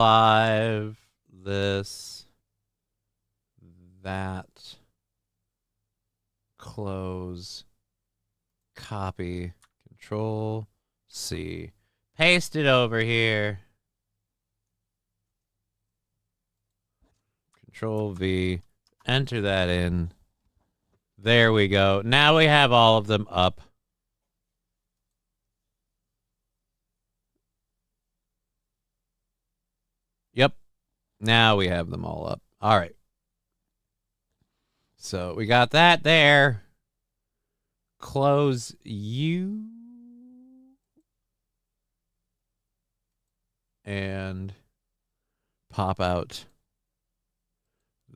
live this, that, close, copy, Control C, paste it over here, Control V, enter that in. There we go. Now we have all of them up. Yep. Now we have them all up. All right. So we got that there. Close you. And pop out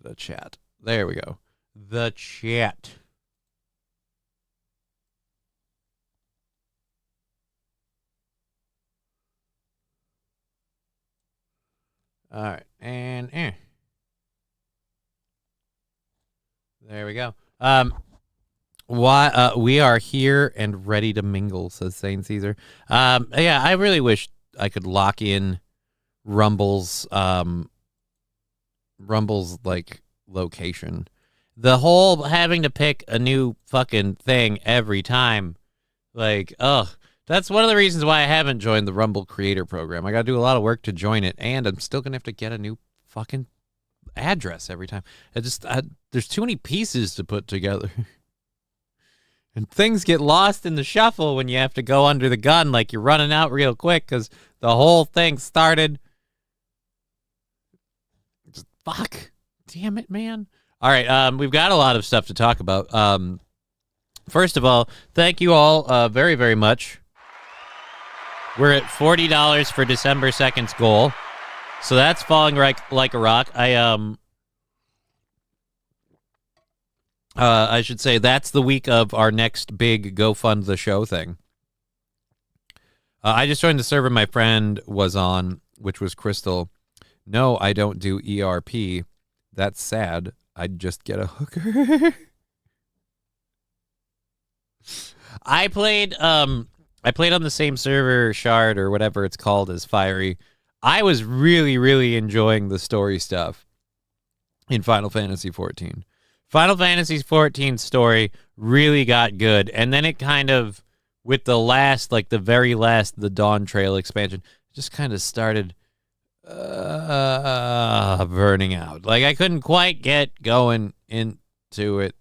the chat. There we go. The chat. All right. And there we go. We are here and ready to mingle, says Saint Caesar. Yeah, I really wish I could lock in Rumble's like location. The whole having to pick a new fucking thing every time, like, ugh. That's one of the reasons why I haven't joined the Rumble Creator Program. I got to do a lot of work to join it, and I'm still gonna have to get a new fucking address every time. There's too many pieces to put together. And things get lost in the shuffle when you have to go under the gun, like you're running out real quick because the whole thing started. Just, fuck. Damn it, man. All right, we've got a lot of stuff to talk about. First of all, thank you all very, very much. We're at $40 for December 2nd's goal. So that's falling like a rock. I should say that's the week of our next big Go Fund the Show thing. I just joined the server my friend was on, which was Crystal. No, I don't do ERP. That's sad. I'd just get a hooker. I played on the same server, Shard, or whatever it's called, as Fiery. I was really, really enjoying the story stuff in Final Fantasy XIV. Final Fantasy XIV's story really got good, and then it kind of, with the last, like the very last, the Dawn Trail expansion, just kind of started burning out. Like, I couldn't quite get going into it.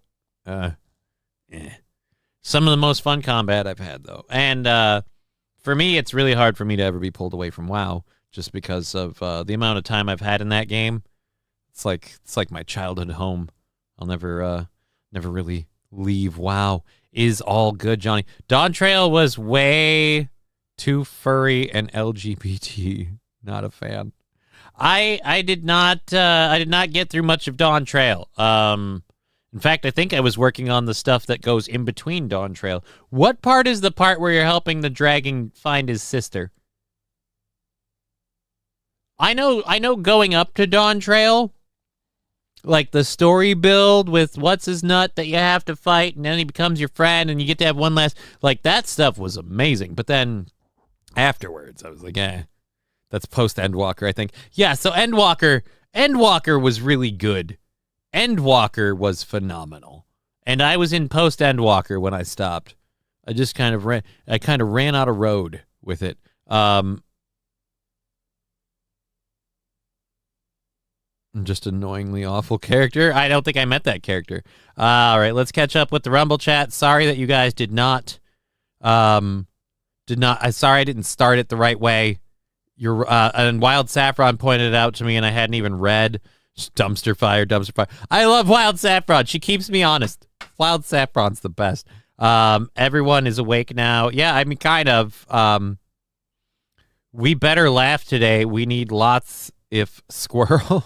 Some of the most fun combat I've had, though. And for me, it's really hard for me to ever be pulled away from WoW, just because of the amount of time I've had in that game. It's like my childhood home. I'll never really leave. WoW is all good, Johnny. Dawn Trail was way too furry and LGBT. Not a fan. I did not get through much of Dawn Trail. In fact, I think I was working on the stuff that goes in between Dawn Trail. What part is the part where you're helping the dragon find his sister? I know going up to Dawn Trail, like the story build with what's his nut that you have to fight, and then he becomes your friend, and you get to have one last, like, that stuff was amazing. But then afterwards, I was like, that's post Endwalker, I think. Yeah, so Endwalker was really good. Endwalker was phenomenal, and I was in post Endwalker when I stopped. I just kind of ran out of road with it. Just annoyingly awful character. I don't think I met that character. All right, let's catch up with the Rumble chat. Sorry that you guys did not. Sorry I didn't start it the right way. And Wild Saffron pointed it out to me, and I hadn't even read. Just dumpster fire. I love Wild Saffron. She keeps me honest. Wild Saffron's the best. Everyone is awake now. Yeah, I mean, kind of. We better laugh today. We need lots if squirrel.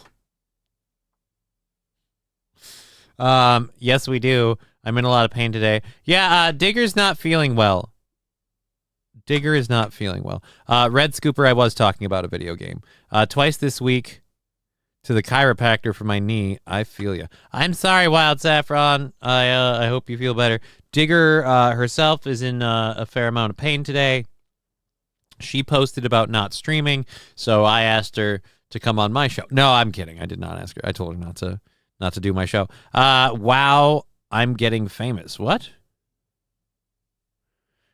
Yes, we do. I'm in a lot of pain today. Yeah, Digger's not feeling well. Digger is not feeling well. Red Scooper, I was talking about a video game. Twice this week to the chiropractor for my knee. I feel you. I'm sorry, Wild Saffron. I hope you feel better. Digger herself is in a fair amount of pain today. She posted about not streaming, so I asked her to come on my show. No, I'm kidding. I did not ask her. I told her not to do my show. Wow, I'm getting famous. What?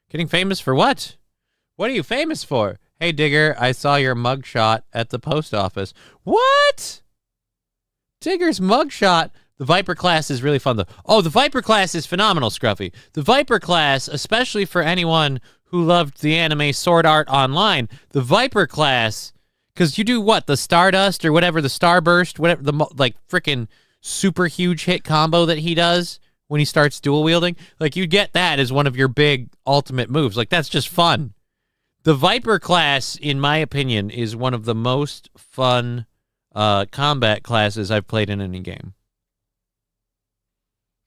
Getting famous for what? What are you famous for? Hey, Digger, I saw your mugshot at the post office. What? Digger's mugshot? The Viper class is really fun, though. Oh, the Viper class is phenomenal, Scruffy. The Viper class, especially for anyone who loved the anime Sword Art Online, the Viper class, because you do what? The Stardust or whatever, the Starburst, whatever, the like freaking super huge hit combo that he does when he starts dual wielding. Like, you get that as one of your big ultimate moves. Like, that's just fun. The Viper class, in my opinion, is one of the most fun combat classes I've played in any game.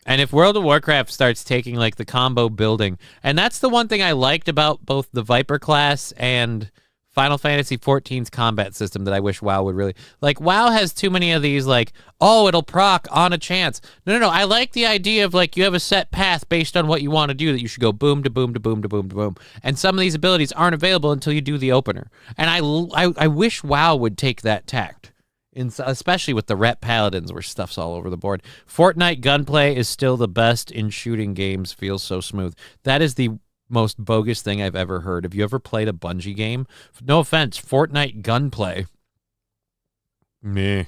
And if World of Warcraft starts taking, like, the combo building, and that's the one thing I liked about both the Viper class and Final Fantasy XIV's combat system that I wish WoW would really... Like, WoW has too many of these, like, oh, it'll proc on a chance. No. I like the idea of, like, you have a set path based on what you want to do, that you should go boom to boom to boom to boom to boom. And some of these abilities aren't available until you do the opener. And I wish WoW would take that tact. Especially with the rep paladins where stuff's all over the board. Fortnite gunplay is still the best in shooting games. Feels so smooth. That is the most bogus thing I've ever heard. Have you ever played a Bungie game? No offense, Fortnite gunplay. Meh.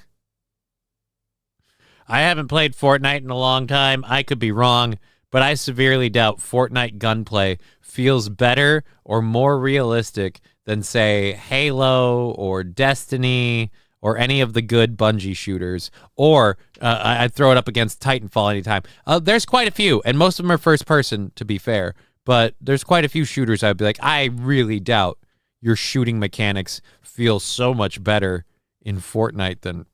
I haven't played Fortnite in a long time. I could be wrong, but I severely doubt Fortnite gunplay feels better or more realistic than, say, Halo or Destiny or any of the good Bungie shooters, or I'd throw it up against Titanfall anytime. There's quite a few, and most of them are first person, to be fair, but there's quite a few shooters I'd be like, I really doubt your shooting mechanics feel so much better in Fortnite than...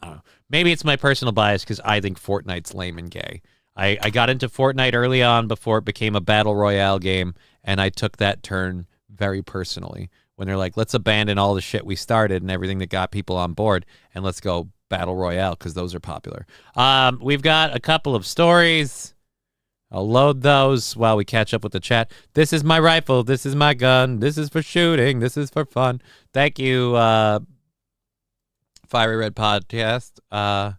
I don't know. Maybe it's my personal bias because I think Fortnite's lame and gay. I got into Fortnite early on before it became a battle royale game, and I took that turn very personally. When they're like, let's abandon all the shit we started and everything that got people on board, and let's go battle royale, because those are popular. We've got a couple of stories. I'll load those while we catch up with the chat. This is my rifle. This is my gun. This is for shooting. This is for fun. Thank you, Fiery Red Podcast. I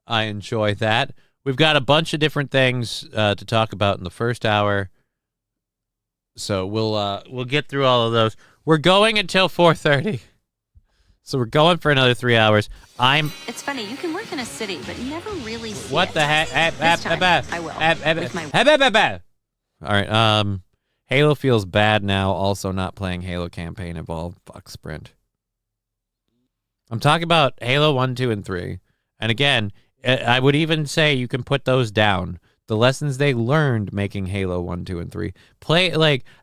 enjoy that. We've got a bunch of different things to talk about in the first hour, so we'll get through all of those. We're going until 4:30, so we're going for another 3 hours. It's funny, you can work in a city, but never really see what it. the heck? I will. All right. Halo feels bad now. Also, not playing Halo campaign involved. Fuck Sprint. I'm talking about Halo 1, 2, and 3. And again, I would even say you can put those down. The lessons they learned making Halo 1, 2, and 3.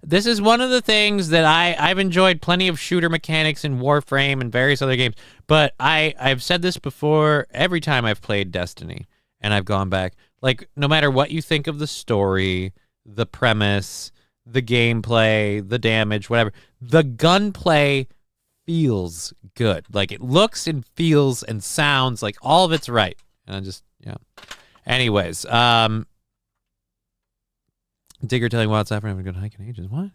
This is one of the things that I've enjoyed plenty of shooter mechanics in Warframe and various other games. But I've said this before every time I've played Destiny and I've gone back. Like, no matter what you think of the story, the premise, the gameplay, the damage, whatever, the gunplay feels good. Like, it looks and feels and sounds like all of it's right. And I just, yeah. Anyways, Digger telling WhatsApp we're having a good hike in ages. What?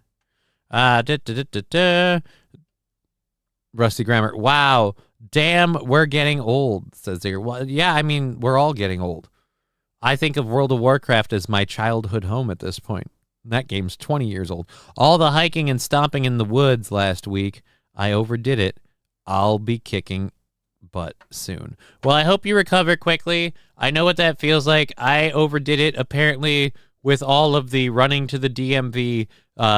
Rusty Grammar. Wow. Damn, we're getting old, says Digger. Well, yeah, I mean, we're all getting old. I think of World of Warcraft as my childhood home at this point. That game's 20 years old. All the hiking and stomping in the woods last week, I overdid it. I'll be kicking butt soon. Well, I hope you recover quickly. I know what that feels like. I overdid it, apparently, with all of the running to the DMV,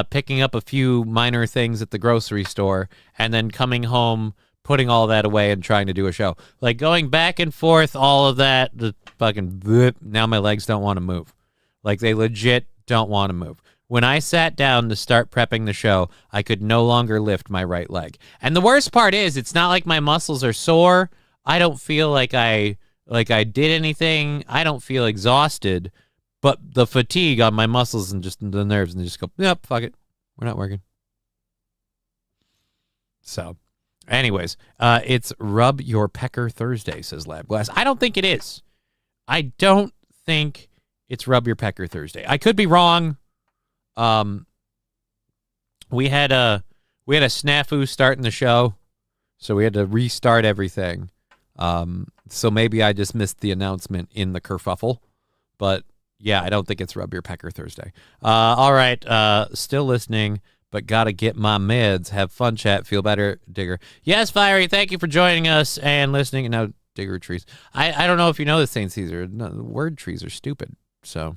picking up a few minor things at the grocery store, and then coming home, putting all that away and trying to do a show. Like, going back and forth, all of that, the fucking blip, now my legs don't want to move. Like, they legit don't want to move. When I sat down to start prepping the show, I could no longer lift my right leg. And the worst part is, it's not like my muscles are sore. I don't feel like I did anything. I don't feel exhausted. But the fatigue on my muscles and just the nerves, and they just go, yep, fuck it. We're not working. So, anyways, it's Rub Your Pecker Thursday, says Lab Glass. I don't think it is. I don't think it's Rub Your Pecker Thursday. I could be wrong. We had a snafu starting the show. so we had to restart everything. So maybe I just missed the announcement in the kerfuffle, but yeah, I don't think it's Rub Your Pecker Thursday. All right, still listening, but gotta get my meds. Have fun, chat. Feel better, Digger. Yes, Fiery, thank you for joining us and listening. And now Digger trees. I don't know if you know this, St. Caesar. No, word trees are stupid, so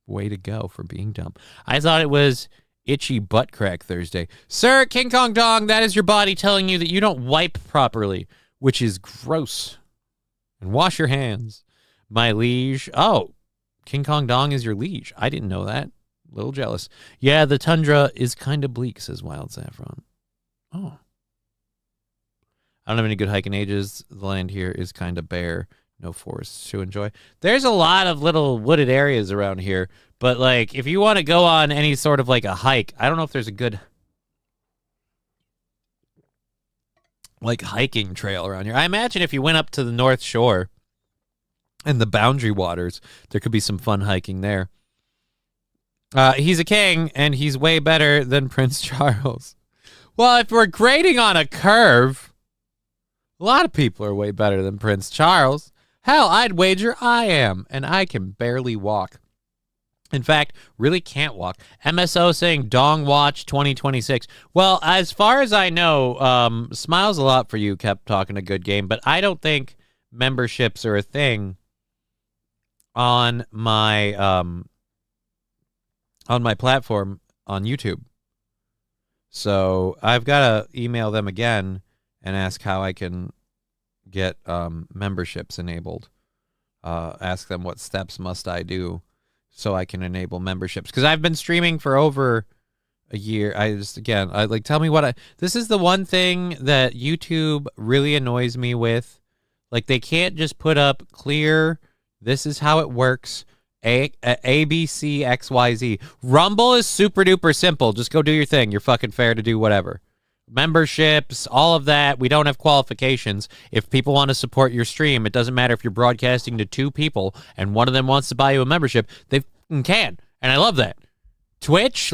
way to go for being dumb. I thought it was Itchy Butt Crack Thursday. Sir, King Kong Dong, that is your body telling you that you don't wipe properly, which is gross. And wash your hands. My liege. Oh, King Kong Dong is your liege. I didn't know that. A little jealous. Yeah, the tundra is kind of bleak, says Wild Saffron. Oh. I don't have any good hiking ages. The land here is kind of bare. No forests to enjoy. There's a lot of little wooded areas around here, but like if you want to go on any sort of like a hike, I don't know if there's a good like hiking trail around here. I imagine if you went up to the North Shore and the Boundary Waters, there could be some fun hiking there. He's a king, and he's way better than Prince Charles. Well, if we're grading on a curve, a lot of people are way better than Prince Charles. Hell, I'd wager I am, and I can barely walk. In fact, really can't walk. MSO saying Dong Watch 2026. Well, as far as I know, Smiles a Lot for You kept talking a good game, but I don't think memberships are a thing on my platform on YouTube. So I've got to email them again and ask how I can get memberships enabled. Ask them what steps must I do so I can enable memberships, because I've been streaming for over a year. Tell me what this is the one thing that YouTube really annoys me with. Like, they can't just put up clear, this is how it works, A, B, C, X, Y, Z. Rumble is super duper simple. Just go do your thing. You're fucking fair to do whatever. Memberships, all of that, we don't have qualifications. If people want to support your stream, it doesn't matter if you're broadcasting to 2 people and one of them wants to buy you a membership, they can. And I love that. Twitch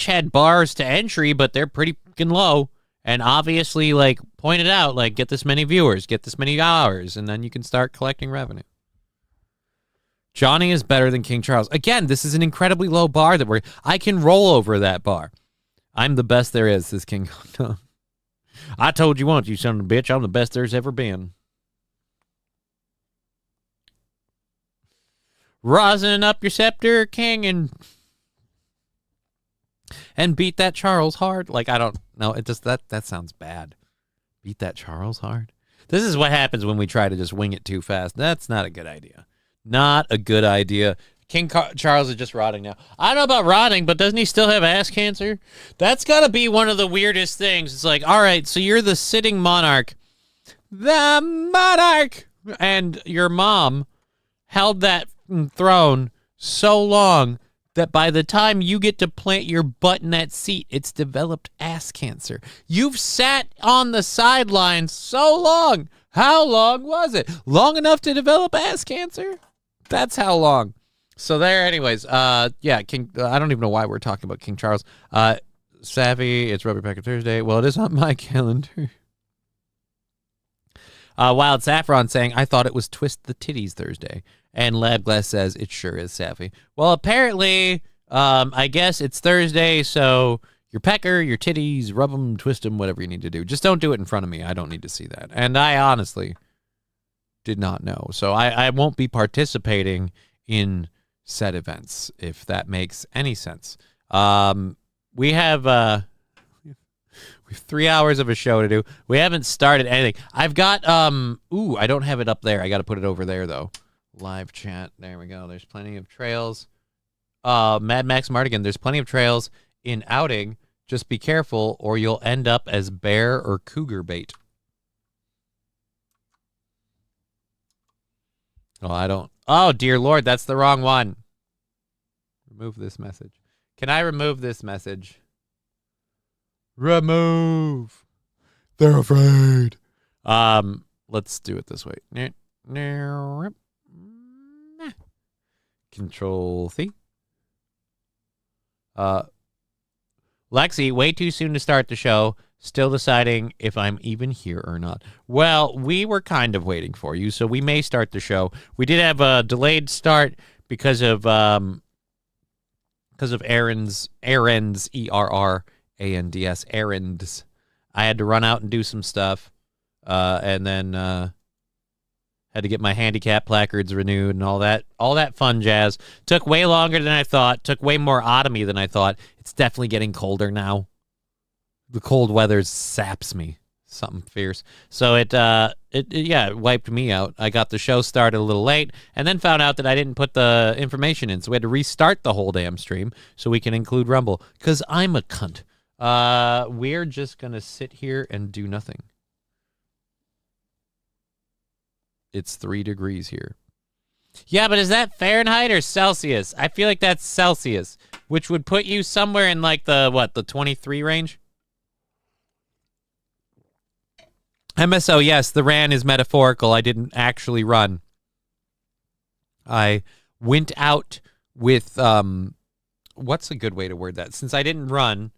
had bars to entry, but they're pretty fucking low. And obviously, pointed out, get this many viewers, get this many hours, and then you can start collecting revenue. Johnny is better than King Charles. Again, this is an incredibly low bar that I can roll over that bar. I'm the best there is, says King Kong. I told you once, you son of a bitch, I'm the best there's ever been. Rosin up your scepter, king, and beat that Charles hard. I don't know. It just that sounds bad. Beat that Charles hard. This is what happens when we try to just wing it too fast. That's not a good idea. Not a good idea. Charles is just rotting now. I don't know about rotting, but doesn't he still have ass cancer? That's got to be one of the weirdest things. It's like, all right, so you're the sitting monarch. The monarch! And your mom held that throne so long that by the time you get to plant your butt in that seat, it's developed ass cancer. You've sat on the sidelines so long. How long was it? Long enough to develop ass cancer? That's how long. So there, anyways, King. I don't even know why we're talking about King Charles. Savvy, it's Rubber Packer Thursday. Well, it is on my calendar. Wild Saffron saying, I thought it was Twist the Titties Thursday. And Labglass says, it sure is, Savvy. Well, apparently, I guess it's Thursday, so your pecker, your titties, rub them, twist them, whatever you need to do. Just don't do it in front of me. I don't need to see that. And I honestly did not know. So I won't be participating in said events, if that makes any sense. We have 3 hours of a show to do. We haven't started anything. I've got I don't have it up there. I got to put it over there though. Live chat. There we go. There's plenty of trails. Mad Max Mardigan, there's plenty of trails in Outing. Just be careful or you'll end up as bear or cougar bait. Oh, dear Lord, that's the wrong one. Remove this message. Can I remove this message? Remove. They're afraid. Let's do it this way. Control C. Lexi, way too soon to start the show. Still deciding if I'm even here or not. Well, we were kind of waiting for you, so we may start the show. We did have a delayed start because of errands, ERRANDS, errands. I had to run out and do some stuff, and then had to get my handicap placards renewed and all that fun jazz. Took way longer than I thought. Took way more out of me than I thought. It's definitely getting colder now. The cold weather saps me. Something fierce. So it wiped me out. I got the show started a little late and then found out that I didn't put the information in. So we had to restart the whole damn stream so we can include Rumble. Because I'm a cunt. We're just going to sit here and do nothing. It's 3 degrees here. Yeah, but is that Fahrenheit or Celsius? I feel like that's Celsius, which would put you somewhere in like the 23 range? MSO, yes, the ran is metaphorical. I didn't actually run. I went out with, what's a good way to word that? Since I didn't run,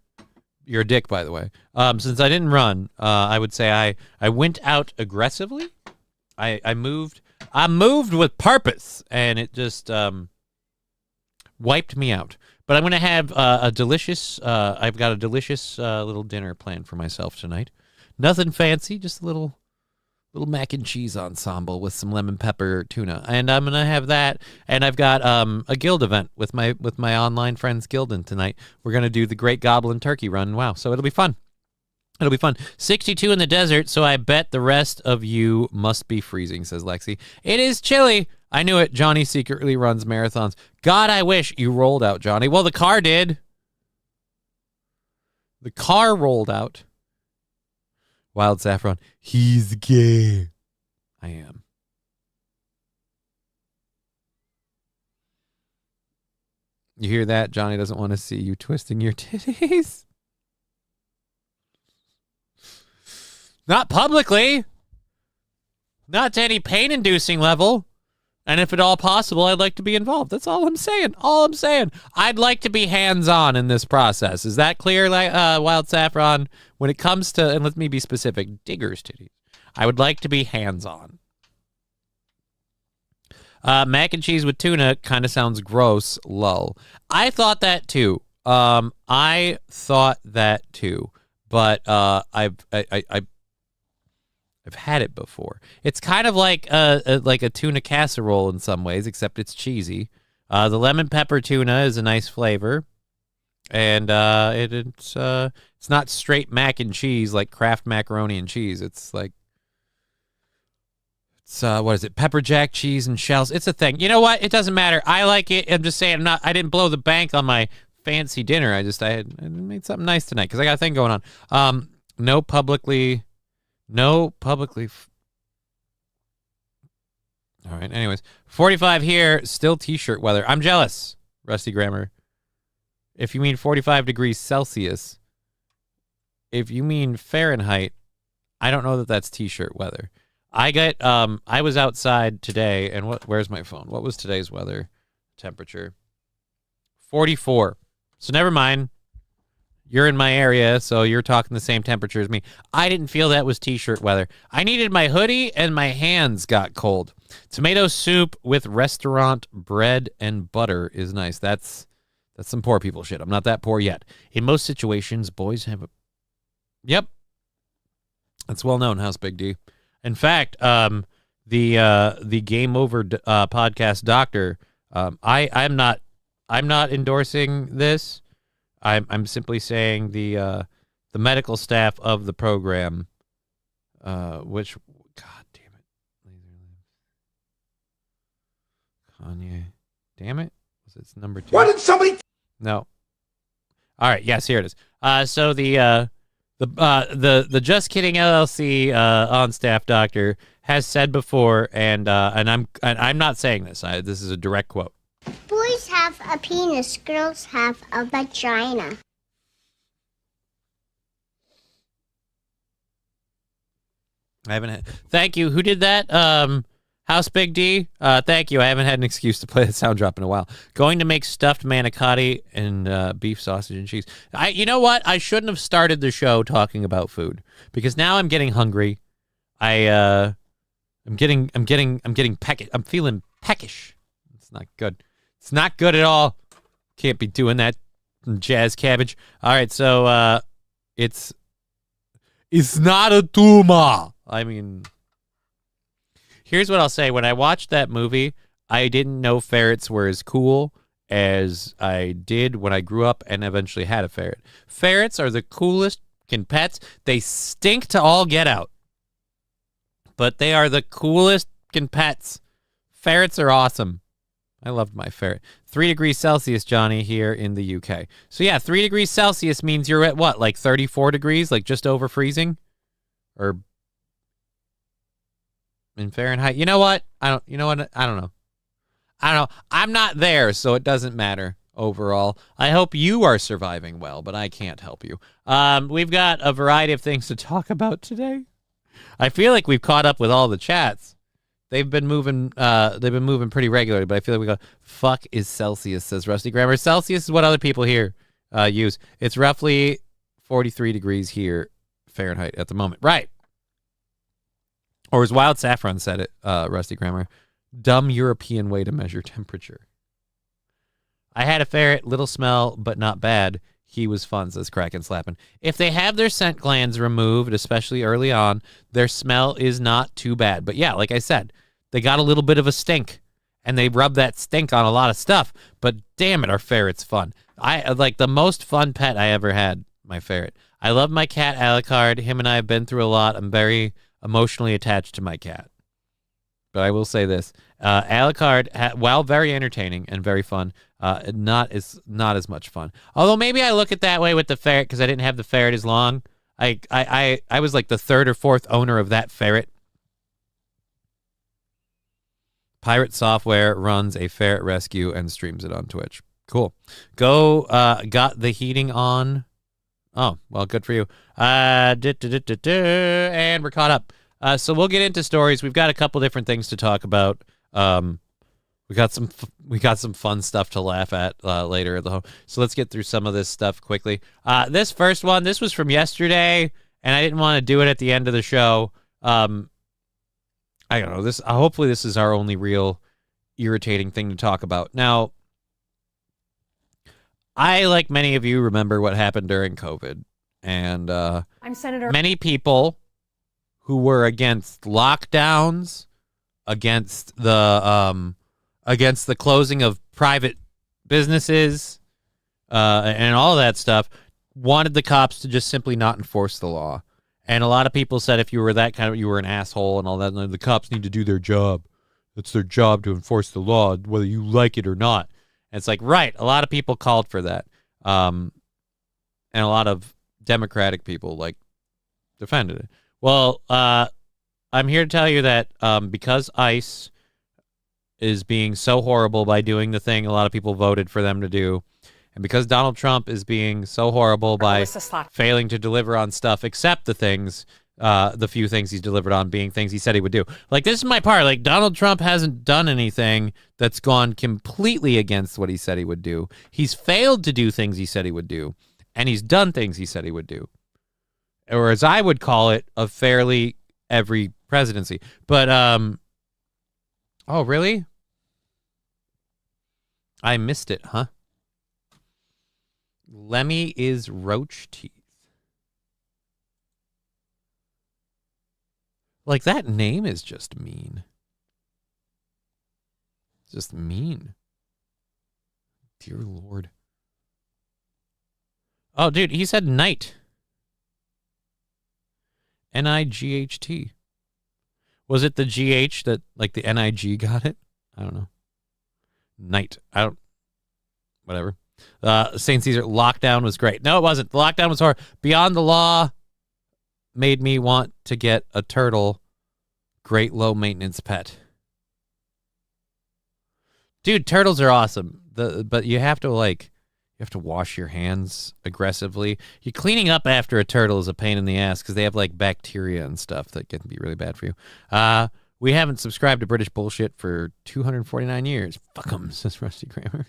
you're a dick, by the way. Since I didn't run, I would say I went out aggressively. I moved with purpose, and it just wiped me out. But I'm going to have I've got a delicious little dinner planned for myself tonight. Nothing fancy, just a little mac and cheese ensemble with some lemon pepper tuna, and I'm gonna have that. And I've got a guild event with my online friends Gildan tonight. We're gonna do the Great Goblin Turkey Run. Wow, so it'll be fun. 62 in the desert, so I bet the rest of you must be freezing, says Lexi. It is chilly. I knew it. Johnny secretly runs marathons. God, I wish you rolled out, Johnny. Well, the car did. The car rolled out. Wild Saffron, he's gay. I am. You hear that? Johnny doesn't want to see you twisting your titties. Not publicly. Not to any pain-inducing level. And if at all possible, I'd like to be involved. That's all I'm saying. I'd like to be hands-on in this process. Is that clear, Wild Saffron? When it comes to, and let me be specific, diggers titties, I would like to be hands-on. Mac and cheese with tuna kind of sounds gross. Lol. I thought that too. But I've had it before. It's kind of like a tuna casserole in some ways, except it's cheesy. The lemon pepper tuna is a nice flavor, and it's not straight mac and cheese like Kraft macaroni and cheese. It's like what is it? Pepper jack cheese and shells. It's a thing. You know what? It doesn't matter. I like it. I'm just saying. I didn't blow the bank on my fancy dinner. I made something nice tonight because I got a thing going on. No publicly. All right, anyways. 45 here, still t-shirt weather. I'm jealous, Rusty Grammar. If you mean 45 degrees Celsius, if you mean Fahrenheit, I don't know that that's t-shirt weather. I was outside today, and where's my phone? What was today's weather temperature? 44. So never mind. You're in my area, so you're talking the same temperature as me. I didn't feel that was t-shirt weather. I needed my hoodie, and my hands got cold. Tomato soup with restaurant bread and butter is nice. That's some poor people shit. I'm not that poor yet. In most situations, boys have a... Yep. That's well known, House Big D. In fact, the Game Over podcast doctor, I'm not endorsing this. I'm simply saying the medical staff of the program, which, God damn it, Kanye, damn it, was it number 2? Why did somebody? No. All right, yes, here it is. So the Just Kidding LLC on staff doctor has said before, and I'm not saying this. This is a direct quote. Boys have a penis, girls have a vagina. I haven't had... Thank you. Who did that? House Big D, thank you. I haven't had an excuse to play the sound drop in a while. Going to make stuffed manicotti and beef sausage and cheese. You know what? I shouldn't have started the show talking about food because now I'm getting hungry. I'm getting peckish. I'm feeling peckish. It's not good. It's not good at all. Can't be doing that, jazz cabbage. All right, so it's not a tumor. I mean, here's what I'll say. When I watched that movie, I didn't know ferrets were as cool as I did when I grew up and eventually had a ferret. Ferrets are the coolest fucking pets. They stink to all get out, but they are the coolest fucking pets. Ferrets are awesome. I loved my ferret. 3 degrees Celsius, Johnny, here in the UK. So yeah, 3 degrees Celsius means you're at what, like 34 degrees, like just over freezing? Or in Fahrenheit? You know what? I don't know. I'm not there, so it doesn't matter overall. I hope you are surviving well, but I can't help you. We've got a variety of things to talk about today. I feel like we've caught up with all the chats. They've been moving pretty regularly, but I feel like we go, fuck is Celsius, says Rusty Grammar. Celsius is what other people here use. It's roughly 43 degrees here, Fahrenheit at the moment. Right. Or as Wild Saffron said it, Rusty Grammar, dumb European way to measure temperature. I had a ferret, little smell, but not bad. He was fun, says Kraken Slappin'. If they have their scent glands removed, especially early on, their smell is not too bad. But yeah, like I said, they got a little bit of a stink, and they rub that stink on a lot of stuff. But damn it, our ferret's fun. I like the most fun pet I ever had, my ferret. I love my cat, Alucard. Him and I have been through a lot. I'm very emotionally attached to my cat. But I will say this. Alucard, while very entertaining and very fun, not as much fun. Although maybe I look at that way with the ferret because I didn't have the ferret as long. I was like the third or fourth owner of that ferret. Pirate Software runs a ferret rescue and streams it on Twitch. Cool. Go, got the heating on. Oh, well, good for you. And we're caught up. So we'll get into stories. We've got a couple different things to talk about. We got some fun stuff to laugh at later at the home. So let's get through some of this stuff quickly. This first one, this was from yesterday, and I didn't want to do it at the end of the show. I don't know. Hopefully this is our only real irritating thing to talk about. Now, I, like many of you, remember what happened during COVID, and I'm Senator. Many people who were against lockdowns, against the closing of private businesses, and all of that stuff, wanted the cops to just simply not enforce the law. And a lot of people said if you were that kind of, you were an asshole and all that, and the cops need to do their job. It's their job to enforce the law, whether you like it or not. And it's like, right, a lot of people called for that. And a lot of Democratic people, like, defended it. Well, I'm here to tell you that because ICE is being so horrible by doing the thing a lot of people voted for them to do, and because Donald Trump is being so horrible by failing to deliver on stuff except the few things he's delivered on being things he said he would do. Like, this is my part. Like, Donald Trump hasn't done anything that's gone completely against what he said he would do. He's failed to do things he said he would do, and he's done things he said he would do. Or as I would call it, a fairly every presidency. But, oh, really? I missed it, huh? Lemmy is roach teeth. Like, that name is just mean. Just mean. Dear Lord. Oh, dude, he said night. N-I-G-H-T. Was it the G-H that, like, the N-I-G got it? I don't know. Night. Whatever. St. Caesar, lockdown was great. No, it wasn't. The lockdown was horrible. Beyond the Law made me want to get a turtle. Great low maintenance pet. Dude, turtles are awesome. But you have to wash your hands aggressively. You're cleaning up after a turtle is a pain in the ass because they have like bacteria and stuff that can be really bad for you. We haven't subscribed to British bullshit for 249 years. Fuck 'em, says Rusty Kramer.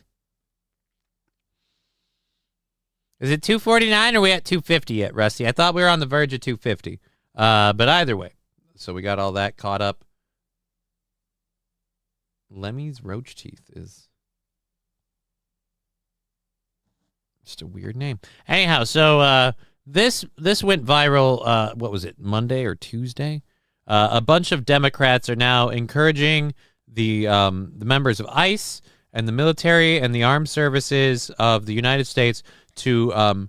Is it 249 or are we at 250 yet, Rusty? I thought we were on the verge of 250. But either way. So we got all that caught up. Lemmy's Roach Teeth is just a weird name. Anyhow, so this went viral, what was it, Monday or Tuesday? A bunch of Democrats are now encouraging the members of ICE and the military and the armed services of the United States to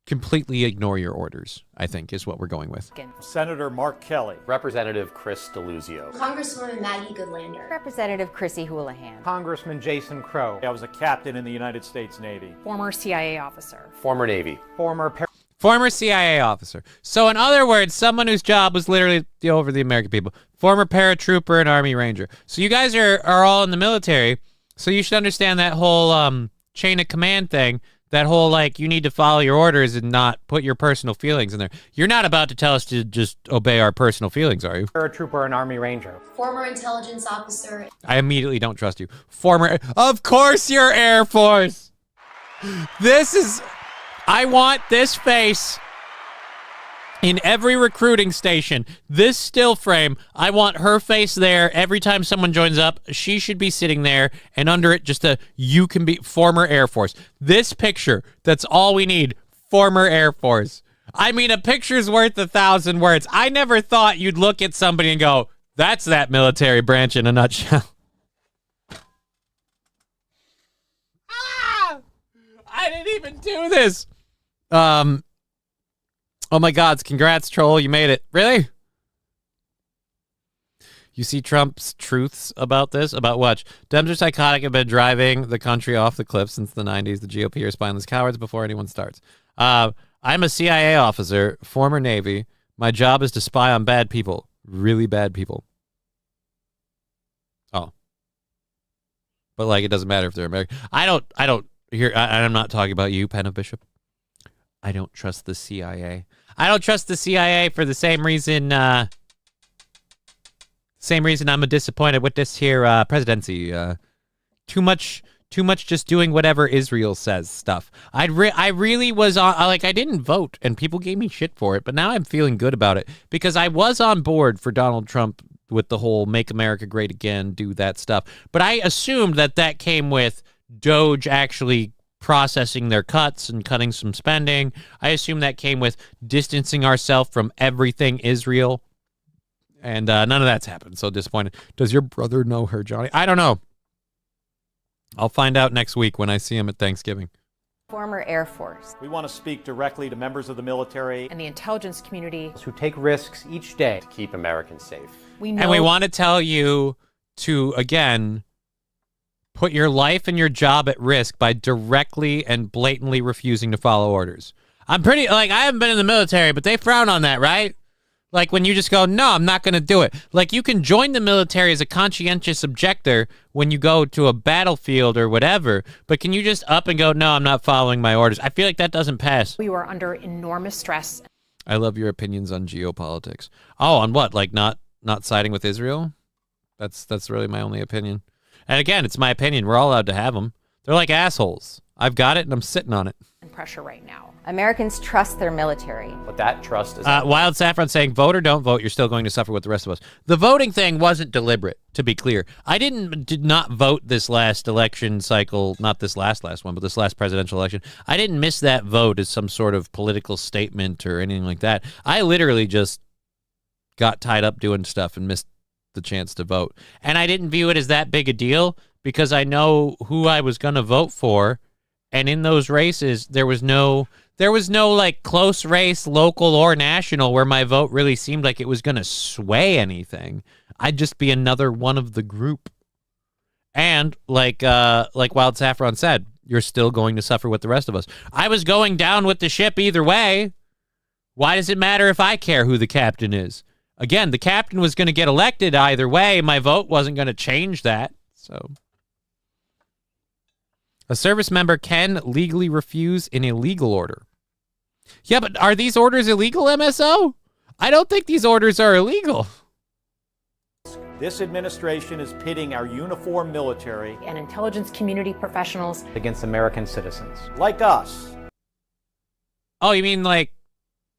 completely ignore your orders, I think, is what we're going with. Senator Mark Kelly. Representative Chris Deluzio. Congresswoman Maggie Goodlander. Representative Chrissy Houlihan. Congressman Jason Crow. I was a captain in the United States Navy. Former CIA officer. Former Navy. Former CIA officer. So in other words, someone whose job was literally over the American people. Former paratrooper and Army Ranger. So you guys are all in the military, so you should understand that whole chain of command thing. That whole, like, you need to follow your orders and not put your personal feelings in there. You're not about to tell us to just obey our personal feelings, are you? Paratrooper and Army Ranger. Former intelligence officer. I immediately don't trust you. Of course you're Air Force. I want this face in every recruiting station. This still frame, I want her face there every time someone joins up. She should be sitting there, and under it just you can be former Air Force. This picture, that's all we need. Former Air Force. I mean, a picture's worth 1,000 words. I never thought you'd look at somebody and go, that's that military branch in a nutshell. I didn't even do this. Oh my God, congrats, troll. You made it. Really? You see Trump's truths about this? About what? Dems are psychotic, have been driving the country off the cliff since the 90s. The GOP are spineless cowards before anyone starts. I'm a CIA officer, former Navy. My job is to spy on bad people. Really bad people. Oh. But, like, it doesn't matter if they're American. I'm not talking about you, Pen of Bishop. I don't trust the CIA. I don't trust the CIA for the same reason I'm disappointed with this here presidency. Too much just doing whatever Israel says stuff. I really was on, I didn't vote, and people gave me shit for it, but now I'm feeling good about it, because I was on board for Donald Trump with the whole Make America Great Again, do that stuff. But I assumed that came with Doge actually processing their cuts and cutting some spending. I assume that came with distancing ourselves from everything Israel. And none of that's happened. So disappointed. Does your brother know her, Johnny? I don't know. I'll find out next week when I see him at Thanksgiving. Former Air Force. We want to speak directly to members of the military And the intelligence community. Who take risks each day. To keep Americans safe. And we want to tell you to, again, put your life and your job at risk by directly and blatantly refusing to follow orders. I haven't been in the military, but they frown on that, right? Like when you just go, no, I'm not going to do it. Like you can join the military as a conscientious objector when you go to a battlefield or whatever, but can you just up and go, no, I'm not following my orders? I feel like that doesn't pass. We were under enormous stress. I love your opinions on geopolitics. Oh, on what? Like not siding with Israel? That's really my only opinion. And again, it's my opinion. We're all allowed to have them. They're like assholes. I've got it, and I'm sitting on it. Pressure right now. Americans trust their military. But that trust is... Wild Saffron saying, vote or don't vote, you're still going to suffer with the rest of us. The voting thing wasn't deliberate, to be clear. I did not vote this last election cycle, not this last one, but this last presidential election. I didn't miss that vote as some sort of political statement or anything like that. I literally just got tied up doing stuff and missed the chance to vote. And I didn't view it as that big a deal because I know who I was going to vote for. And in those races, there was no like close race, local or national, where my vote really seemed like it was going to sway anything. I'd just be another one of the group. And like Wild Saffron said, you're still going to suffer with the rest of us. I was going down with the ship either way. Why does it matter if I care who the captain is? Again, the captain was going to get elected either way. My vote wasn't going to change that. So, a service member can legally refuse an illegal order. Yeah, but are these orders illegal, MSO? I don't think these orders are illegal. This administration is pitting our uniformed military, And intelligence community professionals. against American citizens. like us, Oh, you mean like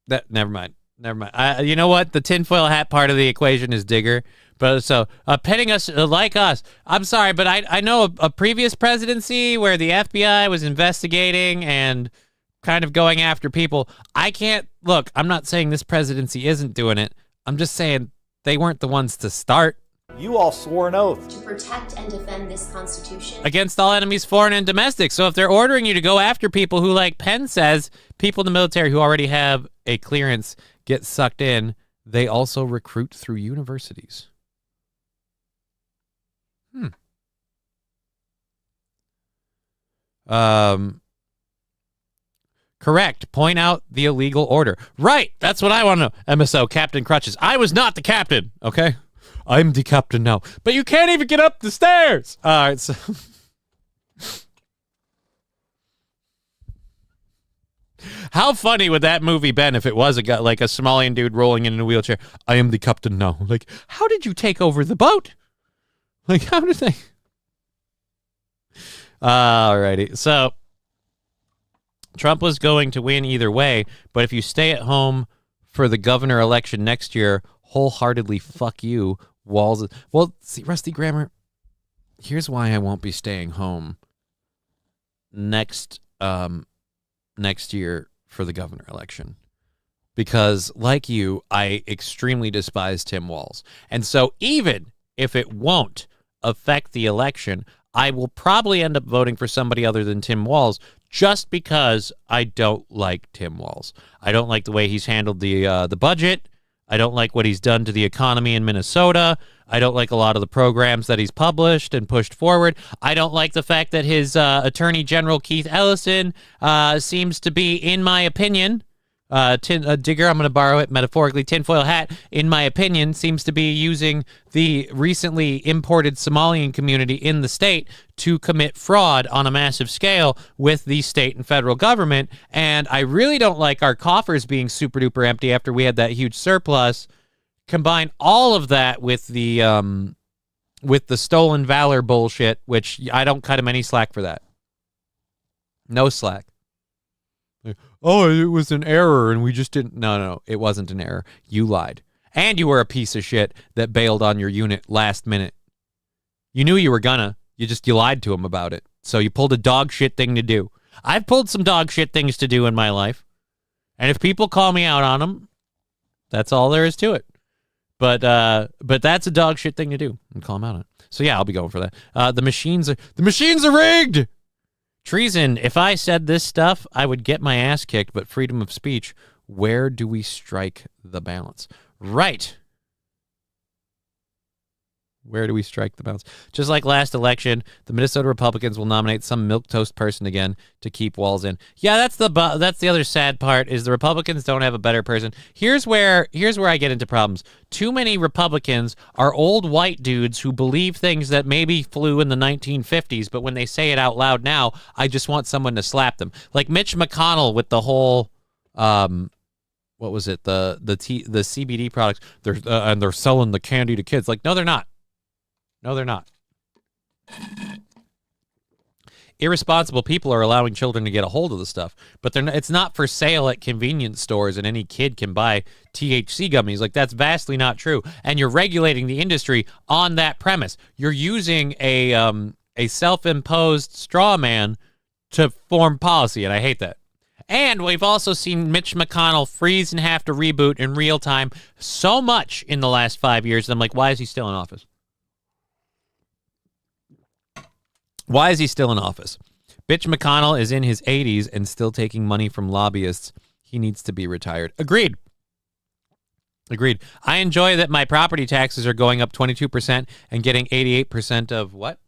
that? Never mind. You know what? The tinfoil hat part of the equation is Digger. But so pitting us like us. I'm sorry, but I know a previous presidency where the FBI was investigating and kind of going after people. I can't look. I'm not saying this presidency isn't doing it. I'm just saying they weren't the ones to start. you all swore an oath. To protect and defend this Constitution. Against all enemies, foreign and domestic. So if they're ordering you to go after people who, like Penn says, people in the military who already have a clearance get sucked in, they also recruit through universities. Correct. Point out the illegal order. Right. That's what I want to know. MSO, Captain Crutches. I was not the captain. Okay. I'm the captain now. But you can't even get up the stairs. All right. So. How funny would that movie been if it was a guy, like a Somalian dude rolling in a wheelchair? I am the captain now. Like, how did you take over the boat? Like, how did they? Alrighty. So, Trump was going to win either way, but if you stay at home for the governor election next year, wholeheartedly fuck you, Walls. Well, see, Rusty Grammar, here's why I won't be staying home next year for the governor election. Because, like you, I extremely despise Tim Walz. And so even if it won't affect the election, I will probably end up voting for somebody other than Tim Walz just because I don't like Tim Walz. I don't like the way he's handled the budget. I don't like what he's done to the economy in Minnesota. I don't like a lot of the programs that he's published and pushed forward. I don't like the fact that his Attorney General, Keith Ellison, seems to be, in my opinion, Digger, I'm going to borrow it metaphorically, tinfoil hat, in my opinion, seems to be using the recently imported Somalian community in the state to commit fraud on a massive scale with the state and federal government. And I really don't like our coffers being super duper empty after we had that huge surplus. Combine all of that with the stolen valor bullshit, which I don't cut him any slack for that. No slack. Oh, it was an error and we just didn't. No, it wasn't an error. You lied. And you were a piece of shit that bailed on your unit last minute. You knew you were gonna. You lied to him about it. So you pulled a dog shit thing to do. I've pulled some dog shit things to do in my life. And if people call me out on them, that's all there is to it. But that's a dog shit thing to do. And call them out on it. So yeah, I'll be going for that. The machines are rigged. Treason. If I said this stuff, I would get my ass kicked, but freedom of speech, where do we strike the balance? Right. Where do we strike the balance? Just like last election, the Minnesota Republicans will nominate some milquetoast person again to keep Walz in. Yeah, that's the other sad part is the Republicans don't have a better person. Here's where I get into problems. Too many Republicans are old white dudes who believe things that maybe flew in the 1950s, but when they say it out loud now, I just want someone to slap them. Like Mitch McConnell with the whole what was it? The CBD products. They're selling the candy to kids. Like, no, they're not. No, they're not. Irresponsible people are allowing children to get a hold of the stuff, but it's not for sale at convenience stores and any kid can buy THC gummies. Like, that's vastly not true. And you're regulating the industry on that premise. You're using a self-imposed straw man to form policy, and I hate that. And we've also seen Mitch McConnell freeze and have to reboot in real time so much in the last 5 years. I'm like, why is he still in office? Why is he still in office? Bitch McConnell is in his 80s and still taking money from lobbyists. He needs to be retired. Agreed. I enjoy that my property taxes are going up 22% and getting 88% of what?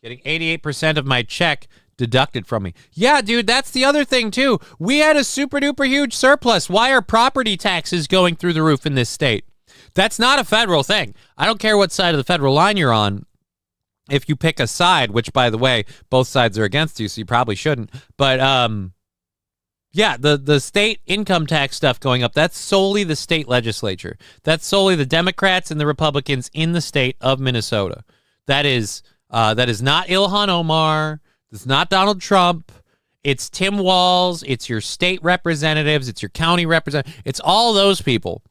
Getting 88% of my check deducted from me. Yeah, dude, that's the other thing, too. We had a super duper huge surplus. Why are property taxes going through the roof in this state? That's not a federal thing. I don't care what side of the federal line you're on. If you pick a side, which, by the way, both sides are against you, so you probably shouldn't. But Yeah, the state income tax stuff going up, that's solely the state legislature. That's solely the Democrats and the Republicans in the state of Minnesota. That is not Ilhan Omar. It's not Donald Trump. It's Tim Walz. It's your state representatives. It's your county representatives. It's all those people.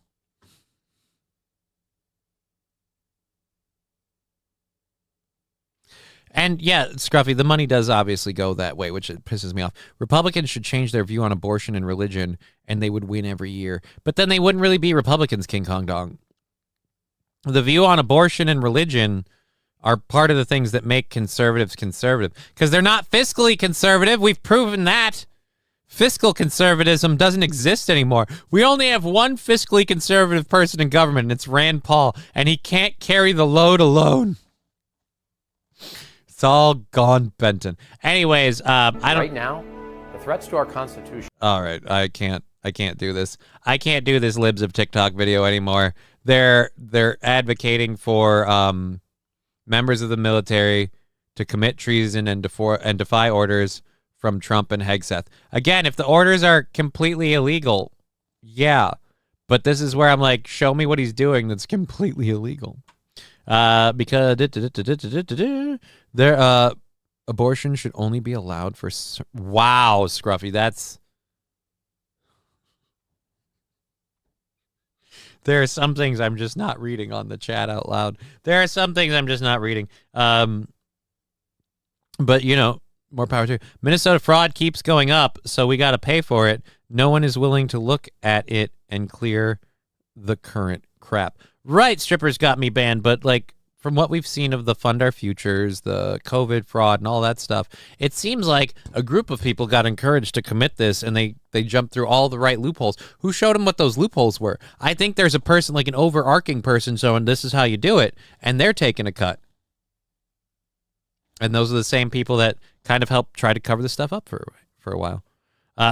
And yeah, Scruffy, the money does obviously go that way, which it pisses me off. Republicans should change their view on abortion and religion, and they would win every year. But then they wouldn't really be Republicans, King Kong Dong. The view on abortion and religion are part of the things that make conservatives conservative, because they're not fiscally conservative. We've proven that. Fiscal conservatism doesn't exist anymore. We only have one fiscally conservative person in government, and it's Rand Paul, and he can't carry the load alone. It's all gone, Benton. Anyways, I don't. Right now, the threats to our Constitution. All right, I can't do this. I can't do this libs of TikTok video anymore. They're advocating for members of the military to commit treason and defy orders from Trump and Hegseth. Again, if the orders are completely illegal, yeah. But this is where I'm like, show me what he's doing that's completely illegal. Because abortion should only be allowed for wow, Scruffy, that's there are some things I'm just not reading on the chat out loud. There are some things I'm just not reading. But you know, more power to you. Minnesota fraud keeps going up, so we got to pay for it. No one is willing to look at it and clear the current crap. Right, strippers got me banned, but like from what we've seen of the Fund Our Futures, the COVID fraud and all that stuff, it seems like a group of people got encouraged to commit this and they jumped through all the right loopholes. Who showed them what those loopholes were? I think there's a person, like an overarching person, showing this is how you do it, and they're taking a cut. And those are the same people that kind of helped try to cover this stuff up for a while.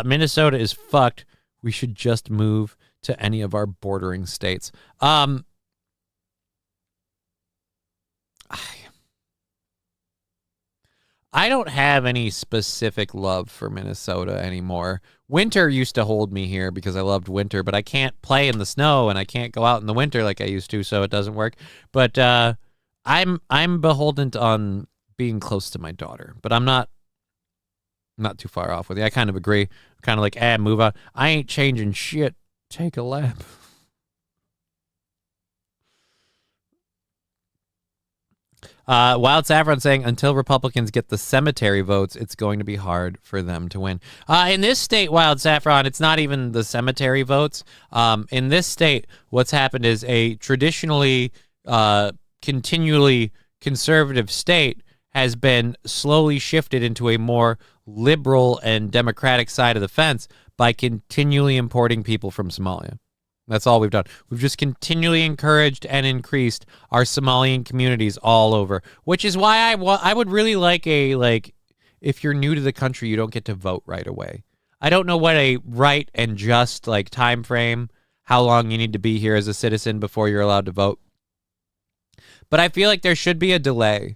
Minnesota is fucked. We should just move to any of our bordering states. I don't have any specific love for Minnesota anymore. Winter used to hold me here because I loved winter, but I can't play in the snow and I can't go out in the winter like I used to, so it doesn't work. But I'm beholden on being close to my daughter, but I'm not too far off with you. I kind of agree. Kind of like, move out. I ain't changing shit. Take a lap. Wild Saffron saying, until Republicans get the cemetery votes, it's going to be hard for them to win. In this state, Wild Saffron, it's not even the cemetery votes. In this state, what's happened is a traditionally, continually conservative state has been slowly shifted into a more liberal and democratic side of the fence by continually importing people from Somalia. That's all we've done. We've just continually encouraged and increased our Somalian communities all over, which is why I would really like if you're new to the country, you don't get to vote right away. I don't know what a right and just time frame, how long you need to be here as a citizen before you're allowed to vote. But I feel like there should be a delay,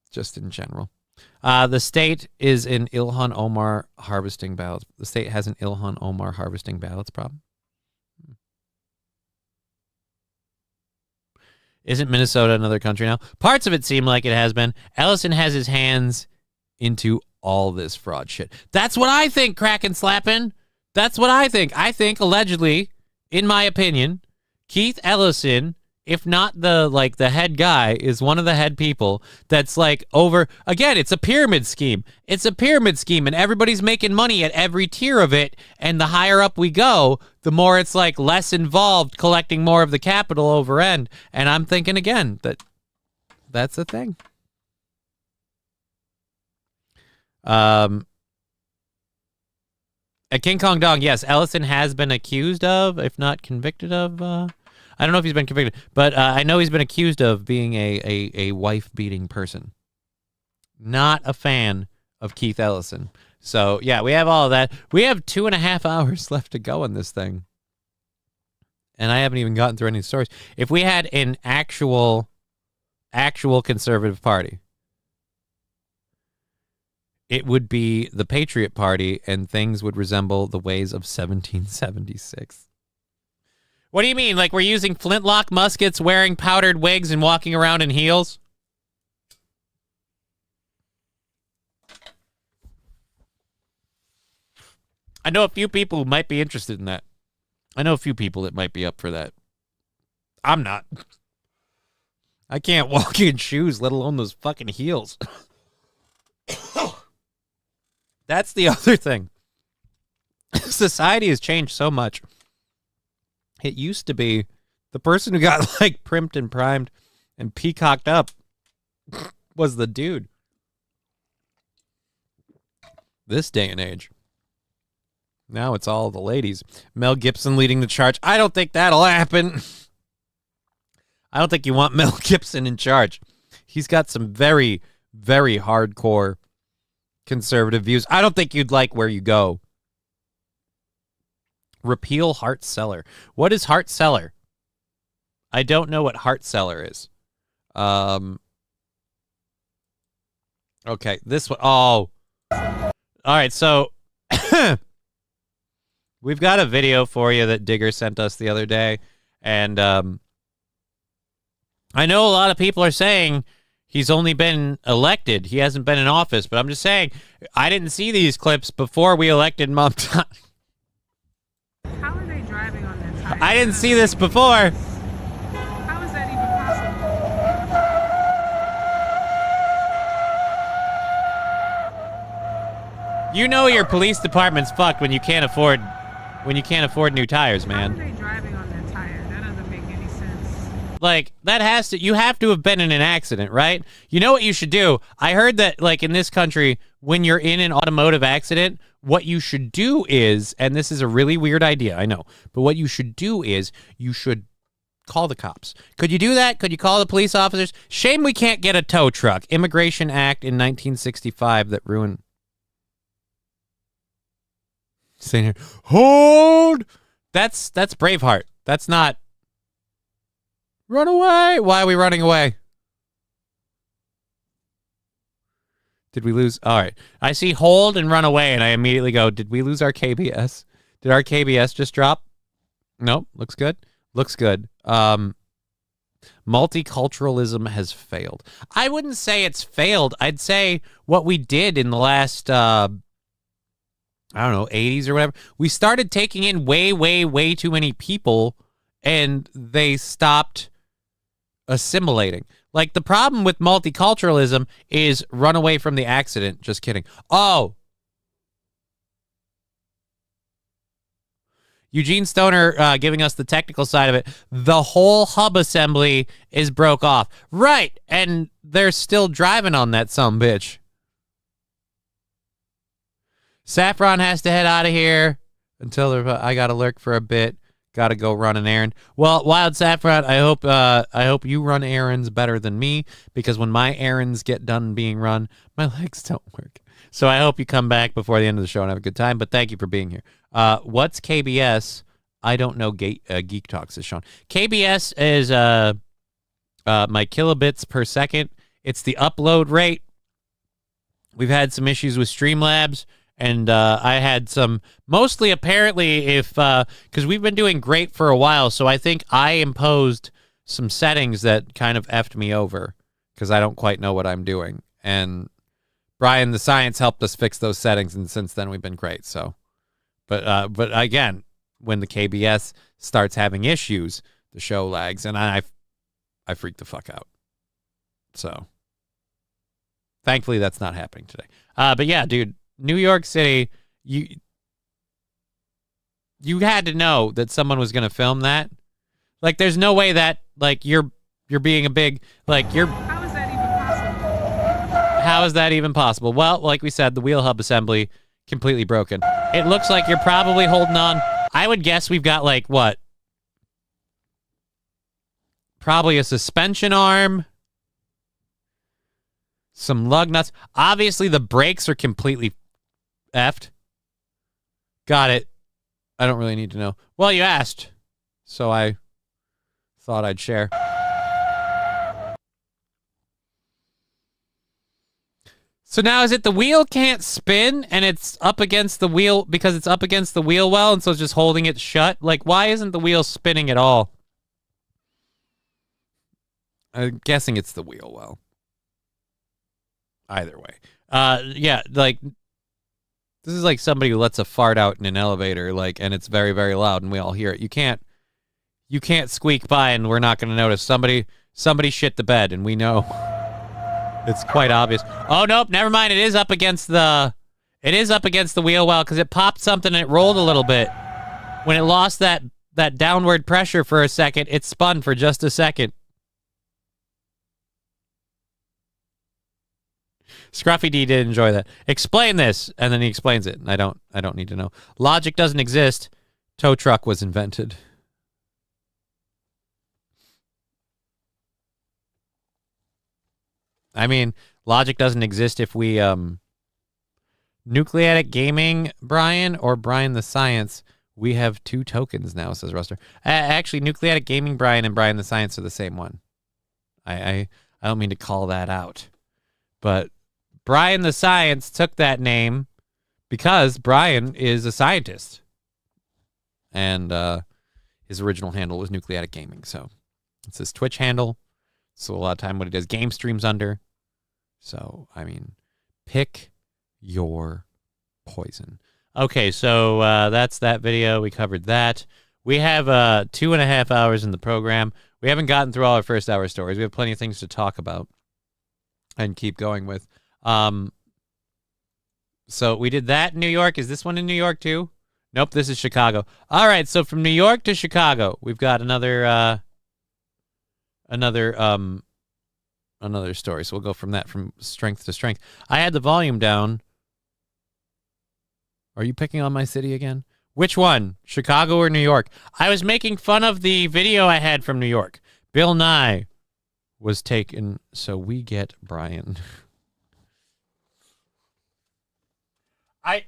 just in general. The state is in Ilhan Omar harvesting ballots. The state has an Ilhan Omar harvesting ballots problem. Isn't Minnesota another country now? Parts of it seem like it has been. Ellison has his hands into all this fraud shit. That's what I think, Kraken Slappin'. That's what I think. I think, allegedly, in my opinion, Keith Ellison, if not the head guy, is one of the head people that's over, again, it's a pyramid scheme. It's a pyramid scheme, and everybody's making money at every tier of it, and the higher up we go, the more it's less involved, collecting more of the capital over end. And I'm thinking again that's a thing. At King Kong Dong, yes, Ellison has been accused of, if not convicted of, I don't know if he's been convicted, but I know he's been accused of being a wife-beating person. Not a fan of Keith Ellison. So, yeah, we have all of that. We have 2.5 hours left to go on this thing. And I haven't even gotten through any stories. If we had an actual conservative party, it would be the Patriot Party, and things would resemble the ways of 1776. What do you mean? Like we're using flintlock muskets, wearing powdered wigs, and walking around in heels? I know a few people who might be interested in that. I know a few people that might be up for that. I'm not. I can't walk in shoes, let alone those fucking heels. That's the other thing. Society has changed so much. It used to be the person who got like primed and primed and peacocked up was the dude. This day and age. Now it's all the ladies. Mel Gibson leading the charge. I don't think that'll happen. I don't think you want Mel Gibson in charge. He's got some very, very hardcore conservative views. I don't think you'd like where you go. Repeal Hart-Celler. What is Hart-Celler? I don't know what Hart-Celler is. Okay, this one. Oh. All right, so we've got a video for you that Digger sent us the other day, and I know a lot of people are saying he's only been elected. He hasn't been in office, but I'm just saying I didn't see these clips before we elected Mom. How are they driving on their tires? I didn't see this before. How is that even possible? You know your police department's fucked when you can't afford new tires, man. How are they driving on their tires? That doesn't make any sense. Like, you have to have been in an accident, right? You know what you should do? I heard that, like, in this country, when you're in an automotive accident, what you should do is, and this is a really weird idea, I know, but what you should do is you should call the cops. Could you do that? Could you call the police officers? Shame we can't get a tow truck. Immigration Act in 1965 that ruined... Saying here, hold! That's Braveheart. That's not... Run away! Why are we running away? Did we lose? All right. I see hold and run away, and I immediately go, did we lose our KBS? Did our KBS just drop? Nope. Looks good. Looks good. Multiculturalism has failed. I wouldn't say it's failed. I'd say what we did in the last, I don't know, 80s or whatever, we started taking in way, way, way too many people, and they stopped assimilating. Like, the problem with multiculturalism is run away from the accident. Just kidding. Oh. Eugene Stoner giving us the technical side of it. The whole hub assembly is broke off. Right. And they're still driving on that sumbitch. Saffron has to head out of here until I got to lurk for a bit. Got to go run an errand. Well, Wild Saffron, I hope you run errands better than me, because when my errands get done being run, my legs don't work. So I hope you come back before the end of the show and have a good time. But thank you for being here. What's KBS? I don't know. Geek Talks is shown. KBS is my kilobits per second. It's the upload rate. We've had some issues with Streamlabs. And I had some, mostly apparently, because we've been doing great for a while, so I think I imposed some settings that kind of effed me over, because I don't quite know what I'm doing. And Brian, the science, helped us fix those settings, and since then we've been great. So, but again, when the KBS starts having issues, the show lags, and I freak the fuck out. So, thankfully, that's not happening today. But yeah, dude. New York City, you had to know that someone was going to film that. Like, there's no way that, like, you're being a big, like, you're... How is that even possible? How is that even possible? Well, like we said, the wheel hub assembly completely broken. It looks like you're probably holding on. I would guess we've got, like, what? Probably a suspension arm. Some lug nuts. Obviously, the brakes are completely effed. Got it. I don't really need to know. Well, you asked, so I thought I'd share. So now is it the wheel can't spin and it's up against the wheel because it's up against the wheel well and so it's just holding it shut? Like, why isn't the wheel spinning at all? I'm guessing it's the wheel well. Either way. Yeah, like, this is like somebody who lets a fart out in an elevator, like, and it's very, very loud and we all hear it. You can't squeak by and we're not going to notice. Somebody shit the bed and we know. It's quite obvious. Oh, nope, never mind. It is up against the wheel well because it popped something and it rolled a little bit. When it lost that downward pressure for a second, it spun for just a second. Scruffy D did enjoy that. Explain this, and then he explains it. I don't need to know. Logic doesn't exist. Tow truck was invented. I mean, logic doesn't exist if we, Nucleatic Gaming, Brian, or Brian the Science, we have 2 tokens now, says Ruster. Actually, Nucleatic Gaming, Brian, and Brian the Science are the same one. I don't mean to call that out. But Brian the Science took that name because Brian is a scientist. And his original handle was Nucleatic Gaming, so it's his Twitch handle. So a lot of time what he does game streams under. So, I mean, pick your poison. Okay, so that's that video. We covered that. We have 2.5 hours in the program. We haven't gotten through all our first hour stories. We have plenty of things to talk about and keep going with. So we did that in New York. Is this one in New York too? Nope, this is Chicago. All right, so from New York to Chicago, we've got another story. So we'll go from strength to strength. I had the volume down. Are you picking on my city again? Which one? Chicago or New York? I was making fun of the video I had from New York. Bill Nye was taken, so we get Brian. I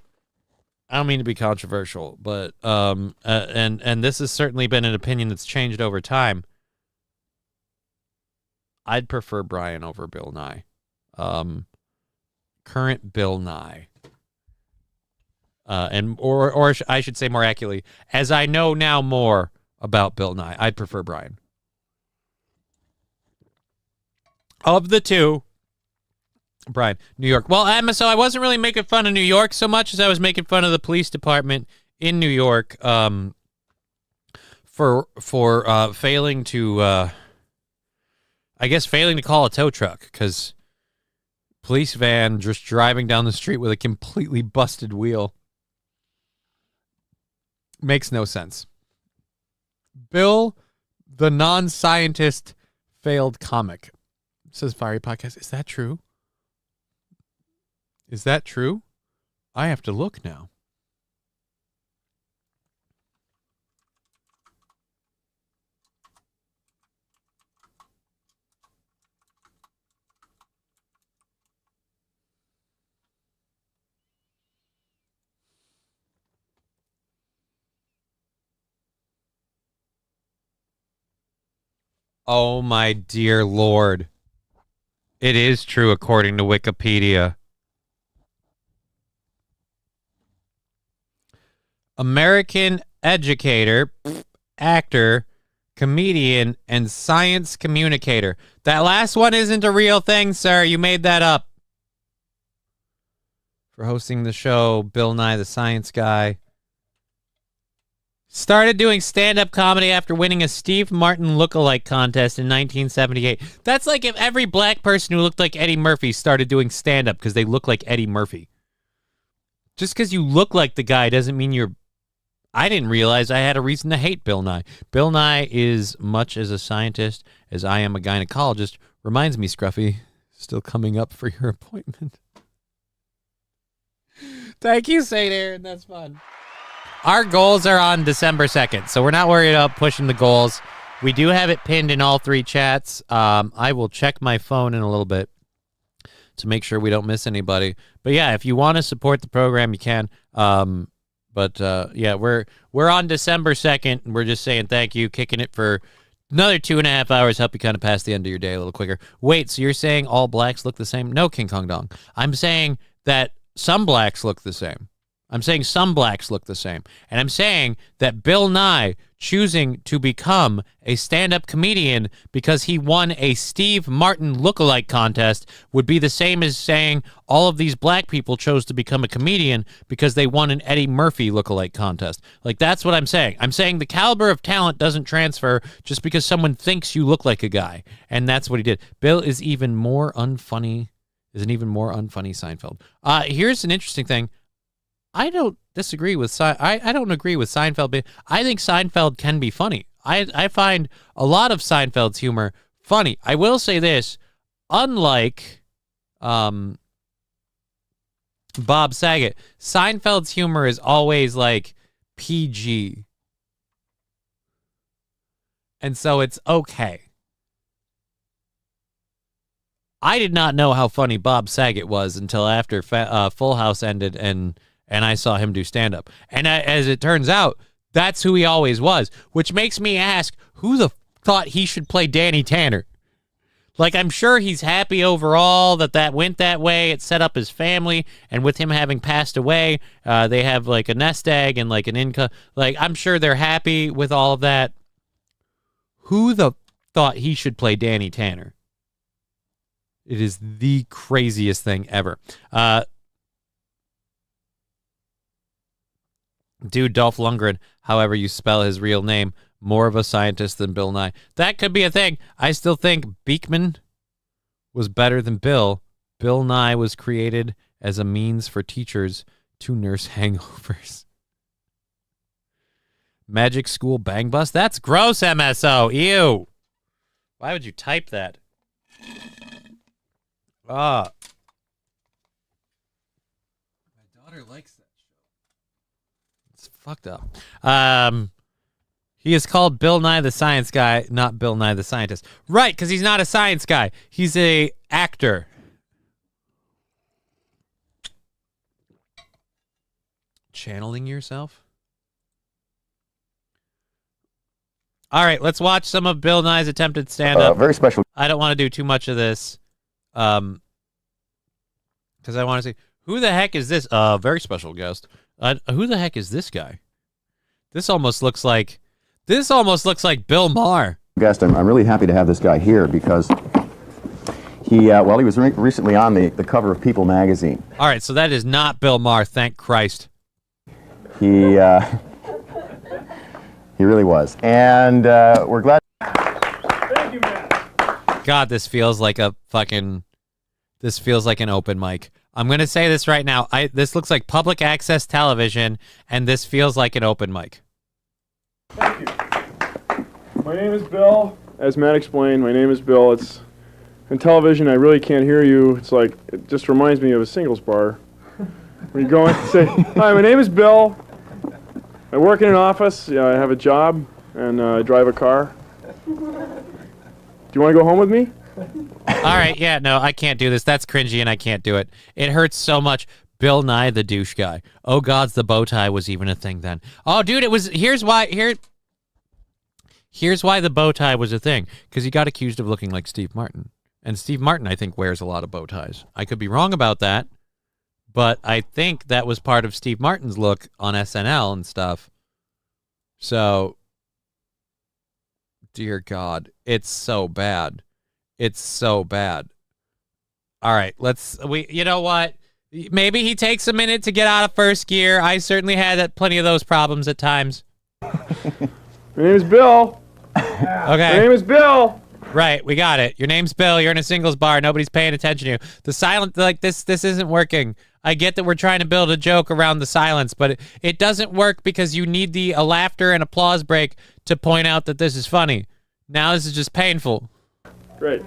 don't mean to be controversial, but and this has certainly been an opinion that's changed over time. I'd prefer Brian over Bill Nye. Current Bill Nye. Or I should say more accurately, as I know now more about Bill Nye, I'd prefer Brian. Of the two, Brian, New York. Well, so I wasn't really making fun of New York so much as I was making fun of the police department in New York for failing to, I guess, failing to call a tow truck because police van just driving down the street with a completely busted wheel. Makes no sense. Bill, the non-scientist, failed comic. Says Fiery Podcast. Is that true? Is that true? I have to look now. Oh my dear Lord. It is true according to Wikipedia. American educator, actor, comedian, and science communicator. That last one isn't a real thing, sir. You made that up. For hosting the show, Bill Nye the Science Guy. Started doing stand-up comedy after winning a Steve Martin lookalike contest in 1978. That's like if every black person who looked like Eddie Murphy started doing stand-up because they look like Eddie Murphy. Just because you look like the guy doesn't mean you're... I didn't realize I had a reason to hate Bill Nye. Bill Nye is much as a scientist as I am a gynecologist. Reminds me, Scruffy, still coming up for your appointment. Thank you, St. Aaron. That's fun. Our goals are on December 2nd, so we're not worried about pushing the goals. We do have it pinned in all 3 chats. I will check my phone in a little bit to make sure we don't miss anybody. But yeah, if you want to support the program, you can. Yeah, we're on December 2nd, and we're just saying thank you, kicking it for Another 2.5 hours help you kind of pass the end of your day a little quicker. Wait, so you're saying all blacks look the same? No, King Kong Dong. I'm saying that some blacks look the same. I'm saying some blacks look the same. And I'm saying that Bill Nye choosing to become a stand-up comedian because he won a Steve Martin lookalike contest would be the same as saying all of these black people chose to become a comedian because they won an Eddie Murphy lookalike contest. Like, that's what I'm saying. I'm saying the caliber of talent doesn't transfer just because someone thinks you look like a guy. And that's what he did. Bill is an even more unfunny Seinfeld. Here's an interesting thing. I don't disagree with I don't agree with Seinfeld, but I think Seinfeld can be funny. I find a lot of Seinfeld's humor funny. I will say this, unlike Bob Saget, Seinfeld's humor is always like PG. And so it's okay. I did not know how funny Bob Saget was until after Full House ended and I saw him do stand-up. And as it turns out, that's who he always was, which makes me ask, who the thought he should play Danny Tanner? Like, I'm sure he's happy overall that went that way. It set up his family, and with him having passed away, they have, like, a nest egg and, like, an income. Like, I'm sure they're happy with all of that. Who the thought he should play Danny Tanner? It is the craziest thing ever. Dude, Dolph Lundgren, however you spell his real name, more of a scientist than Bill Nye. That could be a thing. I still think Beekman was better than Bill. Bill Nye was created as a means for teachers to nurse hangovers. Magic School Bang Bus? That's gross, MSO. Ew. Why would you type that? My daughter likes that. Fucked up. He is called Bill Nye the Science Guy, not Bill Nye the Scientist. Right, because he's not a science guy. He's a actor. Channeling yourself? All right, let's watch some of Bill Nye's attempted stand-up. Very special. I don't want to do too much of this. Because I want to see, who the heck is this? Very special guest. Who the heck is this guy? This almost looks like Bill Maher. Guest, I'm really happy to have this guy here because he was recently on the cover of People magazine. All right, so that is not Bill Maher, thank Christ. He really was, and we're glad. Thank you, man. God, this feels like an open mic. I'm going to say this right now. This looks like public access television, and this feels like an open mic. Thank you. My name is Bill. As Matt explained, my name is Bill. It's in television, I really can't hear you. It's like, it just reminds me of a singles bar. When you go in and say, hi, my name is Bill. I work in an office. Yeah, I have a job, and I drive a car. Do you want to go home with me? All right, yeah, no, I can't do this. That's cringy, and I can't do it. It hurts so much. Bill Nye the douche guy. Oh, gods, the bow tie was even a thing then. Oh, dude, it was. Here's why the bow tie was a thing. Because he got accused of looking like Steve Martin. And Steve Martin, I think, wears a lot of bow ties. I could be wrong about that, but I think that was part of Steve Martin's look on SNL and stuff. So, dear God, it's so bad. It's so bad. All right, you know what? Maybe he takes a minute to get out of first gear. I certainly had plenty of those problems at times. My name is Bill. Okay. My name is Bill. Right, we got it. Your name's Bill. You're in a singles bar. Nobody's paying attention to you. The silent, like this isn't working. I get that we're trying to build a joke around the silence, but it doesn't work because you need a laughter and applause break to point out that this is funny. Now this is just painful. Great.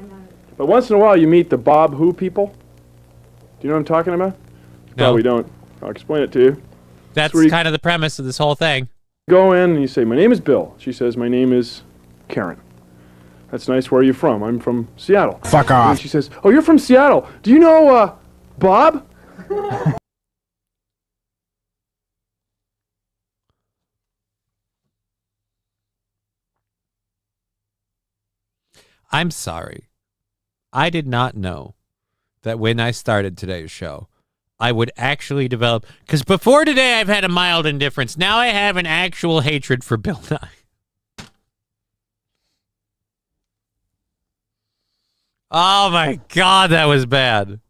But once in a while you meet the Bob Who people. Do you know what I'm talking about? You No. probably don't. I'll explain it to you. That's where you kind of the premise of this whole thing. go in and you say, my name is Bill. She says, my name is Karen. That's nice. Where are you from? I'm from Seattle. Fuck off. And she says, oh, you're from Seattle. Do you know Bob? I'm sorry. I did not know that when I started today's show, I would actually develop... Because before today, I've had a mild indifference. Now I have an actual hatred for Bill Nye. Oh, my God, that was bad.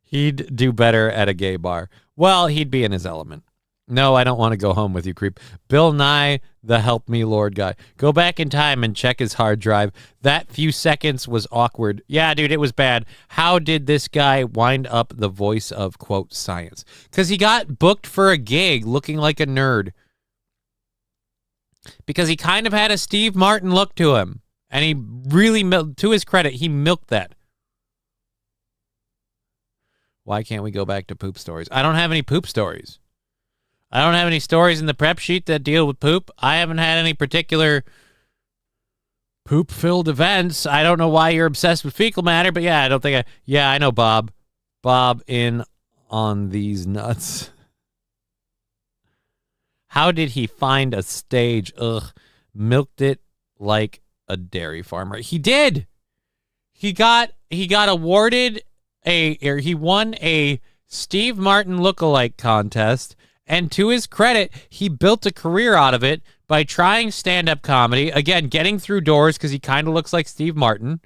He'd do better at a gay bar. Well, he'd be in his element. No, I don't want to go home with you, creep. Bill Nye, the help me Lord guy. Go back in time and check his hard drive. That few seconds was awkward. Yeah, dude, it was bad. How did this guy wind up the voice of, quote, science? Because he got booked for a gig looking like a nerd. Because he kind of had a Steve Martin look to him. And he really, to his credit, he milked that. Why can't we go back to poop stories? I don't have any poop stories. I don't have any stories in the prep sheet that deal with poop. I haven't had any particular poop-filled events. I don't know why you're obsessed with fecal matter, but yeah, I know Bob. Bob in on these nuts. How did he find a stage? Ugh, milked it like a dairy farmer. He did. He got awarded he won a Steve Martin lookalike contest. And to his credit, he built a career out of it by trying stand-up comedy. Again, getting through doors because he kind of looks like Steve Martin.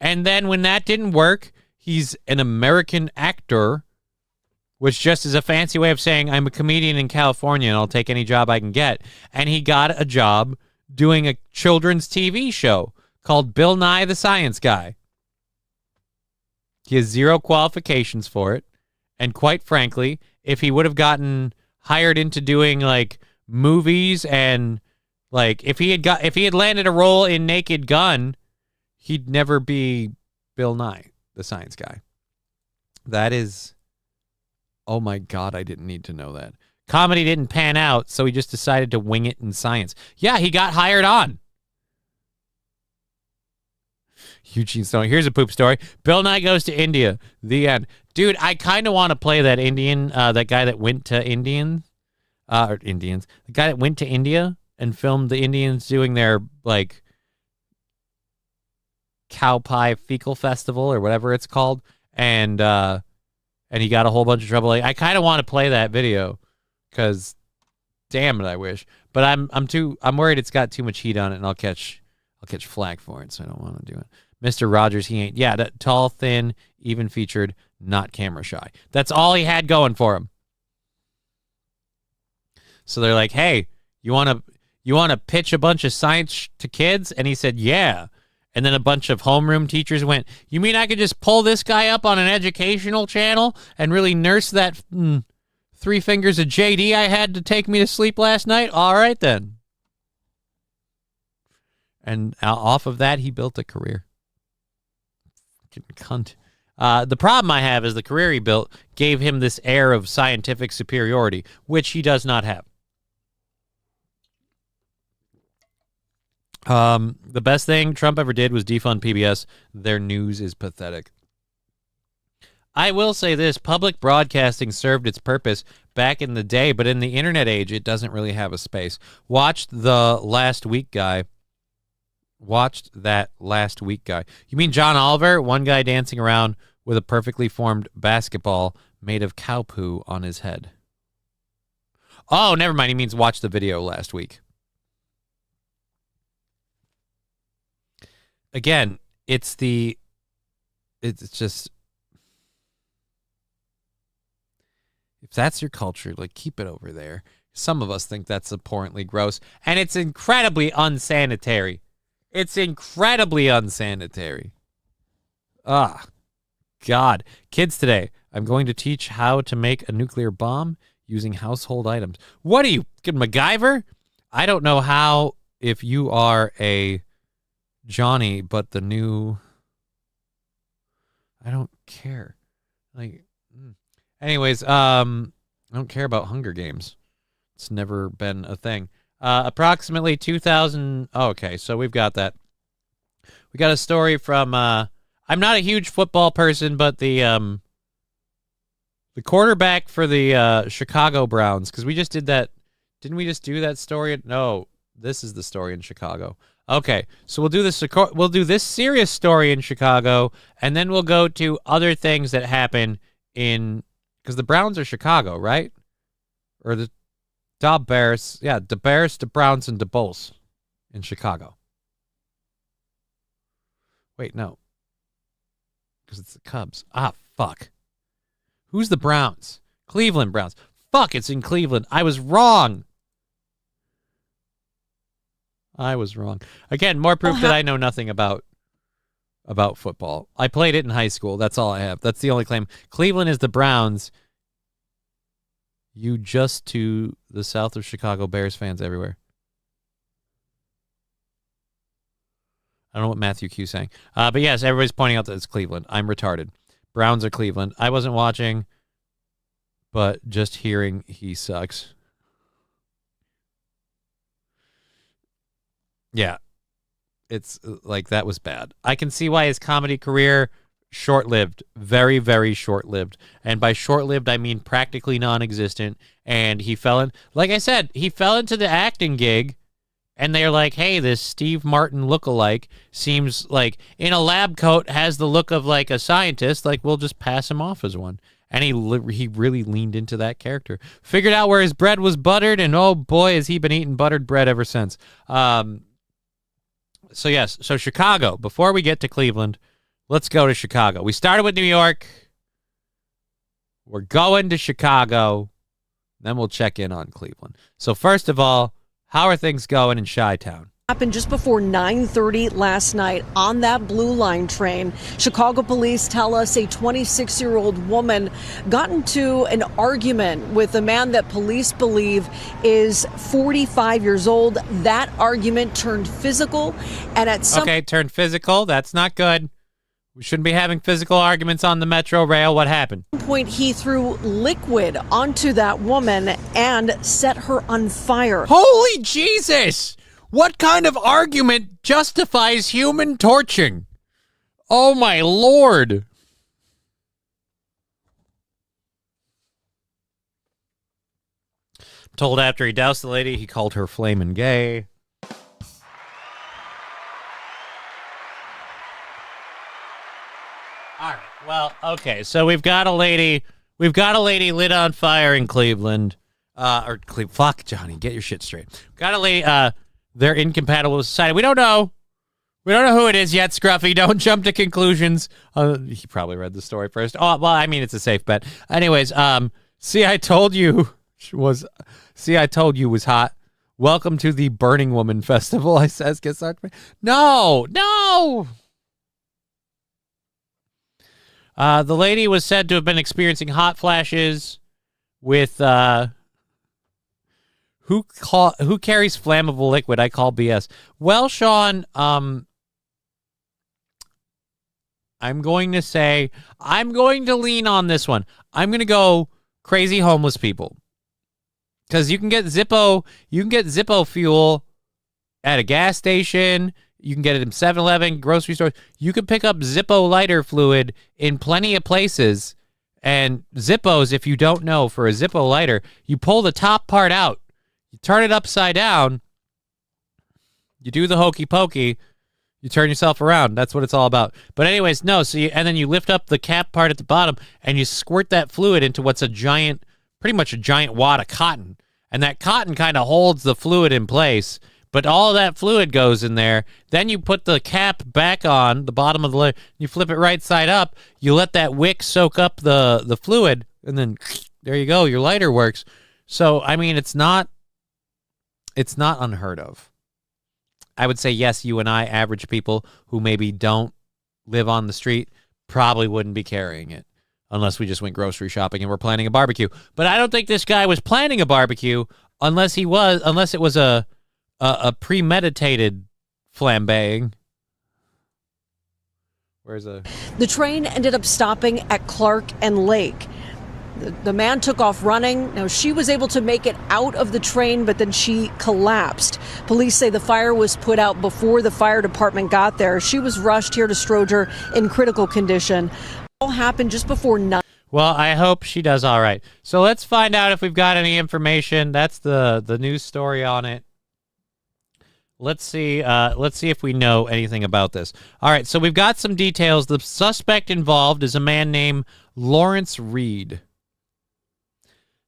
And then when that didn't work, he's an American actor, which just is a fancy way of saying I'm a comedian in California and I'll take any job I can get. And he got a job doing a children's TV show called Bill Nye the Science Guy. He has 0 qualifications for it. And quite frankly, if he would have gotten hired into doing like movies and like if he had landed a role in Naked Gun, he'd never be Bill Nye, the Science Guy. That is, oh my God, I didn't need to know that. Comedy didn't pan out, so he just decided to wing it in science. Yeah, he got hired on. Eugene Stone. Here's a poop story. Bill Nye goes to India. The end. Dude, I kind of want to play that Indian, that guy that went to Indians. The guy that went to India and filmed the Indians doing their, like, cow pie fecal festival or whatever it's called. And he got a whole bunch of trouble. I kind of want to play that video because, damn it, I wish. But I'm worried it's got too much heat on it and I'll catch flack for it, so I don't want to do it. Mr. Rogers, he ain't. Yeah, that tall, thin, even featured, not camera shy. That's all he had going for him. So they're like, "Hey, you want to pitch a bunch of science to kids?" And he said, "Yeah." And then a bunch of homeroom teachers went, "You mean I could just pull this guy up on an educational channel and really nurse that 3 fingers of JD I had to take me to sleep last night? All right then." And off of that, he built a career. Cunt. The problem I have is the career he built gave him this air of scientific superiority, which he does not have. The best thing Trump ever did was defund PBS. Their news is pathetic. I will say this, public broadcasting served its purpose back in the day, but in the internet age, it doesn't really have a space. Watched that last week guy. You mean John Oliver? One guy dancing around with a perfectly formed basketball made of cow poo on his head. Oh, never mind. He means watch the video last week. Again, it's just, if that's your culture, like, keep it over there. Some of us think that's abhorrently gross, and it's incredibly unsanitary. Ah, God. Kids today, I'm going to teach how to make a nuclear bomb using household items. What are you, MacGyver? I don't know how, if you are a Johnny, but the new, I don't care. Like, anyways, I don't care about Hunger Games. It's never been a thing. Approximately 2,000. Oh, okay, so we've got that. We got a story from, I'm not a huge football person, but the quarterback for the Chicago Browns, because we just did that. Didn't we just do that story? No, this is the story in Chicago. Okay, so we'll do this serious story in Chicago, and then we'll go to other things that happen because the Browns are Chicago, right? Or the Bears, the Bears, the Browns, and the Bulls in Chicago. Wait, no, because it's the Cubs. Ah, fuck. Who's the Browns? Cleveland Browns. Fuck, it's in Cleveland. I was wrong. Again, more proof that I know nothing about football. I played it in high school. That's all I have. That's the only claim. Cleveland is the Browns. You just to the south of Chicago, Bears fans everywhere. I don't know what Matthew Q's saying. But yes, everybody's pointing out that it's Cleveland. I'm retarded. Browns are Cleveland. I wasn't watching, but just hearing he sucks. Yeah, it's like that was bad. I can see why his comedy career short-lived, very, very short-lived. And by short-lived, I mean practically non-existent. And he like I said, he fell into the acting gig, and they're like, hey, this Steve Martin look-alike seems like in a lab coat has the look of like a scientist. Like, we'll just pass him off as one. And he really leaned into that character. Figured out where his bread was buttered, and oh boy, has he been eating buttered bread ever since. So yes, so Chicago. Before we get to Cleveland, let's go to Chicago. We started with New York. We're going to Chicago. Then we'll check in on Cleveland. So first of all, how are things going in Chi-Town? Happened just before 9:30 last night on that Blue Line train. Chicago police tell us a 26-year-old woman got into an argument with a man that police believe is 45 years old. That argument turned physical, and at some turned physical. That's not good. We shouldn't be having physical arguments on the Metro Rail. What happened? Point he threw liquid onto that woman and set her on fire. Holy Jesus! What kind of argument justifies human torching? Oh, my Lord. Told after he doused the lady, he called her flamin' gay. All right. Well, okay. So we've got a lady lit on fire in Cleveland. Fuck, Johnny. Get your shit straight. Got a lady, they're incompatible with society. We don't know. We don't know who it is yet, Scruffy. Don't jump to conclusions. He probably read the story first. Oh, well, I mean, it's a safe bet. Anyways, See I Told You was hot. Welcome to the Burning Woman Festival, I says. No. The lady was said to have been experiencing hot flashes with, Who carries flammable liquid? I call BS. Well, Sean, I'm going to lean on this one. I'm going to go crazy homeless people. Because you can get Zippo fuel at a gas station. You can get it in 7-Eleven, grocery stores. You can pick up Zippo lighter fluid in plenty of places. And Zippos, if you don't know, for a Zippo lighter, you pull the top part out. You turn it upside down, you do the hokey pokey, you turn yourself around. That's what it's all about. But anyways, no, and then you lift up the cap part at the bottom and you squirt that fluid into what's pretty much a giant wad of cotton. And that cotton kind of holds the fluid in place, but all of that fluid goes in there. Then you put the cap back on the bottom of the layer, you flip it right side up, you let that wick soak up the fluid, and then there you go, your lighter works. So, I mean, it's not unheard of. I would say, yes, you and I, average people who maybe don't live on the street, probably wouldn't be carrying it unless we just went grocery shopping and we're planning a barbecue. But I don't think this guy was planning a barbecue unless it was a premeditated flambeing. The train ended up stopping at Clark and Lake. The man took off running. Now, she was able to make it out of the train, but then she collapsed. Police say the fire was put out before the fire department got there. She was rushed here to Stroger in critical condition. All happened just before 9. Well, I hope she does all right. So let's find out if we've got any information. That's the news story on it. Let's see if we know anything about this. All right, so we've got some details. The suspect involved is a man named Lawrence Reed.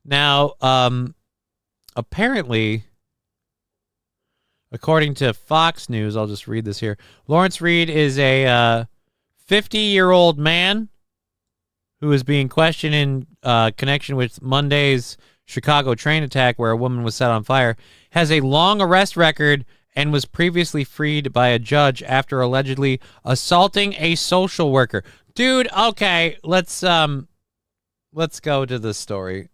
Now, apparently, according to Fox News, I'll just read this here. Lawrence Reed is a 50-year-old man who is being questioned in connection with Monday's Chicago train attack where a woman was set on fire, has a long arrest record, and was previously freed by a judge after allegedly assaulting a social worker. Dude, okay, let's go to the story.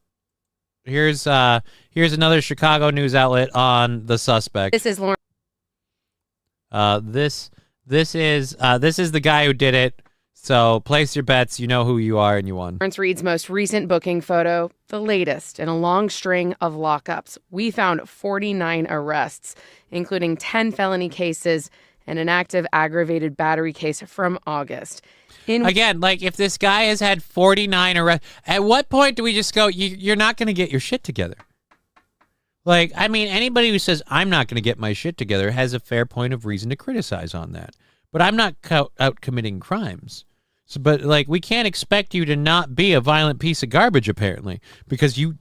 Here's another Chicago news outlet on the suspect. This is Lauren. This is the guy who did it. So place your bets. You know who you are, and you won. Lawrence Reed's most recent booking photo, the latest in a long string of lockups. We found 49 arrests, including 10 felony cases and an active aggravated battery case from August. Again, like, if this guy has had 49 arrests, at what point do we just go, you're not going to get your shit together? Like, I mean, anybody who says, I'm not going to get my shit together has a fair point of reason to criticize on that. But I'm not out committing crimes. So, but, like, we can't expect you to not be a violent piece of garbage, apparently, because you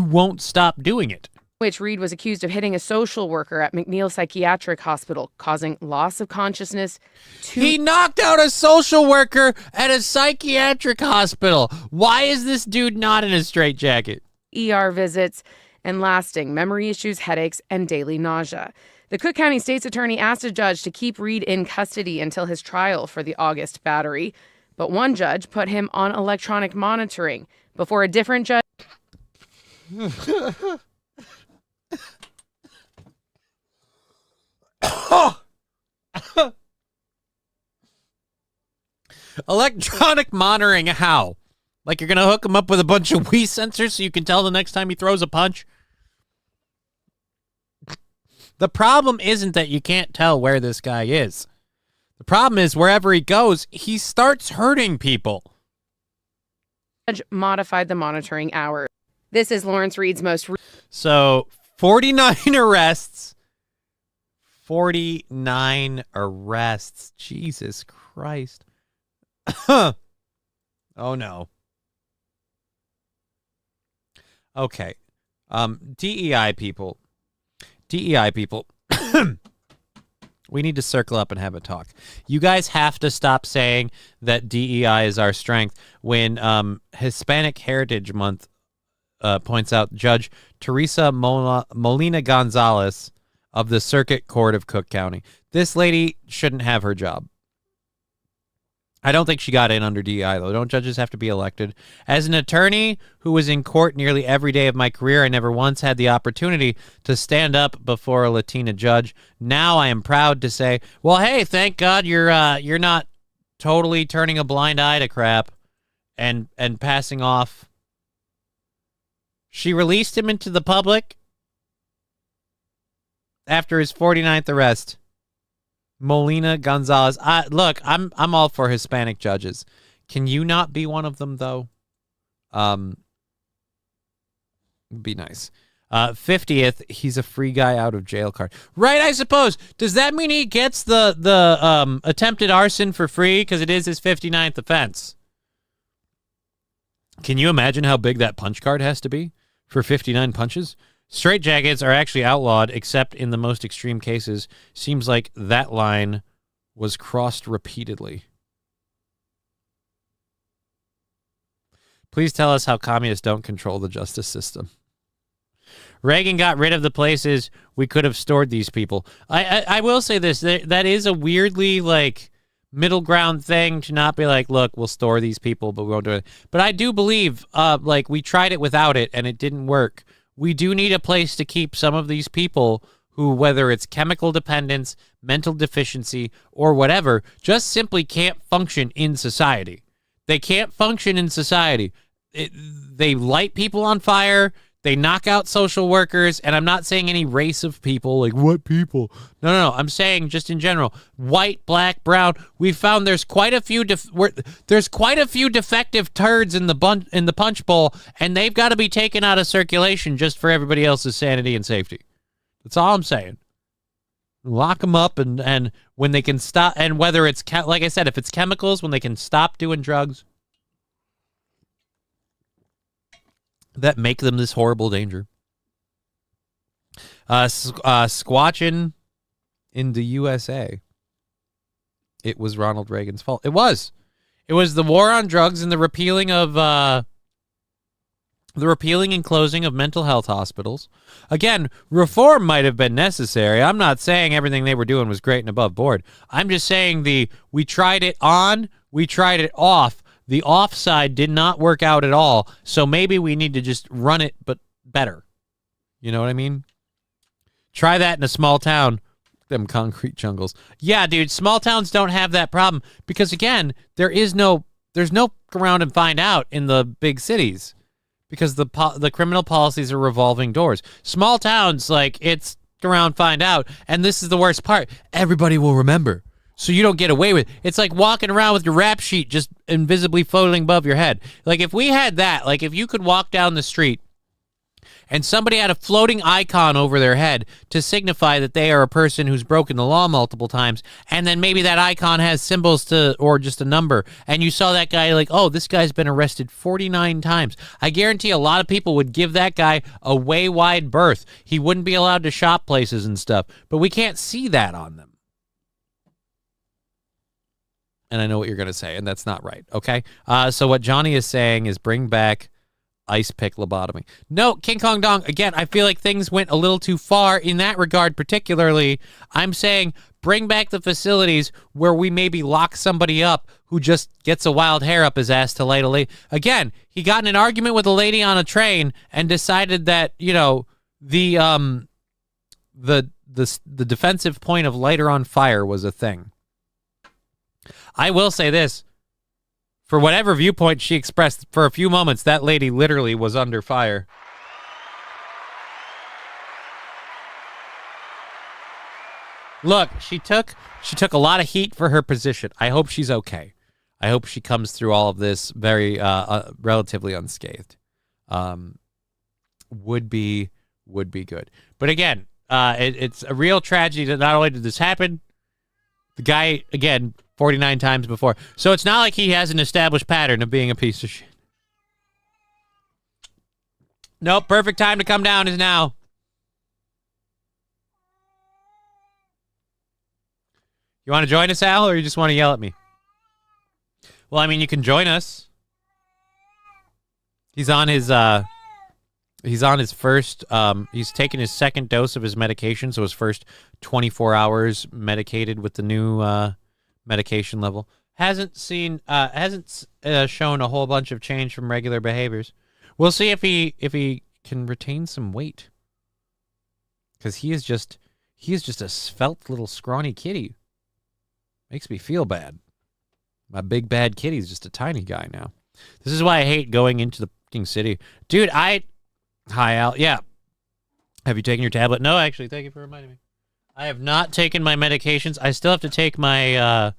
won't stop doing it. Which Reed was accused of hitting a social worker at McNeil Psychiatric Hospital, causing loss of consciousness. He knocked out a social worker at a psychiatric hospital. Why is this dude not in a straitjacket? ER visits and lasting memory issues, headaches, and daily nausea. The Cook County State's attorney asked a judge to keep Reed in custody until his trial for the August battery. But one judge put him on electronic monitoring before a different judge. Electronic monitoring, how? Like, you're going to hook him up with a bunch of Wii sensors so you can tell the next time he throws a punch? The problem isn't that you can't tell where this guy is. The problem is wherever he goes, he starts hurting people. Judge modified the monitoring hours. This is Lawrence Reed's most... So, 49 arrests. 49 arrests. Jesus Christ. Oh, no. Okay. DEI people. We need to circle up and have a talk. You guys have to stop saying that DEI is our strength when Hispanic Heritage Month points out Judge Teresa Molina Gonzalez of the Circuit Court of Cook County. This lady shouldn't have her job. I don't think she got in under DEI, though. Don't judges have to be elected? As an attorney who was in court nearly every day of my career, I never once had the opportunity to stand up before a Latina judge. Now I am proud to say, well, hey, thank God you're not totally turning a blind eye to crap and passing off. She released him into the public after his 49th arrest. Molina Gonzalez. Look, I'm all for Hispanic judges. Can you not be one of them, though? Be nice. 50th, he's a free guy out of jail card. Right, I suppose. Does that mean he gets the attempted arson for free because it is his 59th offense? Can you imagine how big that punch card has to be for 59 punches? Straitjackets are actually outlawed, except in the most extreme cases. Seems like that line was crossed repeatedly. Please tell us how communists don't control the justice system. Reagan got rid of the places we could have stored these people. I will say this. That is a weirdly, like, middle ground thing to not be like, look, we'll store these people, but we won't do it. But I do believe, like, we tried it without it, and it didn't work. We do need a place to keep some of these people who, whether it's chemical dependence, mental deficiency, or whatever, just simply can't function in society. They can't function in society. They light people on fire. They knock out social workers. And I'm not saying any race of people, like what people? No. I'm saying just in general, white, black, brown. We found there's quite a few defective turds in the punch bowl, and they've got to be taken out of circulation just for everybody else's sanity and safety. That's all I'm saying. Lock them up, and when they can stop, and whether it's, like I said, if it's chemicals, when they can stop doing drugs that make them this horrible danger. Squatching in the USA. It was Ronald Reagan's fault. It was. It was the war on drugs and the repealing and closing of mental health hospitals. Again, reform might have been necessary. I'm not saying everything they were doing was great and above board. I'm just saying we tried it on, we tried it off. The off side did not work out at all. So maybe we need to just run it, but better. You know what I mean? Try that in a small town. Them concrete jungles. Yeah, dude, small towns don't have that problem because, again, there's no go around and find out in the big cities because the criminal policies are revolving doors. Small towns, like, it's go around, find out, and this is the worst part. Everybody will remember, so you don't get away with it. It's like walking around with your rap sheet just invisibly floating above your head. Like, if we had that, like, if you could walk down the street and somebody had a floating icon over their head to signify that they are a person who's broken the law multiple times, and then maybe that icon has symbols or just a number, and you saw that guy like, oh, this guy's been arrested 49 times. I guarantee a lot of people would give that guy a way wide berth. He wouldn't be allowed to shop places and stuff, but we can't see that on them. And I know what you're going to say, and that's not right, okay? So what Johnny is saying is bring back ice pick lobotomy. No, King Kong Dong, again, I feel like things went a little too far in that regard particularly. I'm saying bring back the facilities where we maybe lock somebody up who just gets a wild hair up his ass to light a lady. Again, he got in an argument with a lady on a train and decided that, you know, the defensive point of light her on fire was a thing. I will say this. For whatever viewpoint she expressed, for a few moments, that lady literally was under fire. Look, she took a lot of heat for her position. I hope she's okay. I hope she comes through all of this very relatively unscathed. Would be good. But again, it's a real tragedy that not only did this happen, the guy, again, 49 times before. So it's not like he has an established pattern of being a piece of shit. Nope, perfect time to come down is now. You want to join us, Al, or you just want to yell at me? Well, I mean, you can join us. He's on his first, he's taken his second dose of his medication, so his first 24 hours medicated with the new medication level. Hasn't shown a whole bunch of change from regular behaviors. We'll see if he can retain some weight, because he is just a svelte little scrawny kitty. Makes me feel bad. My big bad kitty's just a tiny guy now. This is why I hate going into the fucking city, dude. Hi, Al. Yeah. Have you taken your tablet? No, actually. Thank you for reminding me. I have not taken my medications. I still have to take my, I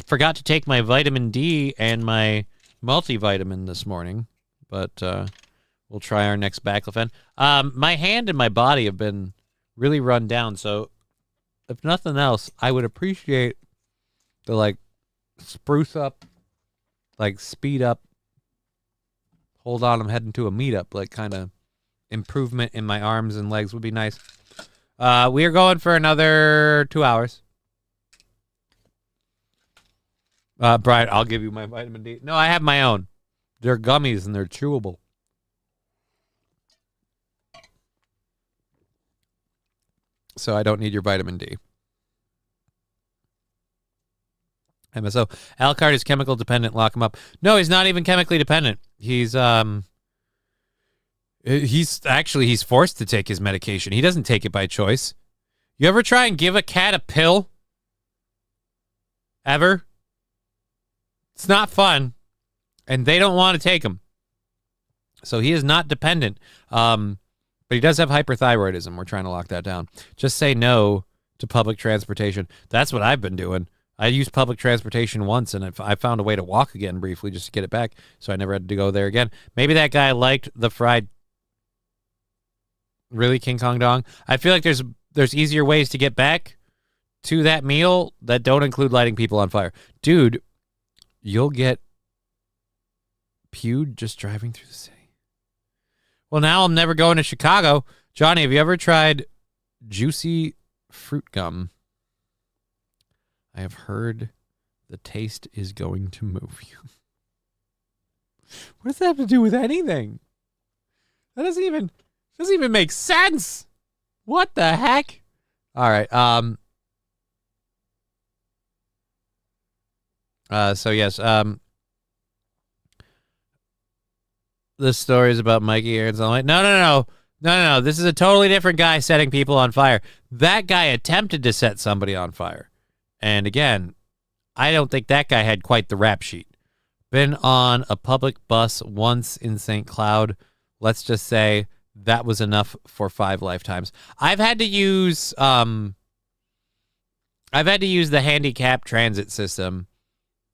forgot to take my vitamin D and my multivitamin this morning, but we'll try our next baclofen. My hand and my body have been really run down, so if nothing else, I would appreciate the, like, spruce up, like, speed up, hold on, I'm heading to a meetup, like, kind of improvement in my arms and legs would be nice. We are going for another 2 hours. Brian, I'll give you my vitamin D. No, I have my own. They're gummies and they're chewable. So I don't need your vitamin D. MSO. Alucard is chemical dependent. Lock him up. No, he's not even chemically dependent. He's forced to take his medication. He doesn't take it by choice. You ever try and give a cat a pill? Ever? It's not fun. And they don't want to take them. So he is not dependent. But he does have hyperthyroidism. We're trying to lock that down. Just say no to public transportation. That's what I've been doing. I used public transportation once, and I found a way to walk again briefly just to get it back, so I never had to go there again. Maybe that guy liked the fried... Really, King Kong Dong? I feel like there's easier ways to get back to that meal that don't include lighting people on fire. Dude, you'll get pewed just driving through the city. Well, now I'm never going to Chicago. Johnny, have you ever tried juicy fruit gum? I have heard the taste is going to move you. What does that have to do with anything? That doesn't even make sense. What the heck? All right. So yes. This story is about Mikey Aaron's online. No. This is a totally different guy setting people on fire. That guy attempted to set somebody on fire. And again, I don't think that guy had quite the rap sheet. Been on a public bus once in St. Cloud. Let's just say that was enough for 5 lifetimes. I've had to use the handicap transit system,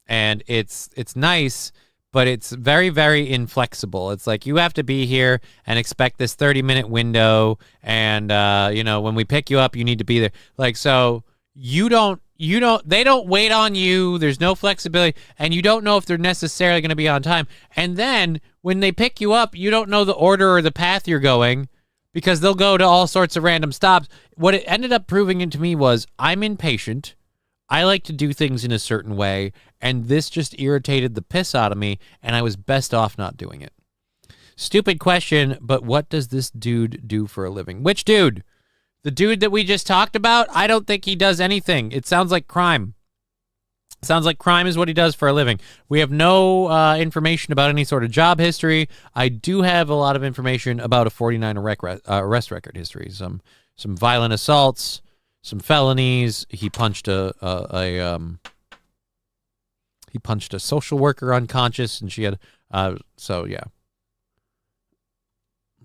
and it's nice, but it's very, very inflexible. It's like you have to be here and expect this 30-minute window, and when we pick you up, you need to be there. Like, so they don't wait on you. There's no flexibility, and you don't know if they're necessarily going to be on time. And then when they pick you up, you don't know the order or the path you're going, because they'll go to all sorts of random stops. What it ended up proving to me was I'm impatient. I like to do things in a certain way, and this just irritated the piss out of me, and I was best off not doing it. Stupid question, but what does this dude do for a living? Which dude? The dude that we just talked about? I don't think he does anything. It sounds like crime. Sounds like crime is what he does for a living. We have no information about any sort of job history. I do have a lot of information about a 49 arrest record history. Some violent assaults, some felonies. He punched a social worker unconscious, and she had so yeah.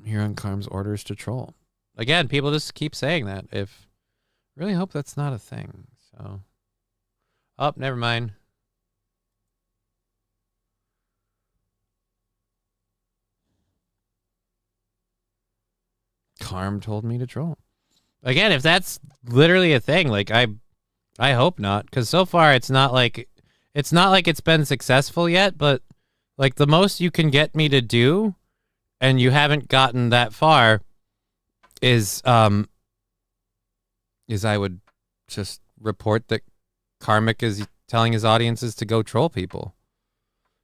Here on Carm's orders to troll. Again, people just keep saying that. Really hope that's not a thing. So, oh, never mind. Carm told me to troll. Again, if that's literally a thing, like I hope not, because so far it's not like it's been successful yet. But like the most you can get me to do, and you haven't gotten that far, is I would just report that Karmic is telling his audiences to go troll people.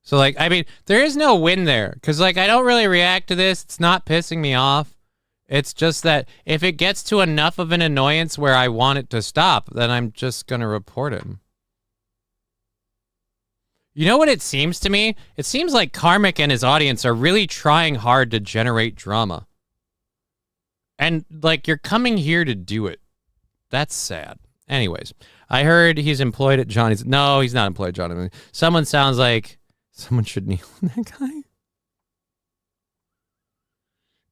So like, I mean, there is no win there, because like I don't really react to this. It's not pissing me off. It's just that if it gets to enough of an annoyance where I want it to stop, then I'm just going to report him. You know what it seems to me? It seems like Karmic and his audience are really trying hard to generate drama. And, like, you're coming here to do it. That's sad. Anyways, I heard he's employed at Johnny's. No, he's not employed at Johnny's. Someone sounds like someone should kneel on that guy.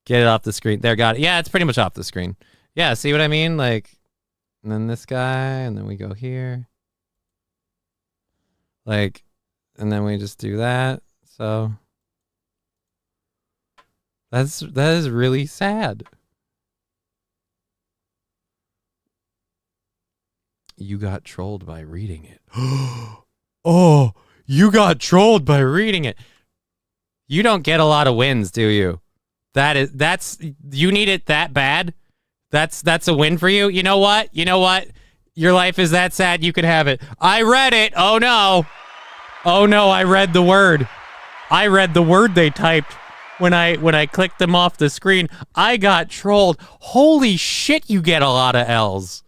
Get it off the screen. There, got it. Yeah, it's pretty much off the screen. Yeah, see what I mean? Like, and then this guy, and then we go here. Like, and then we just do that. So that is really sad. You got trolled by reading it. Oh, you got trolled by reading it. You don't get a lot of wins, do you? You need it that bad? That's a win for you? You know what? Your life is that sad, you could have it. I read it. Oh no, I read the word. I read the word they typed when I clicked them off the screen. I got trolled. Holy shit, you get a lot of L's.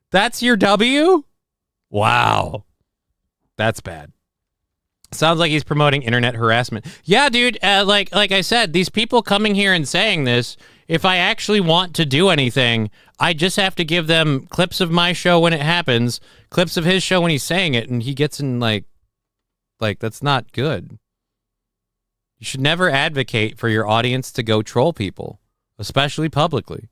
That's your W? Wow. That's bad. Sounds like he's promoting internet harassment. Yeah, dude, like I said, these people coming here and saying this, if I actually want to do anything, I just have to give them clips of my show when it happens, clips of his show when he's saying it, and he gets in, like that's not good. You should never advocate for your audience to go troll people, especially publicly.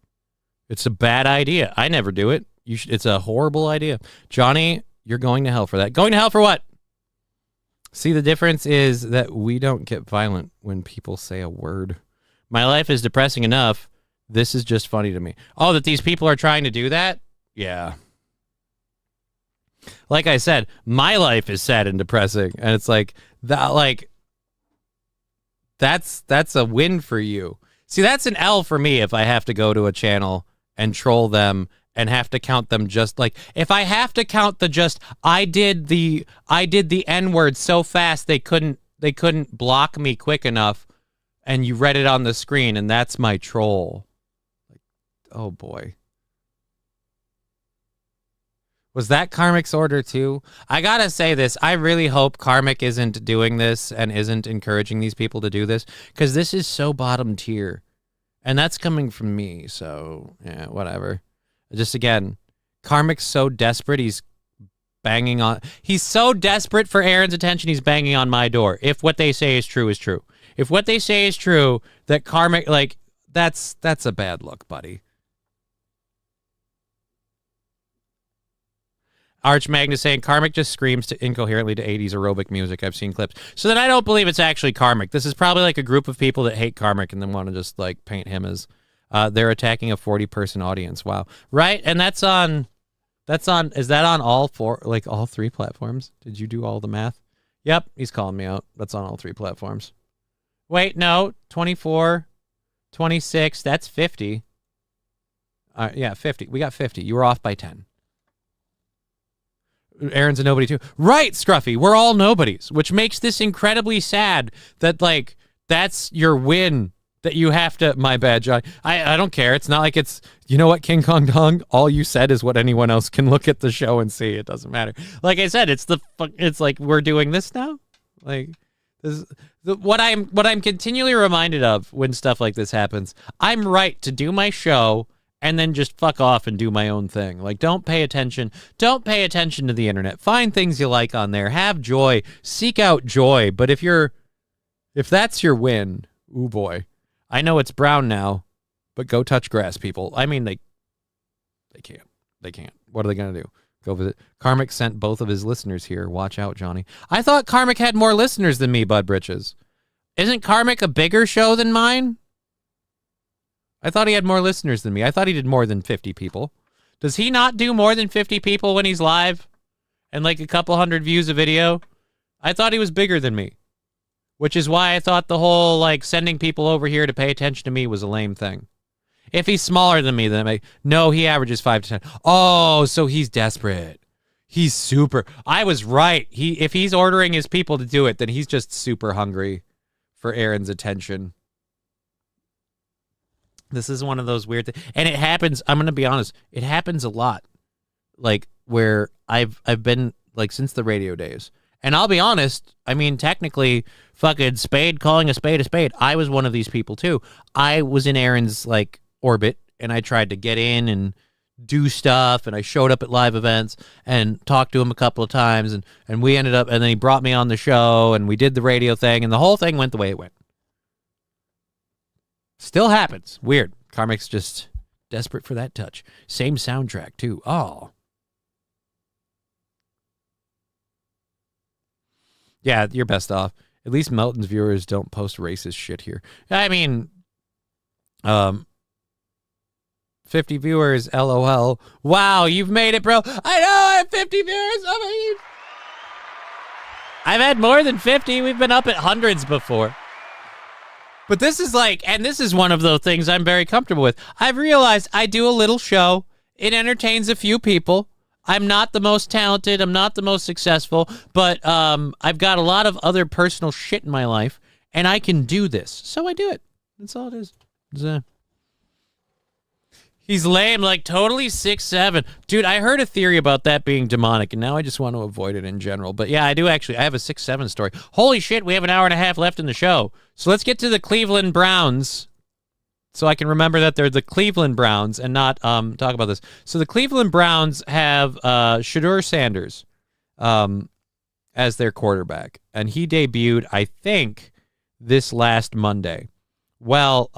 It's a bad idea. I never do it. It's a horrible idea. Johnny, you're going to hell for that. Going to hell for what? See, the difference is that we don't get violent when people say a word. My life is depressing enough. This is just funny to me. Oh, that these people are trying to do that? Yeah. Like I said, my life is sad and depressing, and it's like that. Like that's a win for you. See, that's an L for me if I have to go to a channel and troll them and have to count them just like if I have to count the just I did the N-word so fast they couldn't block me quick enough, and you read it on the screen, and that's my troll. Like, oh boy. Was that Karmic's order too? I gotta say this. I really hope Karmic isn't doing this and isn't encouraging these people to do this, because this is so bottom tier. And that's coming from me, so yeah, whatever. Just again, Karmic's so desperate, he's so desperate for Aaron's attention, he's banging on my door. If what they say is true is true. If what they say is true, that Karmic, like, that's a bad look, buddy. Arch Magnus saying Karmic just screams incoherently to 80s aerobic music. I've seen clips. So then I don't believe it's actually Karmic. This is probably like a group of people that hate Karmic and then want to just like paint him as they're attacking a 40-person audience. Wow. Right? And is that on all three platforms? Did you do all the math? Yep, he's calling me out. That's on all three platforms. Wait, no, 24, 26, that's 50. Yeah, 50. We got 50. You were off by 10. Aaron's a nobody too. Right, Scruffy. We're all nobodies, which makes this incredibly sad that, like, that's your win that you have to... My bad, John. I don't care. It's not like it's... You know what, King Kong Dong? All you said is what anyone else can look at the show and see. It doesn't matter. Like I said, it's like we're doing this now. Like, what I'm continually reminded of when stuff like this happens, I'm right to do my show and then just fuck off and do my own thing. Like, don't pay attention. Don't pay attention to the internet. Find things you like on there. Have joy. Seek out joy. But if that's your win, ooh boy. I know it's brown now, but go touch grass, people. I mean, they can't. They can't. What are they going to do? Go visit. Karmic sent both of his listeners here. Watch out, Johnny. I thought Karmic had more listeners than me, Bud Britches. Isn't Karmic a bigger show than mine? I thought he had more listeners than me. I thought he did more than 50 people. Does he not do more than 50 people when he's live? And like a couple hundred views a video? I thought he was bigger than me. Which is why I thought the whole, like, sending people over here to pay attention to me was a lame thing. If he's smaller than me, then no, he averages 5 to 10. Oh, so he's desperate. He's super. I was right. If he's ordering his people to do it, then he's just super hungry for Aaron's attention. This is one of those weird things. And it happens, I'm going to be honest, it happens a lot. Like, where I've been, like, since the radio days. And I'll be honest, I mean, technically, fucking calling a spade, I was one of these people, too. I was in Aaron's, like, orbit, and I tried to get in and do stuff, and I showed up at live events and talked to him a couple of times, and we ended up, and then he brought me on the show, and we did the radio thing, and the whole thing went the way it went. Still happens. Weird. Karmic's just desperate for that touch. Same soundtrack, too. Oh. Yeah, you're best off. At least Melton's viewers don't post racist shit here. I mean, 50 viewers, LOL. Wow, you've made it, bro. I know, I have 50 viewers. Oh my God. I've had more than 50. We've been up at hundreds before. But this is like, and this is one of those things I'm very comfortable with. I've realized I do a little show. It entertains a few people. I'm not the most talented. I'm not the most successful. But I've got a lot of other personal shit in my life. And I can do this. So I do it. That's all it is. He's lame, like totally 6'7". Dude, I heard a theory about that being demonic, and now I just want to avoid it in general. But yeah, I do actually. I have a 6'7" story. Holy shit, we have an hour and a half left in the show. So let's get to the Cleveland Browns so I can remember that they're the Cleveland Browns and not talk about this. So the Cleveland Browns have Shedeur Sanders as their quarterback, and he debuted, I think, this last Monday. Well,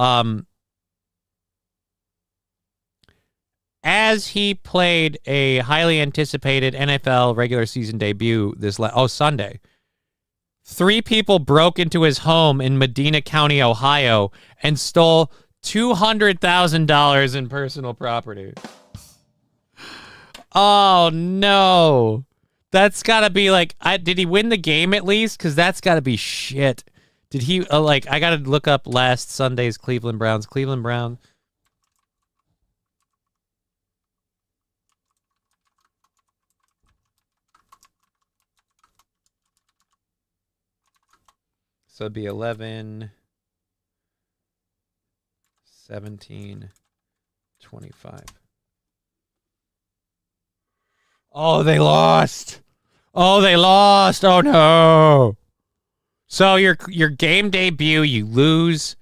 as he played a highly anticipated NFL regular season debut Sunday, 3 people broke into his home in Medina County, Ohio, and stole $200,000 in personal property. Oh, no. That's gotta be like, did he win the game at least? Because that's gotta be shit. Did he, like, I gotta look up last Sunday's Cleveland Browns. Cleveland Browns. So it'd be 11, 17, 25. Oh, they lost. Oh, they lost. Oh, no. So your game debut, you lose,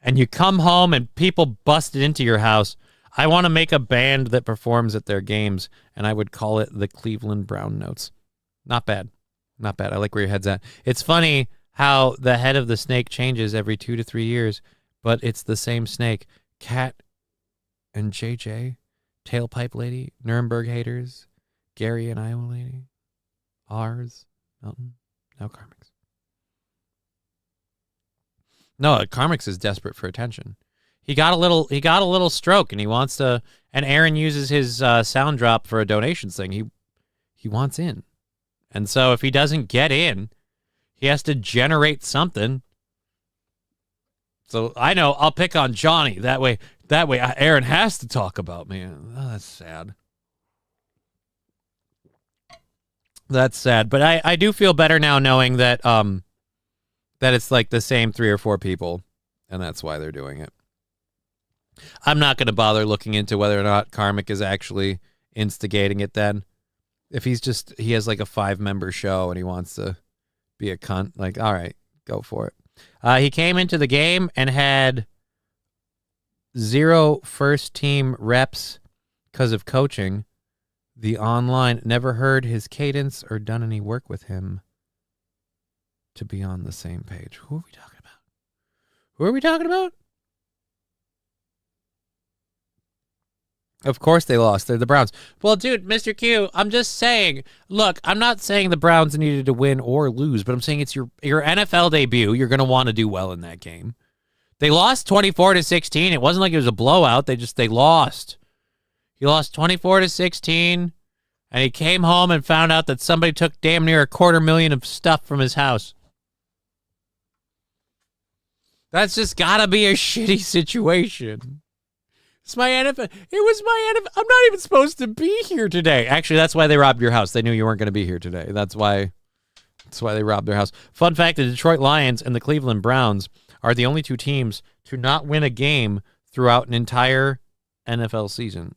and you come home and people busted into your house. I want to make a band that performs at their games, and I would call it the Cleveland Brown Notes. Not bad. Not bad. I like where your head's at. It's funny how the head of the snake changes every 2 to 3 years, but it's the same snake. Cat and JJ, Tailpipe Lady, Nuremberg Haters, Gary and Iowa Lady, ours, Milton, now Carmix. No, Carmix is desperate for attention. He got a little stroke, and he wants to. And Aaron uses his sound drop for a donations thing. He wants in, and so if he doesn't get in, he has to generate something. So I know I'll pick on Johnny. That way, Aaron has to talk about me. Oh, that's sad. That's sad. But I do feel better now knowing that that it's like the same 3 or 4 people, and that's why they're doing it. I'm not going to bother looking into whether or not Karmic is actually instigating it then. If he has like a 5-member show and he wants to be a cunt, like, all right, go for it. He came into the game and had 0 first-team reps because of coaching. The online, never heard his cadence or done any work with him to be on the same page. Who are we talking about? Who are we talking about? Of course they lost. They're the Browns. Well, dude, Mr. Q, I'm just saying, look, I'm not saying the Browns needed to win or lose, but I'm saying it's your NFL debut. You're going to want to do well in that game. They lost 24-16. It wasn't like it was a blowout. They lost. He lost 24-16, and he came home and found out that somebody took damn near $250,000 of stuff from his house. That's just got to be a shitty situation. It's my NFL. It was my NFL. I'm not even supposed to be here today. Actually, that's why they robbed your house. They knew you weren't going to be here today. That's why they robbed their house. Fun fact, the Detroit Lions and the Cleveland Browns are the only 2 teams to not win a game throughout an entire NFL season.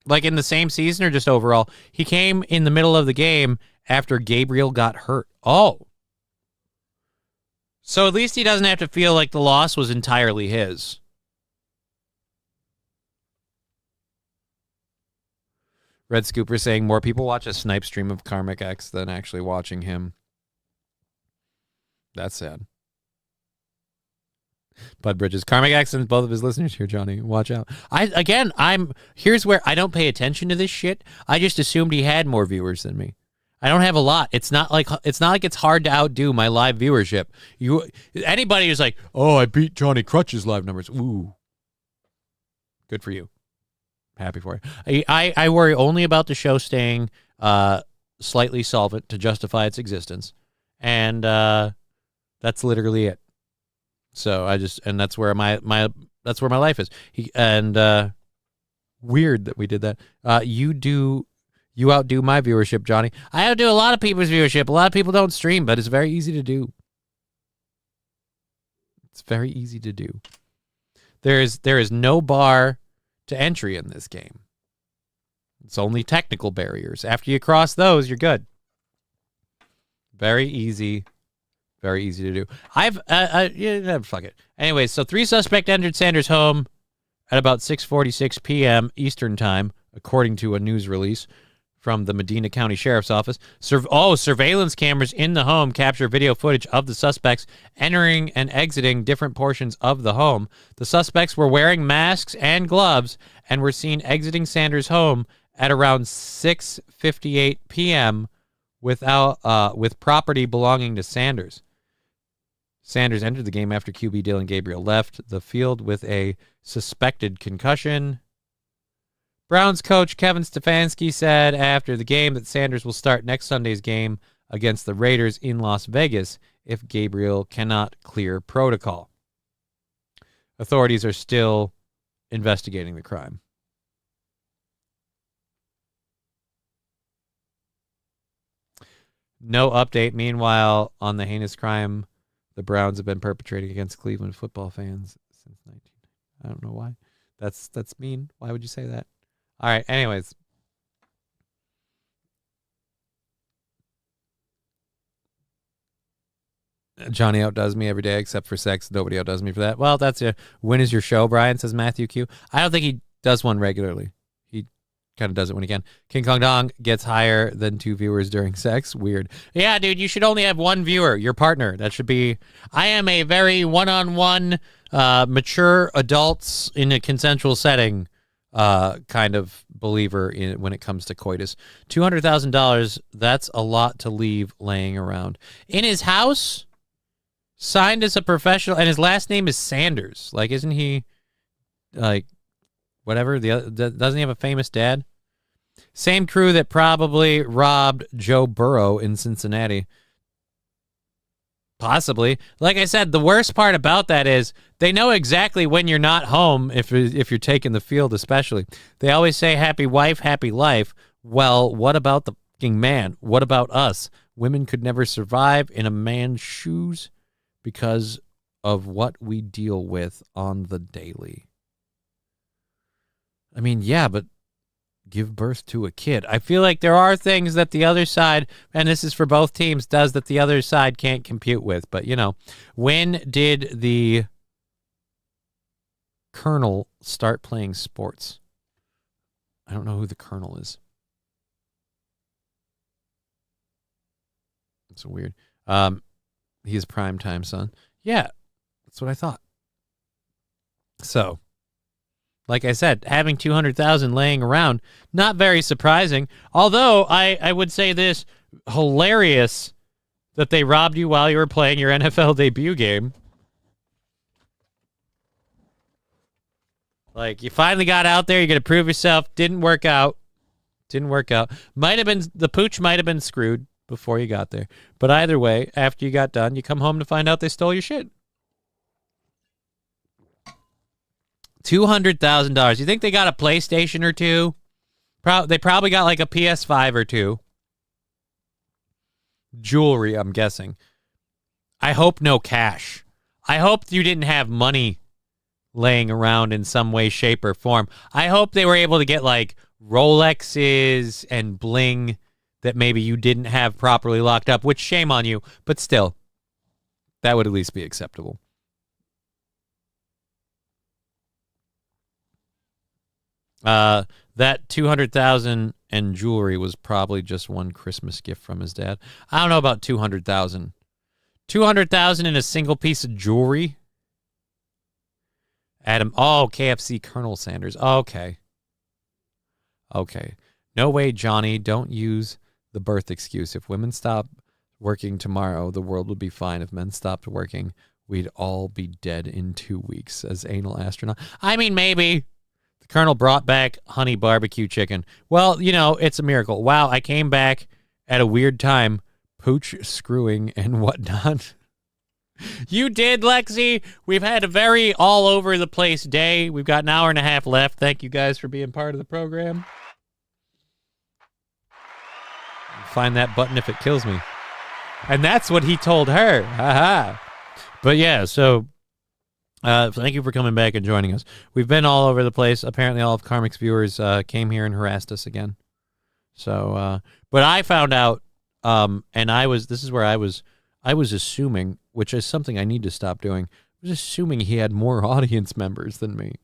Like in the same season or just overall? He came in the middle of the game after Gabriel got hurt. Oh. So at least he doesn't have to feel like the loss was entirely his. Red Scooper saying more people watch a snipe stream of Karmic X than actually watching him. That's sad. Bud Bridges. Karmic X and both of his listeners here, Johnny. Watch out. Here's where I don't pay attention to this shit. I just assumed he had more viewers than me. I don't have a lot. It's not like it's hard to outdo my live viewership. Anybody who's like, oh, I beat johnny-krutches live numbers. Ooh. Good for you. Happy for you. I worry only about the show staying slightly solvent to justify its existence, and that's literally it. So that's where my life is. Weird that we did that. You outdo my viewership, Johnny. I outdo a lot of people's viewership. A lot of people don't stream, but it's very easy to do. It's very easy to do. There is no bar to entry in this game. It's only technical barriers. After you cross those, you're good. Very easy to do. Fuck it. Anyway, so 3 suspects entered Sanders' home at about 6:46 p.m. Eastern time, according to a news release from the Medina County Sheriff's Office. Surveillance cameras in the home capture video footage of the suspects entering and exiting different portions of the home. The suspects were wearing masks and gloves and were seen exiting Sanders' home at around 6:58 p.m. with property belonging to Sanders. Sanders entered the game after QB Dylan Gabriel left the field with a suspected concussion. Browns coach Kevin Stefanski said after the game that Sanders will start next Sunday's game against the Raiders in Las Vegas if Gabriel cannot clear protocol. Authorities are still investigating the crime. No update. Meanwhile, on the heinous crime the Browns have been perpetrating against Cleveland football fans since 19. I don't know why. That's mean. Why would you say that? All right. Anyways. Johnny outdoes me every day except for sex. Nobody outdoes me for that. Well, that's a when is your show, Brian, says Matthew Q. I don't think he does one regularly. He kind of does it when he can. King Kong Dong gets higher than 2 viewers during sex. Weird. Yeah, dude, you should only have 1 viewer, your partner. That should be... I am a very one-on-one, mature adults in a consensual setting kind of believer in when it comes to coitus. $200,000, that's a lot to leave laying around. In his house... Signed as a professional, and his last name is Sanders. Like, isn't he, like, whatever? Doesn't he have a famous dad? Same crew that probably robbed Joe Burrow in Cincinnati. Possibly. Like I said, the worst part about that is they know exactly when you're not home, if you're taking the field especially. They always say, happy wife, happy life. Well, what about the fucking man? What about us? Women could never survive in a man's shoes because of what we deal with on the daily. I mean, yeah, but give birth to a kid. I feel like there are things that the other side, and this is for both teams, does that the other side can't compute with. But, you know, when did the Colonel start playing sports? I don't know who the Colonel is. It's weird. He's primetime son. Yeah, that's what I thought. So, like I said, having 200,000 laying around, not very surprising. Although I would say this, hilarious that they robbed you while you were playing your NFL debut game. Like, you finally got out there, you're going to prove yourself. Didn't work out. Might have been, the pooch might have been screwed before you got there. But either way, after you got done, you come home to find out they stole your shit. $200,000. You think they got a PlayStation or two? They probably got like a PS5 or two. Jewelry, I'm guessing. I hope no cash. I hope you didn't have money laying around in some way, shape, or form. I hope they were able to get like Rolexes and bling that maybe you didn't have properly locked up, which shame on you, but still, that would at least be acceptable. That 200,000 and jewelry was probably just one Christmas gift from his dad. I don't know about 200,000. 200,000 in a single piece of jewelry? Adam, KFC Colonel Sanders. Okay. No way, Johnny. Don't use the birth excuse. If women stop working tomorrow, the world would be fine. If men stopped working, we'd all be dead in 2 weeks, says Anal Astronaut. I mean, maybe. The Colonel brought back honey barbecue chicken. Well, you know, it's a miracle. Wow, I came back at a weird time. Pooch screwing and whatnot. You did, Lexi. We've had a very all-over-the-place day. We've got an hour and a half left. Thank you guys for being part of the program. Find that button if it kills me. And that's what he told her. Haha. But yeah, so thank you for coming back and joining us. We've been all over the place. Apparently all of Karmic's viewers came here and harassed us again. So, but I found out, and this is where I was assuming, which is something I need to stop doing. I was assuming he had more audience members than me.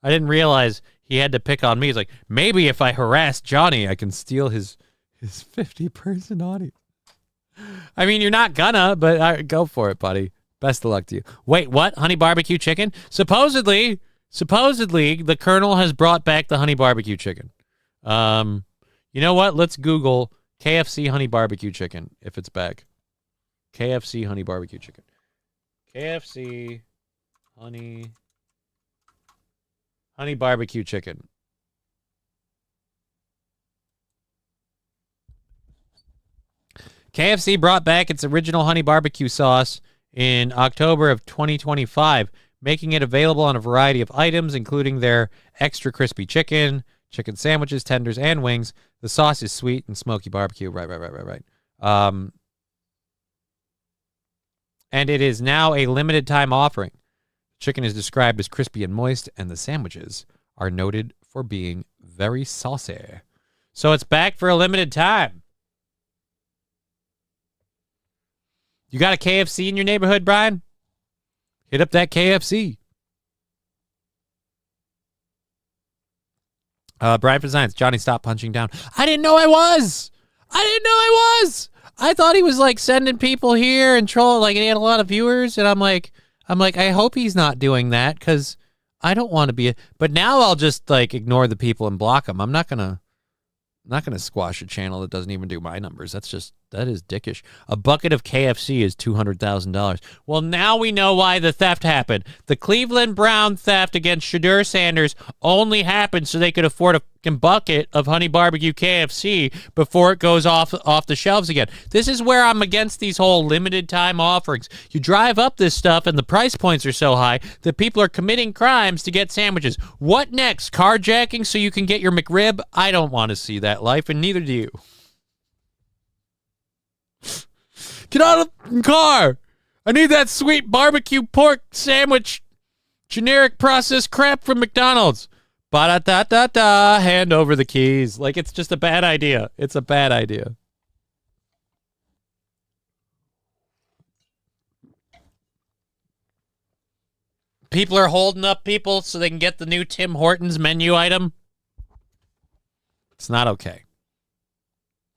I didn't realize he had to pick on me. He's like, maybe if I harass Johnny, I can steal his 50-person audience. I mean, you're not gonna, but go for it, buddy. Best of luck to you. Wait, what? Honey barbecue chicken? Supposedly, the Colonel has brought back the honey barbecue chicken. You know what? Let's Google KFC honey barbecue chicken if it's back. KFC honey barbecue chicken. KFC honey barbecue chicken. KFC brought back its original honey barbecue sauce in October of 2025, making it available on a variety of items, including their extra crispy chicken sandwiches, tenders, and wings. The sauce is sweet and smoky barbecue. Right. And it is now a limited time offering. Chicken is described as crispy and moist, and the sandwiches are noted for being very saucy. So it's back for a limited time. You got a KFC in your neighborhood, Brian? Hit up that KFC. Brian for Science. Johnny, stop punching down. I didn't know I was. I thought he was like sending people here and troll, like he had a lot of viewers, and I'm like, I hope he's not doing that because I don't want to be. But now I'll just like ignore the people and block them. I'm not gonna squash a channel that doesn't even do my numbers. That is dickish. A bucket of KFC is $200,000. Well, now we know why the theft happened. The Cleveland Brown theft against Shadur Sanders only happened so they could afford a fucking bucket of honey barbecue KFC before it goes off the shelves again. This is where I'm against these whole limited time offerings. You drive up this stuff and the price points are so high that people are committing crimes to get sandwiches. What next? Carjacking so you can get your McRib? I don't want to see that life, and neither do you. Get out of the car. I need that sweet barbecue pork sandwich. Generic processed crap from McDonald's. Ba-da-da-da-da. Hand over the keys. Like, it's just a bad idea. It's a bad idea. People are holding up people so they can get the new Tim Hortons menu item. It's not okay.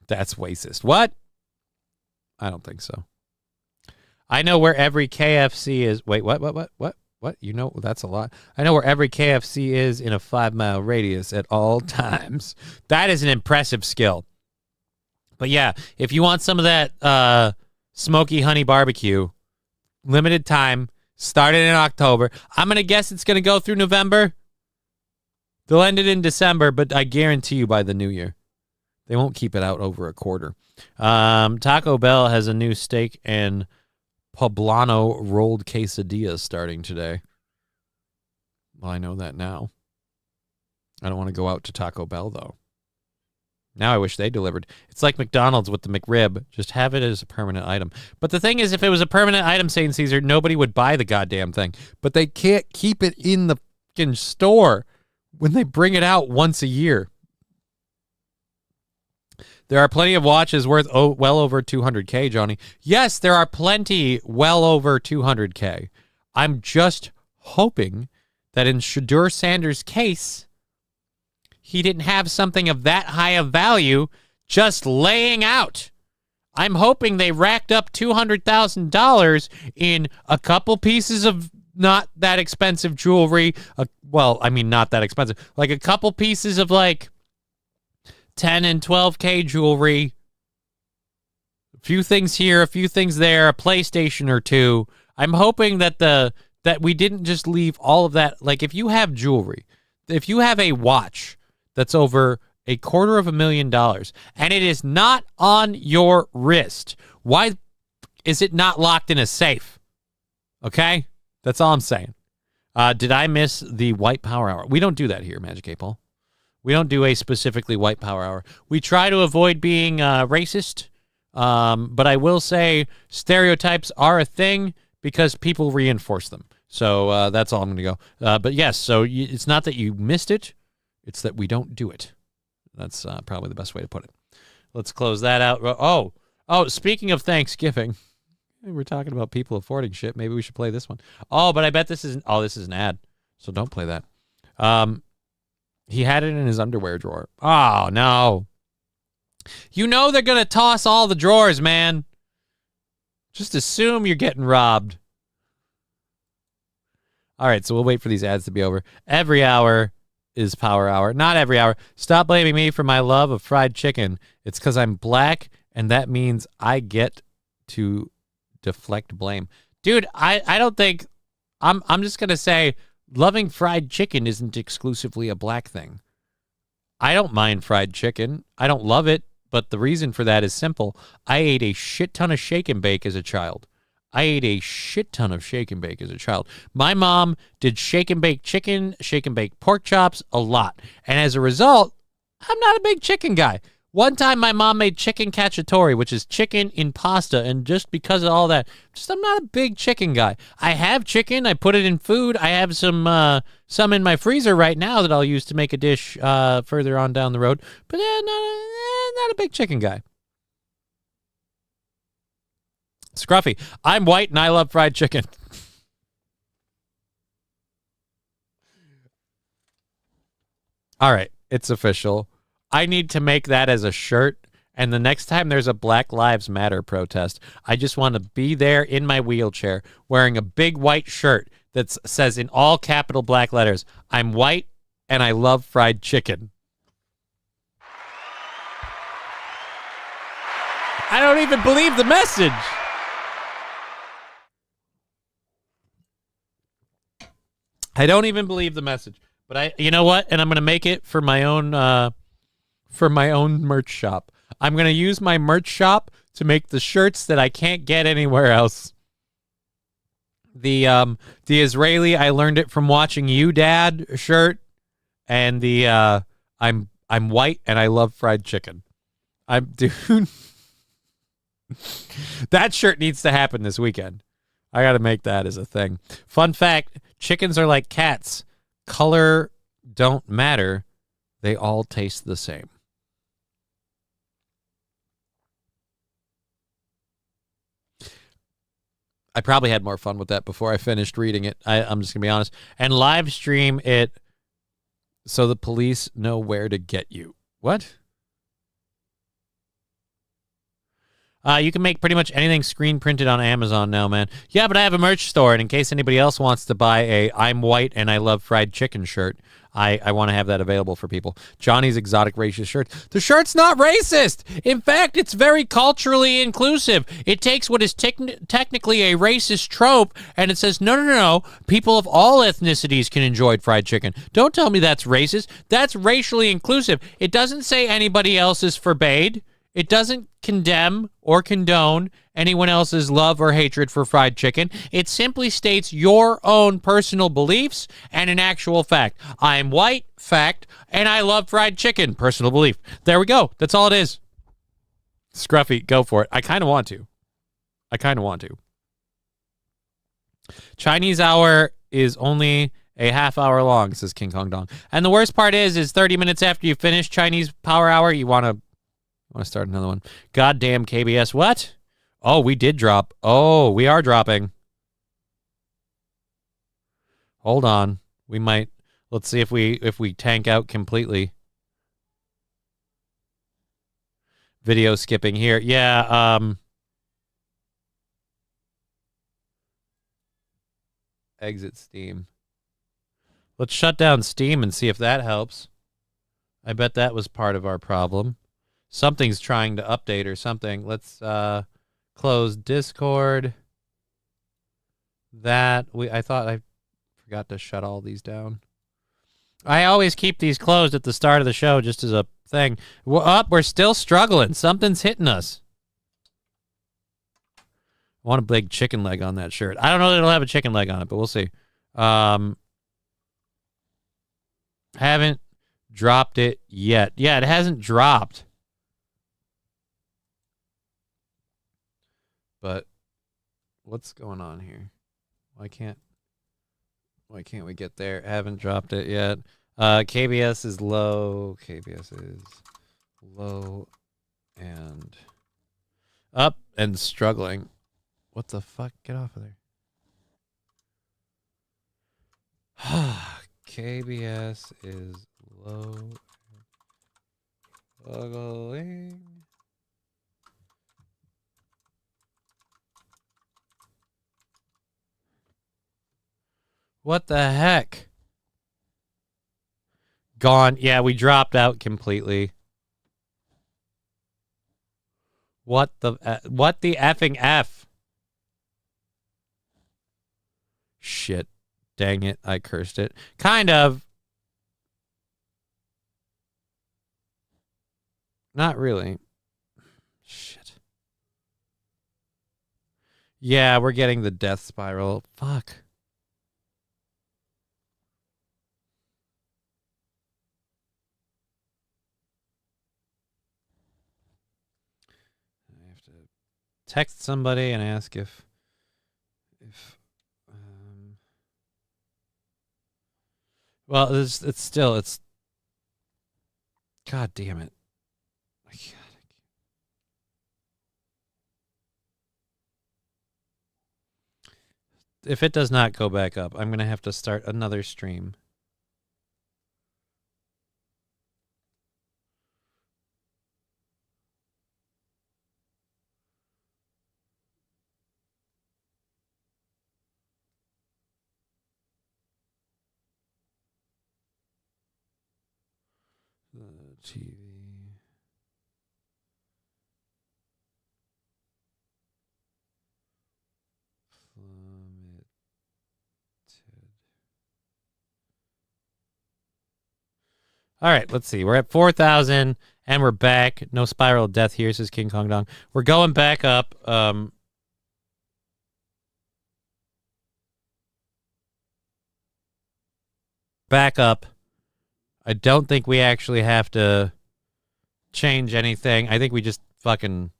That's racist. What? I don't think so. I know where every KFC is. Wait, what? You know, that's a lot. I know where every KFC is in a 5-mile radius at all times. That is an impressive skill. But yeah, if you want some of that smoky honey barbecue, limited time, started in October. I'm going to guess it's going to go through November. They'll end it in December, but I guarantee you by the new year. They won't keep it out over a quarter. Taco Bell has a new steak and poblano rolled quesadillas starting today. Well, I know that now. I don't want to go out to Taco Bell, though. Now I wish they delivered. It's like McDonald's with the McRib. Just have it as a permanent item. But the thing is, if it was a permanent item, St. Caesar, nobody would buy the goddamn thing. But they can't keep it in the fucking store when they bring it out once a year. There are plenty of watches worth well over $200K, Johnny. Yes, there are plenty well over $200K. I'm just hoping that in Shadur Sanders' case, he didn't have something of that high of value just laying out. I'm hoping they racked up $200,000 in a couple pieces of not that expensive jewelry. Not that expensive. Like a couple pieces of like 10 and 12K jewelry, a few things here, a few things there, a PlayStation or two. I'm hoping that that we didn't just leave all of that. Like if you have jewelry, if you have a watch that's over $250,000 and it is not on your wrist, why is it not locked in a safe? Okay? That's all I'm saying. Did I miss the White Power Hour? We don't do that here, Magic 8 Ball. We don't do a specifically White Power Hour. We try to avoid being racist, but I will say stereotypes are a thing because people reinforce them. So that's all I'm going to go. But yes, so it's not that you missed it. It's that we don't do it. That's probably the best way to put it. Let's close that out. Oh, speaking of Thanksgiving, we're talking about people affording shit. Maybe we should play this one. Oh, but I bet this is an ad, so don't play that. He had it in his underwear drawer. Oh, no. You know they're going to toss all the drawers, man. Just assume you're getting robbed. All right, so we'll wait for these ads to be over. Every hour is Power Hour. Not every hour. Stop blaming me for my love of fried chicken. It's because I'm black, and that means I get to deflect blame. Dude, I don't think... I'm just going to say... Loving fried chicken isn't exclusively a black thing. I don't mind fried chicken. I don't love it, But the reason for that is simple. I ate a shit ton of shake and bake as a child. My mom did shake and bake chicken, shake and bake pork chops a lot. And as a result, I'm not a big chicken guy. One time my mom made chicken cacciatore, which is chicken in pasta, and just because of all that, I'm not a big chicken guy. I have chicken, I put it in food. I have some in my freezer right now that I'll use to make a dish further on down the road, but not a big chicken guy. Scruffy, I'm white and I love fried chicken. All right, it's official. I need to make that as a shirt, and the next time there's a Black Lives Matter protest, I just want to be there in my wheelchair wearing a big white shirt that says in all capital black letters, I'm white and I love fried chicken. I don't even believe the message. I don't even believe the message. But you know what? And I'm going to make it for my own merch shop. I'm going to use my merch shop to make the shirts that I can't get anywhere else. The Israeli I learned it from watching you, Dad shirt, and the I'm white and I love fried chicken. Dude, that shirt needs to happen this weekend. I got to make that as a thing. Fun fact, chickens are like cats. Color don't matter. They all taste the same. I probably had more fun with that before I finished reading it. I'm just going to be honest. And live stream it so the police know where to get you. What? You can make pretty much anything screen printed on Amazon now, man. Yeah, but I have a merch store, and in case anybody else wants to buy a I'm white and I love fried chicken shirt, I want to have that available for people. Johnny's Exotic Racist Shirt. The shirt's not racist. In fact, it's very culturally inclusive. It takes what is technically a racist trope, and it says, no, people of all ethnicities can enjoy fried chicken. Don't tell me that's racist. That's racially inclusive. It doesn't say anybody else is forbade. It doesn't condemn or condone anyone else's love or hatred for fried chicken. It simply states your own personal beliefs and an actual fact. I am white, fact, and I love fried chicken, personal belief. There we go. That's all it is. Scruffy, go for it. I kind of want to. Chinese hour is only a half hour long, says King Kong Dong. And the worst part is 30 minutes after you finish Chinese power hour, you want to start another one. Goddamn KBS. What? Oh, we did drop. Oh, we are dropping. Hold on. We might. Let's see if we tank out completely. Video skipping here. Yeah, exit Steam. Let's shut down Steam and see if that helps. I bet that was part of our problem. Something's trying to update or something. Let's close Discord. I thought I forgot to shut all these down. I always keep these closed at the start of the show just as a thing. We're still struggling. Something's hitting us. I want a big chicken leg on that shirt. I don't know that it'll have a chicken leg on it, but we'll see. Haven't dropped it yet. Yeah, it hasn't dropped. But what's going on here? Why can't we get there? Haven't dropped it yet. KBS is low. KBS is low and up and struggling. What the fuck? Get off of there. KBS is low and struggling. What the heck? Gone. Yeah, we dropped out completely. What the effing F? Shit. Dang it. I cursed it. Kind of. Not really. Shit. Yeah, we're getting the death spiral. Fuck. I have to text somebody and ask if well, it's still God damn it. If it does not go back up, I'm going to have to start another stream. TV. All right, let's see. We're at 4,000 and we're back. No spiral of death here, says King Kong Dong. We're going back up. Back up. I don't think we actually have to change anything. I think we just fucking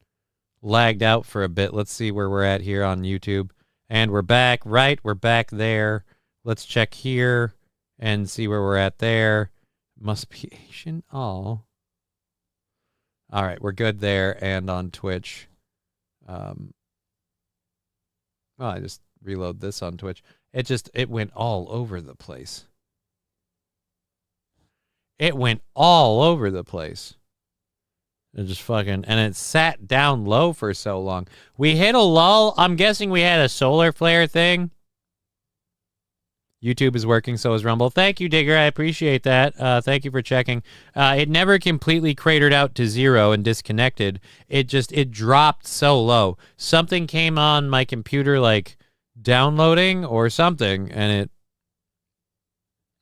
lagged out for a bit. Let's see where we're at here on YouTube. And we're back. Right, we're back there. Let's check here and see where we're at there. Must be Asian. Oh. All right, we're good there and on Twitch. Well, I just reload this on Twitch. It went all over the place. It went all over the place. It just fucking, and it sat down low for so long. We hit a lull. I'm guessing we had a solar flare thing. YouTube is working, so is Rumble. Thank you, Digger. I appreciate that. Thank you for checking. It never completely cratered out to 0 and disconnected. It dropped so low. Something came on my computer, like downloading or something, and it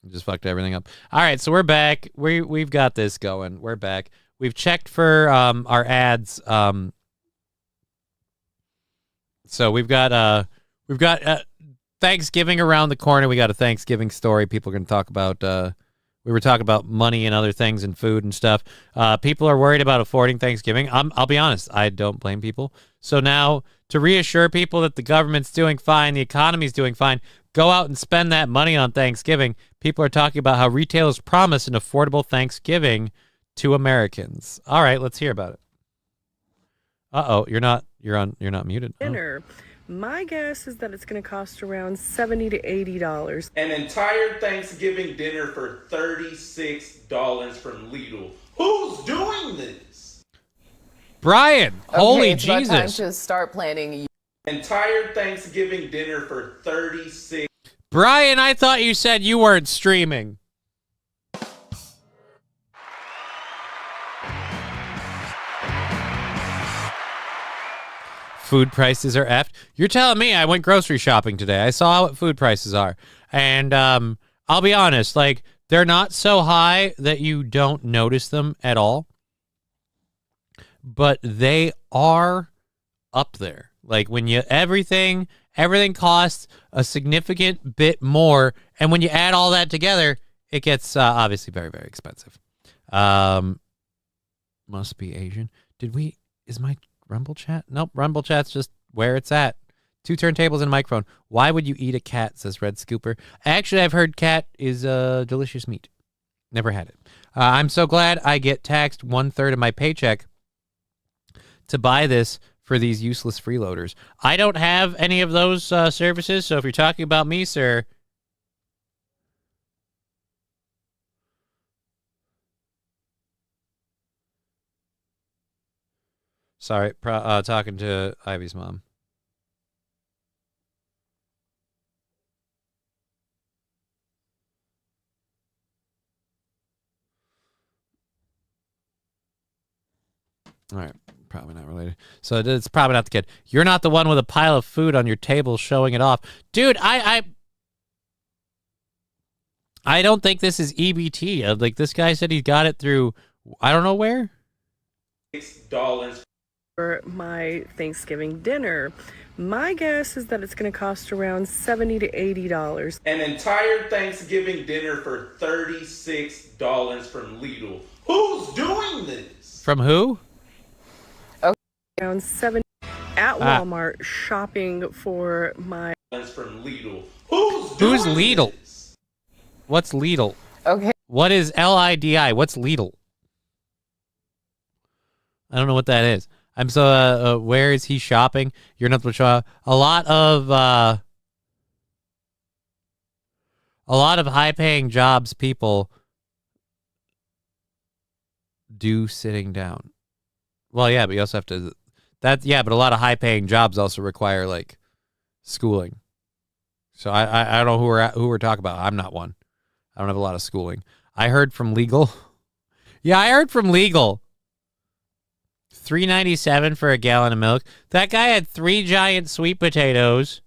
just fucked everything up. All right, so we're back. We've got this going. We're back. We've checked for our ads. So we've got Thanksgiving around the corner. We got a Thanksgiving story. People are going to talk about. We were talking about money and other things and food and stuff. People are worried about affording Thanksgiving. I'll be honest. I don't blame people. So now, to reassure people that the government's doing fine, the economy's doing fine, go out and spend that money on Thanksgiving. People are talking about how retailers promise an affordable Thanksgiving to Americans. All right, let's hear about it. You're not muted. Dinner. My guess is that it's going to cost around $70 to $80. An entire Thanksgiving dinner for $36 from Lidl. Who's doing this? Brian, holy Jesus. It's about time to start planning. Entire Thanksgiving dinner for $36. Brian, I thought you said you weren't streaming. Food prices are effed. You're telling me I went grocery shopping today. I saw what food prices are. And I'll be honest, like, they're not so high that you don't notice them at all. But they are up there. Like, when you everything costs a significant bit more, and when you add all that together, it gets obviously very, very expensive. Must be Asian. Is my Rumble chat? Nope, Rumble chat's just where it's at. 2 turntables and a microphone. Why would you eat a cat, says Red Scooper. Actually, I've heard cat is delicious meat. Never had it. I'm so glad I get taxed 1/3 of my paycheck to buy this for these useless freeloaders. I don't have any of those services, so if you're talking about me, sir... Sorry, talking to Ivy's mom. All right, probably not related. So it's probably not the kid. You're not the one with a pile of food on your table showing it off. Dude, I don't think this is EBT. Like, this guy said he got it through, I don't know where. $6. for my Thanksgiving dinner. My guess is that it's going to cost around $70 to $80. An entire Thanksgiving dinner for $36 from Lidl. Who's doing this? From who? Around $70 at Walmart shopping for my... From Lidl. Who's Lidl? This? What's Lidl? Okay. What is LIDI? What's Lidl? I don't know what that is. I'm so, where is he shopping? You're not sure. A lot of high-paying jobs people do sitting down. Well, yeah, but you also have to, but a lot of high-paying jobs also require, like, schooling. So I don't know who we're talking about. I'm not one. I don't have a lot of schooling. I heard from Legal. Yeah, I heard from Legal. $3.97 for a gallon of milk. That guy had 3 giant sweet potatoes.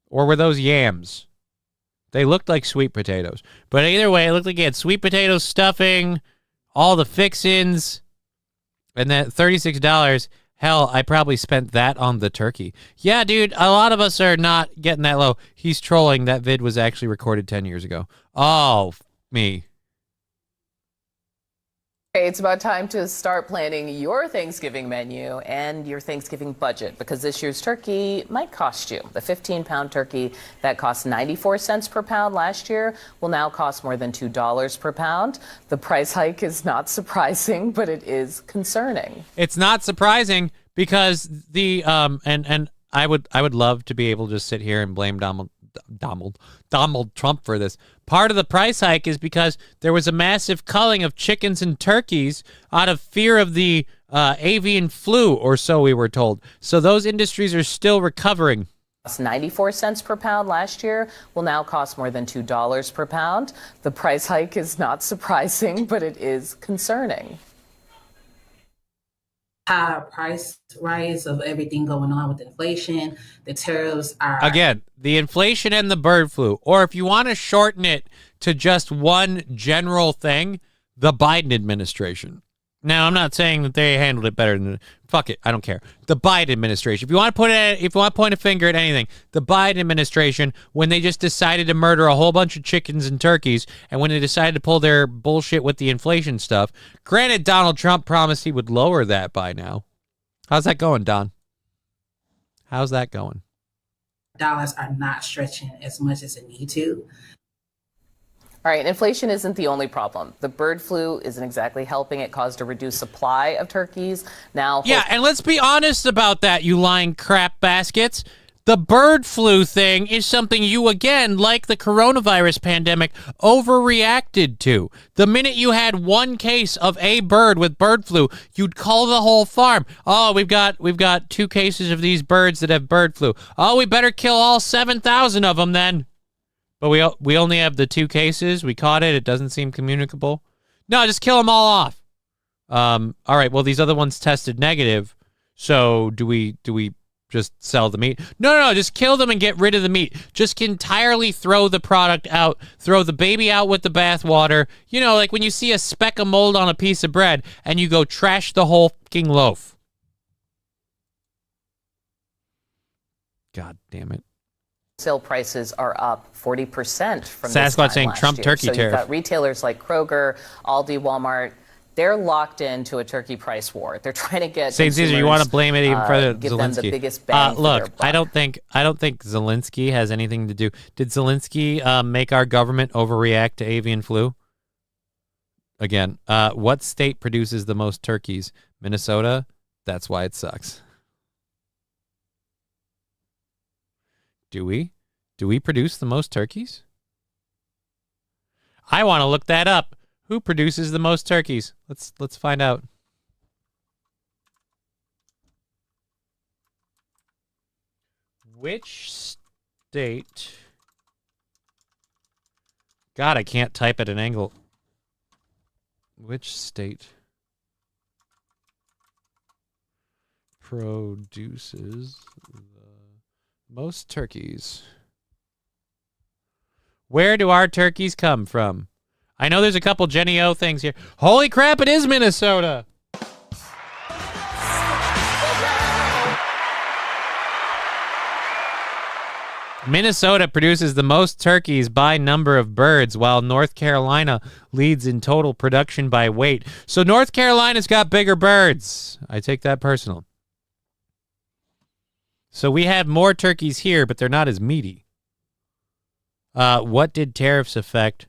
Or were those yams? They looked like sweet potatoes. But either way, it looked like he had sweet potato stuffing, all the fixins, and that $36. Hell, I probably spent that on the turkey. Yeah, dude, a lot of us are not getting that low. He's trolling. That vid was actually recorded 10 years ago. Oh, me. Okay, it's about time to start planning your Thanksgiving menu and your Thanksgiving budget, because this year's turkey might cost you. The 15-pound turkey that cost 94 cents per pound last year will now cost more than $2 per pound. The price hike is not surprising, but it is concerning. It's not surprising because the and I would love to be able to just sit here and blame Donald Trump for this. Part of the price hike is because there was a massive culling of chickens and turkeys out of fear of the avian flu, or so we were told. So those industries are still recovering. 94 cents per pound last year will now cost more than $2 per pound. The price hike is not surprising, but it is concerning. High price rise of everything going on with inflation. The tariffs are... Again, the inflation and the bird flu. Or if you want to shorten it to just one general thing, the Biden administration. Now, I'm not saying that they handled it better than... Fuck it, I don't care. The Biden administration. If you want to point a finger at anything, the Biden administration, when they just decided to murder a whole bunch of chickens and turkeys, and when they decided to pull their bullshit with the inflation stuff, granted, Donald Trump promised he would lower that by now. How's that going, Don? How's that going? Dollars are not stretching as much as they need to. All right, inflation isn't the only problem. The bird flu isn't exactly helping. It caused a reduced supply of turkeys. Now, yeah, and let's be honest about that, you lying crap baskets. The bird flu thing is something you, again, like the coronavirus pandemic, overreacted to. The minute you had one case of a bird with bird flu, you'd call the whole farm. Oh, we've got 2 cases of these birds that have bird flu. Oh, we better kill all 7,000 of them then. But we only have the 2 cases. We caught it. It doesn't seem communicable. No, just kill them all off. All right. Well, these other ones tested negative. So do we just sell the meat? No. Just kill them and get rid of the meat. Just entirely throw the product out. Throw the baby out with the bathwater. You know, like when you see a speck of mold on a piece of bread and you go trash the whole fucking loaf. God damn it. Sale prices are up 40% from Sasquatch this time saying last Trump year. turkey so tariff. You've got retailers like Kroger, Aldi, Walmart. They're locked into a turkey price war. They're trying to get St. Caesar, you want to blame it even further? Give Zelensky. them the biggest bang for look, their buck. I don't think Zelensky has anything to do. Did Zelensky make our government overreact to avian flu? Again, what state produces the most turkeys? Minnesota. That's why it sucks. Do we? Do we produce the most turkeys? I want to look that up. Who produces the most turkeys? Let's find out. Which state? God, I can't type at an angle. Which state produces the most turkeys? Where do our turkeys come from? I know there's a couple Jenny O things here. Holy crap, it is Minnesota. Minnesota produces the most turkeys by number of birds, while North Carolina leads in total production by weight. So North Carolina's got bigger birds. I take that personal. So we have more turkeys here, but they're not as meaty. What did tariffs affect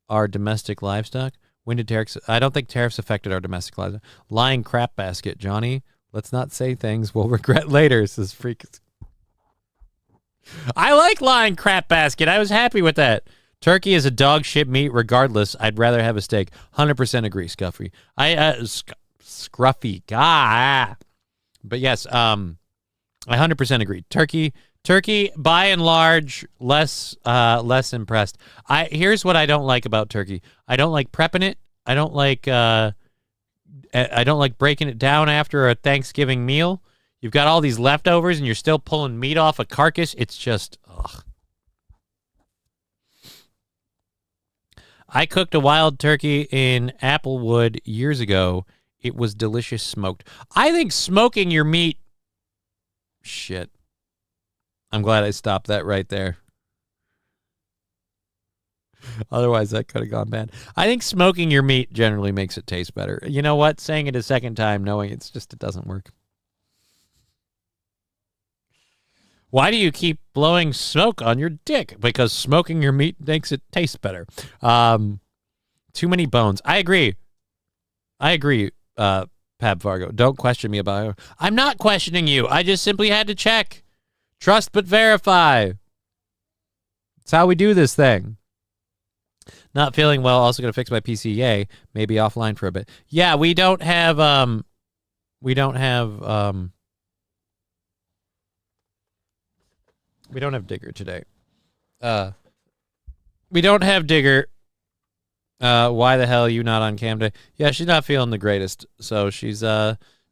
our domestic livestock? When did tariffs? I don't think tariffs affected our domestic livestock. Lying crap basket, Johnny. Let's not say things we'll regret later, says Freak. I like lying crap basket. I was happy with that. Turkey is a dog shit meat regardless. I'd rather have a steak. 100% agree, Scuffy. Scruffy. God. But yes, I 100% agree. Turkey, by and large, less impressed. Here's what I don't like about turkey. I don't like prepping it. I don't like breaking it down after a Thanksgiving meal. You've got all these leftovers, and you're still pulling meat off a carcass. It's just, ugh. I cooked a wild turkey in Applewood years ago. It was delicious smoked. I think smoking your meat... Shit. I'm glad I stopped that right there. Otherwise, that could have gone bad. I think smoking your meat generally makes it taste better. You know what? Saying it a second time, knowing it doesn't work. Why do you keep blowing smoke on your dick? Because smoking your meat makes it taste better. Too many bones. I agree, Pab Fargo. Don't question me about it. I'm not questioning you. I just simply had to check. Trust but verify. That's how we do this thing. Not feeling well. Also going to fix my PCA. Maybe offline for a bit. Yeah, we don't have Digger today. We don't have Digger. Why the hell are you not on cam today? Yeah, she's not feeling the greatest. So she's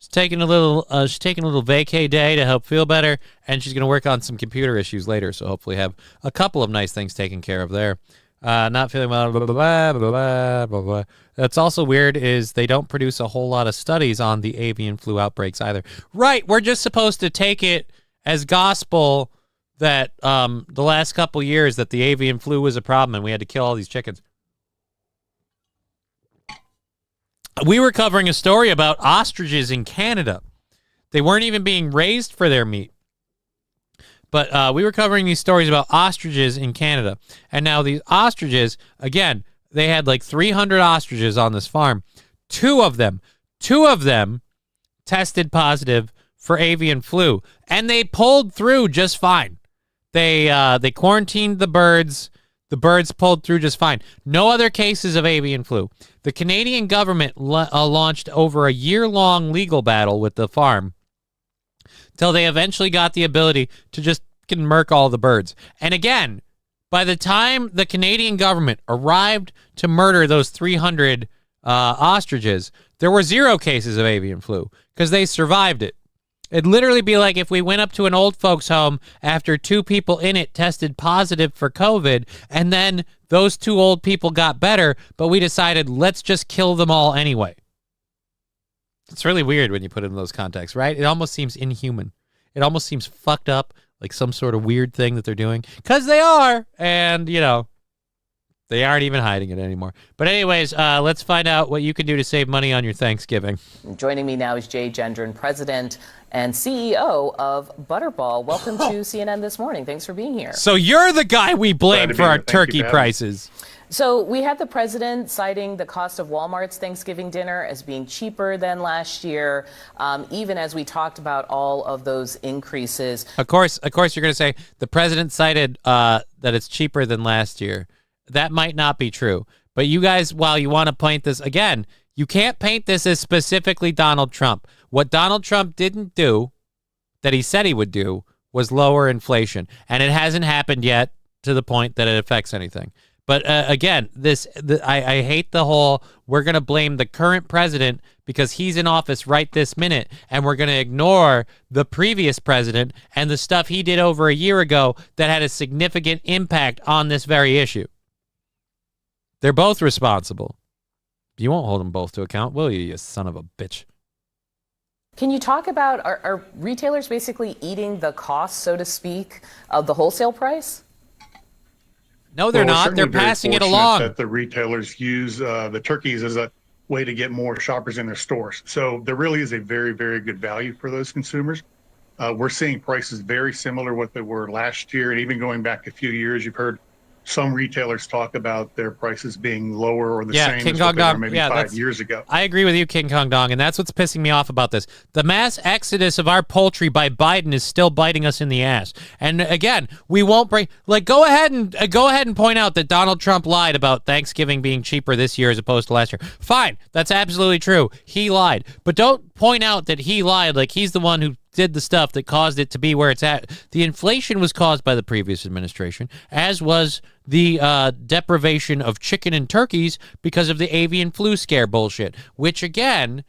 taking a little vacay day to help feel better, and she's going to work on some computer issues later, so hopefully have a couple of nice things taken care of there. Not feeling well, blah, blah, blah, blah, blah, blah, blah. That's also weird is they don't produce a whole lot of studies on the avian flu outbreaks either. Right, we're just supposed to take it as gospel that the last couple years that the avian flu was a problem and we had to kill all these chickens. We were covering a story about ostriches in Canada. They weren't even being raised for their meat. But we were covering these stories about ostriches in Canada. And now these ostriches, again, they had like 300 ostriches on this farm. Two of them tested positive for avian flu. And they pulled through just fine. They quarantined the birds. The birds pulled through just fine. No other cases of avian flu. The Canadian government launched over a year-long legal battle with the farm till they eventually got the ability to just murk all the birds. And again, by the time the Canadian government arrived to murder those 300 ostriches, there were 0 cases of avian flu because they survived it. It'd literally be like if we went up to an old folks home after 2 people in it tested positive for COVID, and then those 2 old people got better, but we decided let's just kill them all anyway. It's really weird when you put it in those contexts, right? It almost seems inhuman. It almost seems fucked up, like some sort of weird thing that they're doing. Because they are, and, you know, they aren't even hiding it anymore. But anyways, let's find out what you can do to save money on your Thanksgiving. Joining me now is Jay Gendron, President and CEO of Butterball. Welcome to CNN This Morning. Thanks for being here. So you're the guy we blame for our turkey prices. So we had the president citing the cost of Walmart's Thanksgiving dinner as being cheaper than last year, even as we talked about all of those increases. Of course, you're going to say the president cited that it's cheaper than last year. That might not be true. But you guys, while you want to paint this, again, you can't paint this as specifically Donald Trump. What Donald Trump didn't do, that he said he would do, was lower inflation. And it hasn't happened yet to the point that it affects anything. But again, I hate the whole, we're going to blame the current president because he's in office right this minute, and we're going to ignore the previous president and the stuff he did over a year ago that had a significant impact on this very issue. They're both responsible. You won't hold them both to account, will you son of a bitch? Can you talk about, are retailers basically eating the cost, so to speak, of the wholesale price? No, they're not. They're passing it along. That the retailers use the turkeys as a way to get more shoppers in their stores. So there really is a very, very good value for those consumers. We're seeing prices very similar to what they were last year, and even going back a few years, you've heard some retailers talk about their prices being lower or the same King as Kong what they Dong. were maybe Yeah, 5 years ago. I agree with you, King Kong Dong, and that's what's pissing me off about this. The mass exodus of our poultry by Biden is still biting us in the ass. And again, we won't bring go ahead and point out that Donald Trump lied about Thanksgiving being cheaper this year as opposed to last year. Fine, that's absolutely true. He lied, but don't point out that he lied like he's the one who did the stuff that caused it to be where it's at. The inflation was caused by the previous administration, as was the deprivation of chicken and turkeys because of the avian flu scare bullshit, which, again,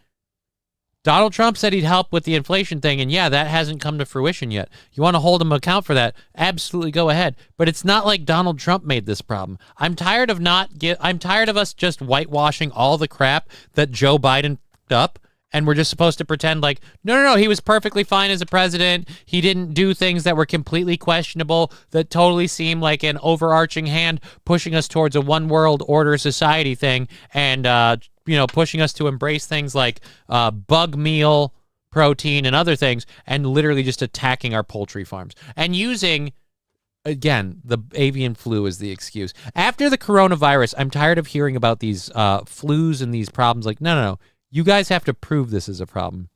Donald Trump said he'd help with the inflation thing, and yeah, that hasn't come to fruition yet. You want to hold him account for that? Absolutely, go ahead. But it's not like Donald Trump made this problem. I'm tired of us just whitewashing all the crap that Joe Biden up. And we're just supposed to pretend like, no, he was perfectly fine as a president. He didn't do things that were completely questionable, that totally seem like an overarching hand pushing us towards a one world order society thing, and pushing us to embrace things like bug meal protein and other things, and literally just attacking our poultry farms and using, again, the avian flu as the excuse. After the coronavirus, I'm tired of hearing about these flus and these problems. Like, no. You guys have to prove this is a problem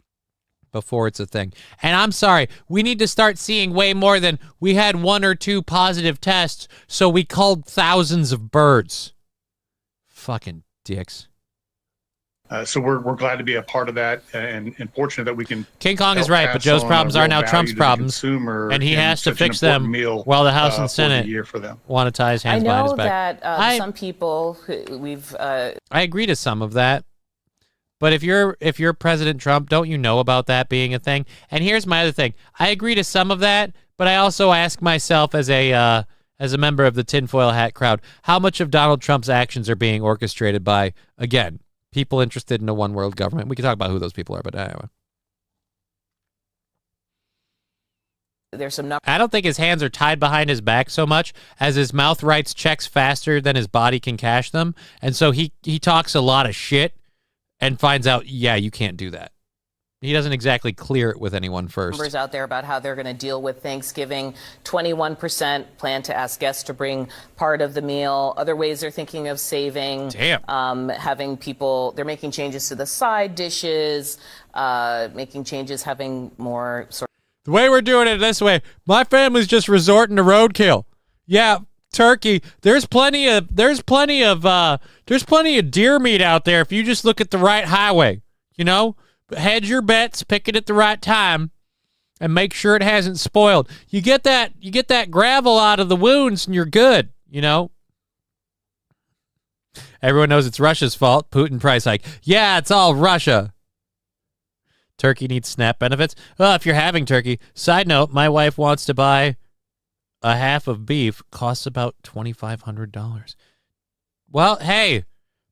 before it's a thing. And I'm sorry, we need to start seeing way more than we had 1 or 2 positive tests, so we culled thousands of birds. Fucking dicks. So we're glad to be a part of that, and fortunate that we can. King Kong is right, but Joe's problems are now Trump's problems, and he has to fix them while the House and Senate want to tie his hands behind his back. I know that some people I agree to some of that. But if you're President Trump, don't you know about that being a thing? And here's my other thing. I agree to some of that, but I also ask myself as a member of the tinfoil hat crowd, how much of Donald Trump's actions are being orchestrated by, again, people interested in a one world government? We can talk about who those people are, but anyway. There's some I don't think his hands are tied behind his back so much as his mouth writes checks faster than his body can cash them. And so he talks a lot of shit and finds out, yeah, you can't do that. He doesn't exactly clear it with anyone first. Numbers out there about how they're going to deal with Thanksgiving. 21% plan to ask guests to bring part of the meal. Other ways they're thinking of saving. Damn. Having people, they're making changes to the side dishes, making changes, having more sort of. The way we're doing it this way, my family's just resorting to roadkill. Yeah, turkey. There's plenty of deer meat out there if you just look at the right highway. Hedge your bets, pick it at the right time, and make sure it hasn't spoiled. You get that gravel out of the wounds, and you're good. Everyone knows it's Russia's fault. Putin price hike. Yeah, it's all Russia. Turkey needs SNAP benefits. Well, if you're having turkey. Side note: my wife wants to buy a half of beef. Costs about $2,500. Well, hey,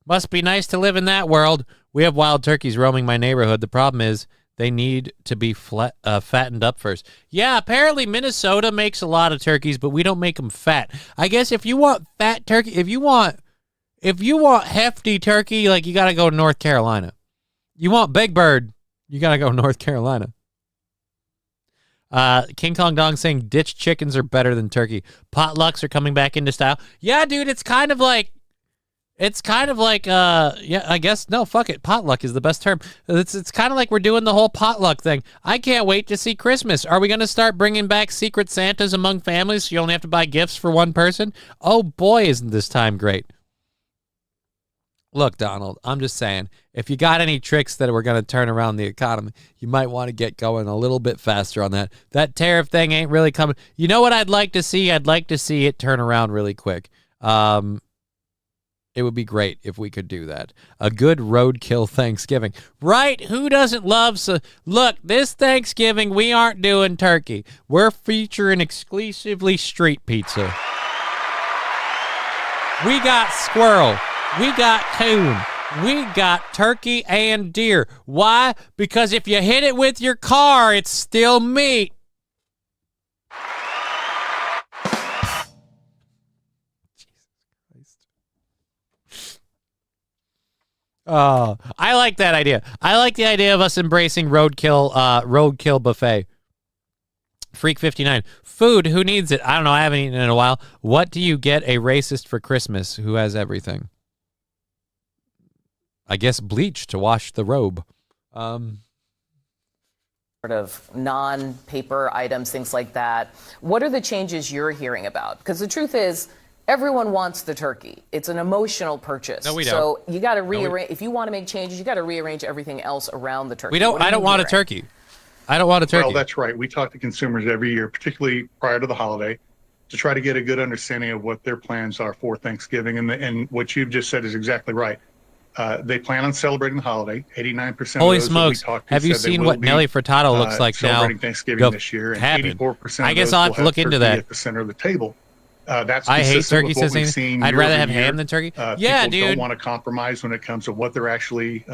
must be nice to live in that world. We have wild turkeys roaming my neighborhood. The problem is they need to be fattened up first. Yeah, apparently Minnesota makes a lot of turkeys, but we don't make them fat. I guess if you want fat turkey, if you want hefty turkey, like, you got to go to North Carolina. You want big bird, you got to go North Carolina. King Kong Dong saying ditch chickens are better than turkey. Potlucks are coming back into style. Yeah, dude, it's kind of like, yeah, I guess, no, fuck it. Potluck is the best term. It's kind of like we're doing the whole potluck thing. I can't wait to see Christmas. Are we going to start bringing back Secret Santas among families so you only have to buy gifts for one person? Oh boy, isn't this time great. Look, Donald, I'm just saying, if you got any tricks that were going to turn around the economy, you might want to get going a little bit faster on that. That tariff thing ain't really coming. You know what I'd like to see? I'd like to see it turn around really quick. It would be great if we could do that. A good roadkill Thanksgiving. Right? Who doesn't love... Look, this Thanksgiving, we aren't doing turkey. We're featuring exclusively street pizza. We got squirrel. We got coon. We got turkey and deer. Why? Because if you hit it with your car, it's still meat. Oh, I like that idea. I like the idea of us embracing roadkill buffet. Freak 59. Food, who needs it? I don't know. I haven't eaten in a while. What do you get a racist for Christmas who has everything? I guess bleach to wash the robe. Sort of non-paper items, things like that. What are the changes you're hearing about? Because the truth is, everyone wants the turkey. It's an emotional purchase. No, we don't. So you got to rearrange. If you want to make changes, you got to rearrange everything else around the turkey. We don't. I don't want a turkey. I don't want a turkey. Well, that's right. We talk to consumers every year, particularly prior to the holiday, to try to get a good understanding of what their plans are for Thanksgiving. And what you've just said is exactly right. They plan on celebrating the holiday. 89% Holy of those smokes. that we talked to Have you said they seen will what be, Nelly Furtado looks like now? Celebrating Thanksgiving this year, and 84% I of guess those I'll have will to look into turkey that. at the center of the table. That's I hate consistent turkey with what we've seasoning. seen I'd year rather over have year. ham than turkey. Yeah, People dude. don't want to compromise when it comes to what they're actually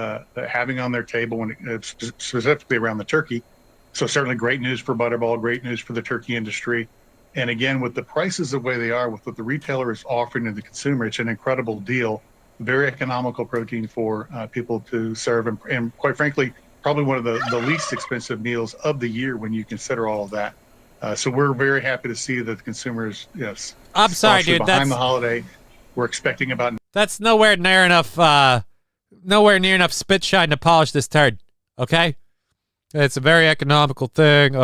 having on their table, when specifically around the turkey. So certainly great news for Butterball, great news for the turkey industry. And again, with the prices the way they are, with what the retailer is offering to the consumer, it's an incredible deal. Very economical protein for people to serve. And quite frankly, probably one of the least expensive meals of the year when you consider all of that. So we're very happy to see that the consumers, yes. I'm sorry, dude. Behind the holiday, we're expecting about. That's nowhere near enough spit shine to polish this turd. Okay, it's a very economical thing.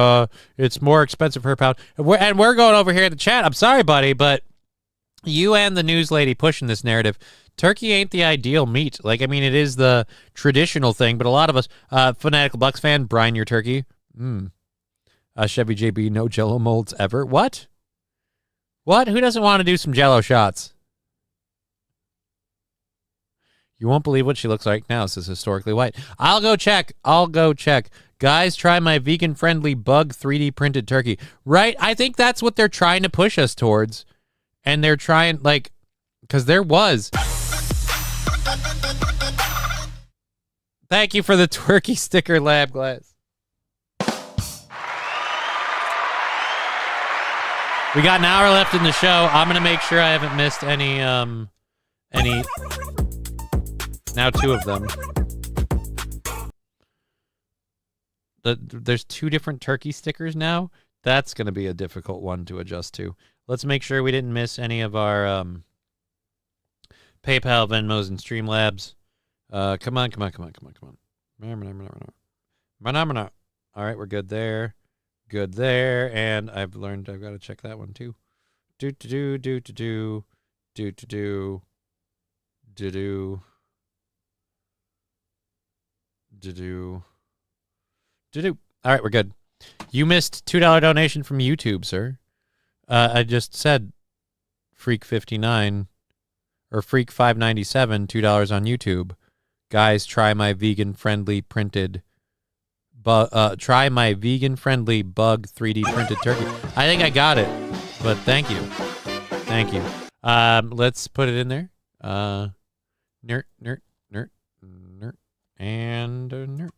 It's more expensive per pound, and we're going over here in the chat. I'm sorry, buddy, but you and the news lady pushing this narrative. Turkey ain't the ideal meat. Like, I mean, it is the traditional thing, but a lot of us, fanatical Bucks fan, brine your turkey. Chevy JB, no Jello molds ever. What? What? Who doesn't want to do some Jello shots? You won't believe what she looks like now. This is historically white. I'll go check. Guys, try my vegan-friendly bug 3D printed turkey. Right? I think that's what they're trying to push us towards. And they're trying, like, because there was. Thank you for the turkey sticker, Lab Glass. We got an hour left in the show. I'm gonna make sure I haven't missed any. Now 2 of them. There's 2 different turkey stickers now. That's gonna be a difficult one to adjust to. Let's make sure we didn't miss any of our PayPal, Venmos, and Streamlabs. Come on. All right, we're good there. Good there. And I've learned I've got to check that one too. Do. All right, we're good. You missed $2 donation from YouTube, sir. I just said Freak 59 or Freak 597, $2 on YouTube. Guys, try my vegan-friendly printed try my vegan-friendly bug 3D printed turkey. I think I got it, but thank you. Let's put it in there. Nert, and nert.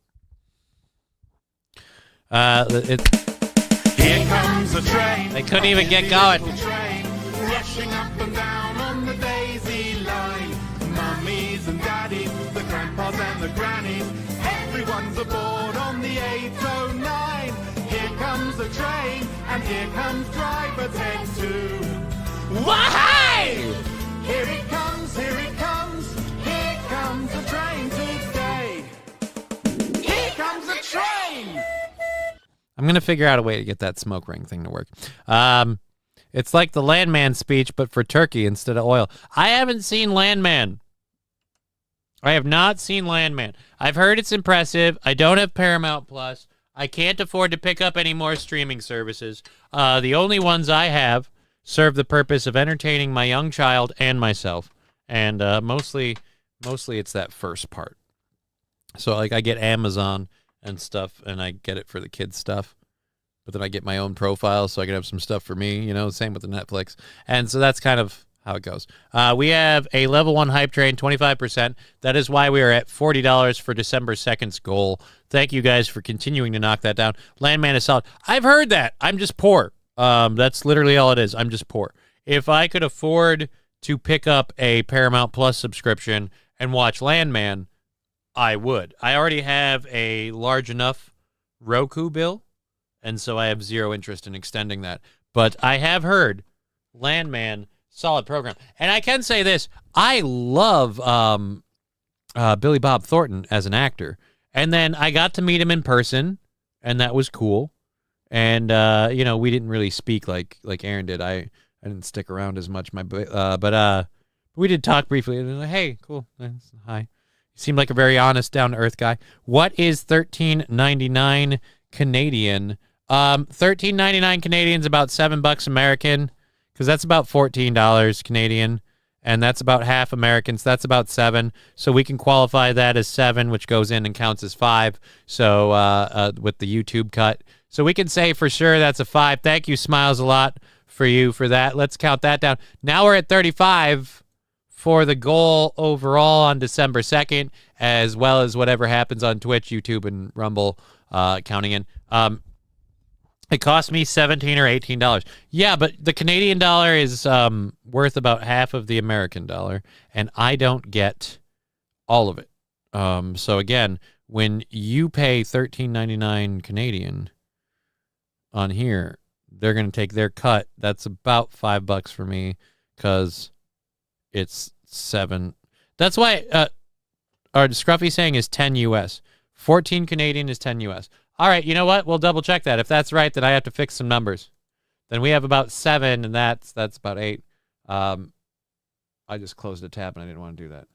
Here comes the train. They couldn't even get going. Rushing up and down on the daisy line. Mummies and daddies, the grandpas and the grannies. Everyone's aboard on the 809. Here comes the train, and here comes driver Ted too. Why? Here it comes, here it comes. Here comes the train today. Here comes the train. I'm going to figure out a way to get that smoke ring thing to work. It's like the Landman speech, but for turkey instead of oil. I haven't seen Landman. I have not seen Landman. I've heard it's impressive. I don't have Paramount Plus. I can't afford to pick up any more streaming services. The only ones I have serve the purpose of entertaining my young child and myself. And mostly it's that first part. So like I get Amazon and stuff, and I get it for the kids' stuff. But then I get my own profile so I can have some stuff for me, you know, same with the Netflix. And so that's kind of how it goes. We have a level 1 hype train, 25%. That is why we are at $40 for December 2nd's goal. Thank you guys for continuing to knock that down. Landman is solid. I've heard that. I'm just poor. That's literally all it is. I'm just poor. If I could afford to pick up a Paramount Plus subscription and watch Landman, I would. I already have a large enough Roku bill, and so I have zero interest in extending that. But I have heard Landman, solid program. And I can say this, I love Billy Bob Thornton as an actor. And then I got to meet him in person, and that was cool. And, we didn't really speak like Aaron did. I didn't stick around as much, but we did talk briefly. And like, hey, cool, hi. You seemed like a very honest, down-to-earth guy. What is $13.99 Canadian? $13.99 Canadian is about $7 American, because that's about $14 Canadian, and that's about half American, so that's about $7. So we can qualify that as 7, which goes in and counts as 5. So with the YouTube cut, so we can say for sure that's a 5. Thank you, Smiles, a lot for you for that. Let's count that down. Now we're at 35 for the goal overall on December 2nd, as well as whatever happens on Twitch, YouTube, and Rumble counting in. It cost me $17 or $18. Yeah, but the Canadian dollar is worth about half of the American dollar, and I don't get all of it. So again, when you pay $13.99 Canadian on here, they're going to take their cut. That's about $5 for me, because it's 7. That's why our Scruffy saying is 10 US. 14 Canadian is 10 US. All right, you know what? We'll double check that. If that's right, then I have to fix some numbers. Then we have about 7, and that's about 8. I just closed a tab, and I didn't want to do that.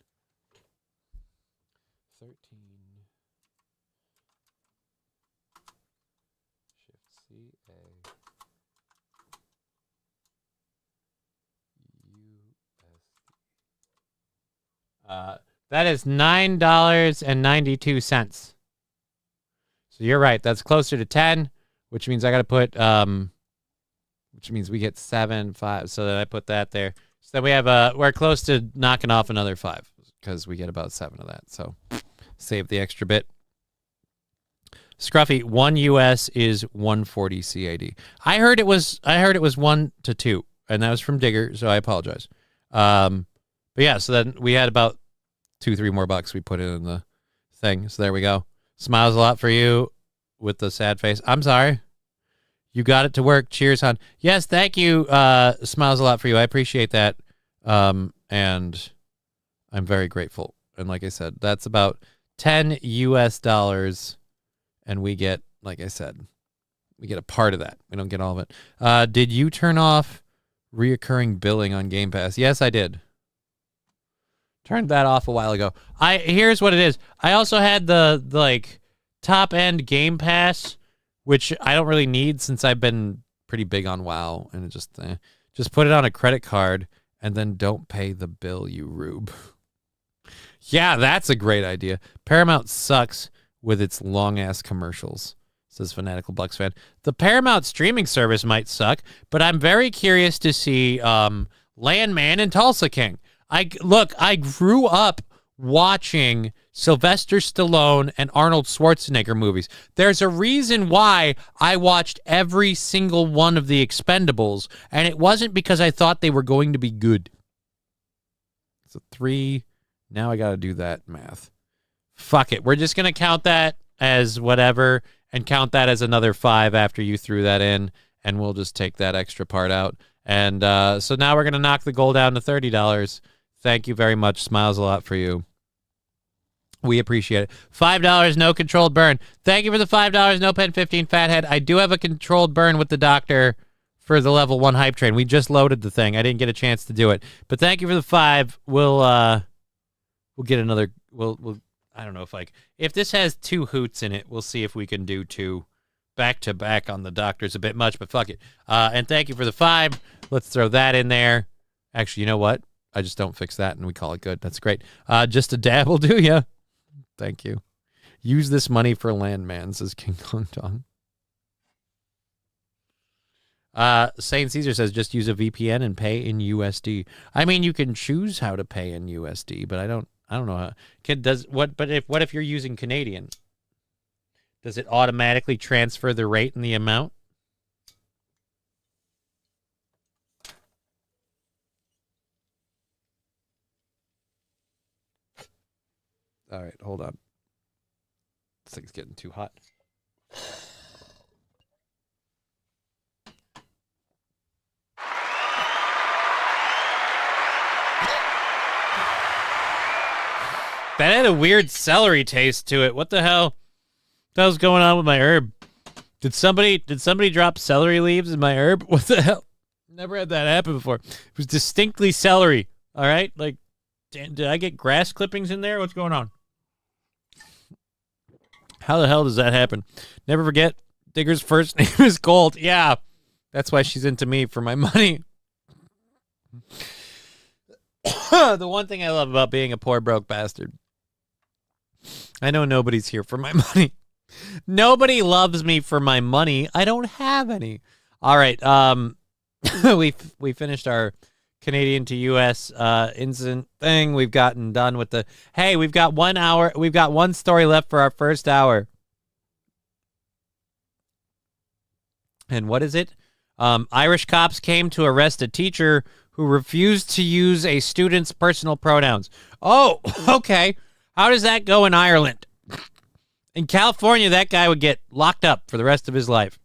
13. Shift C A. That is $9.92. So you're right. That's closer to 10, which means I got to put, which means we get 7, 5. So then I put that there. So then we have, we're close to knocking off another 5, because we get about 7 of that. So save the extra bit. Scruffy, 1 US is 140 CAD. I heard it was 1 to 2, and that was from Digger, so I apologize. But yeah, so then we had about 2-3 more bucks we put in the thing. So there we go. Smiles a lot for you with the sad face. I'm sorry. You got it to work. Cheers, hon. Yes, thank you. Smiles a lot for you. I appreciate that. And I'm very grateful. And like I said, that's about 10 US dollars. And we get, like I said, we get a part of that. We don't get all of it. Did you turn off reoccurring billing on Game Pass? Yes, I did. Turned that off a while ago. Here's what it is. I also had the like top end Game Pass, which I don't really need since I've been pretty big on WoW, and it just put it on a credit card and then don't pay the bill, you rube. Yeah, that's a great idea. Paramount sucks with its long ass commercials, says Fanatical Bucks fan. The Paramount streaming service might suck, but I'm very curious to see Landman and Tulsa King. I grew up watching Sylvester Stallone and Arnold Schwarzenegger movies. There's a reason why I watched every single one of the Expendables, and it wasn't because I thought they were going to be good. It's a 3. Now I got to do that math. Fuck it. We're just going to count that as whatever and count that as another 5 after you threw that in, and we'll just take that extra part out. And so now we're going to knock the goal down to $30. Thank you very much. Smiles a lot for you. We appreciate it. $5, no controlled burn. Thank you for the $5, no pen 15 fathead. I do have a controlled burn with the doctor for the level 1 hype train. We just loaded the thing. I didn't get a chance to do it. But thank you for the 5. We'll get another, we'll I don't know if this has 2 hoots in it, we'll see if we can do 2 back to back on the doctor's a bit much, but fuck it. And thank you for the 5. Let's throw that in there. Actually, you know what? I just don't fix that and we call it good. That's great. Just a dab will do ya. Thank you. Use this money for Landman, says King Kong Tong. Saint Caesar says just use a VPN and pay in USD. I mean, you can choose how to pay in USD, but I don't know how. What if you're using Canadian? Does it automatically transfer the rate and the amount? All right, hold on. This thing's getting too hot. That had a weird celery taste to it. What the hell? What the hell's going on with my herb? Did somebody drop celery leaves in my herb? What the hell? Never had that happen before. It was distinctly celery. All right? Like, did I get grass clippings in there? What's going on? How the hell does that happen? Never forget, Digger's first name is Gold. Yeah, that's why she's into me, for my money. The one thing I love about being a poor, broke bastard. I know nobody's here for my money. Nobody loves me for my money. I don't have any. All right. We finished our Canadian to U.S. Instant thing. We've gotten done with the... Hey, we've got 1 hour. We've got one story left for our first hour. And what is it? Irish cops came to arrest a teacher who refused to use a student's personal pronouns. Oh, okay. How does that go in Ireland? In California, that guy would get locked up for the rest of his life.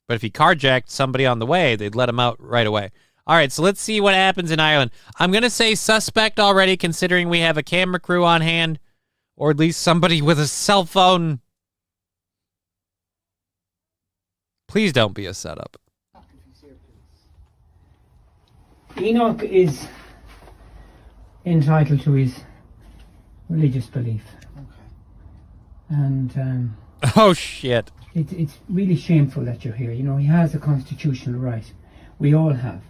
But if he carjacked somebody on the way, they'd let him out right away. All right, so let's see what happens in Ireland. I'm going to say suspect already, considering we have a camera crew on hand, or at least somebody with a cell phone. Please don't be a setup. Enoch is entitled to his religious belief. And oh shit! It's really shameful that you're here. You know, he has a constitutional right. We all have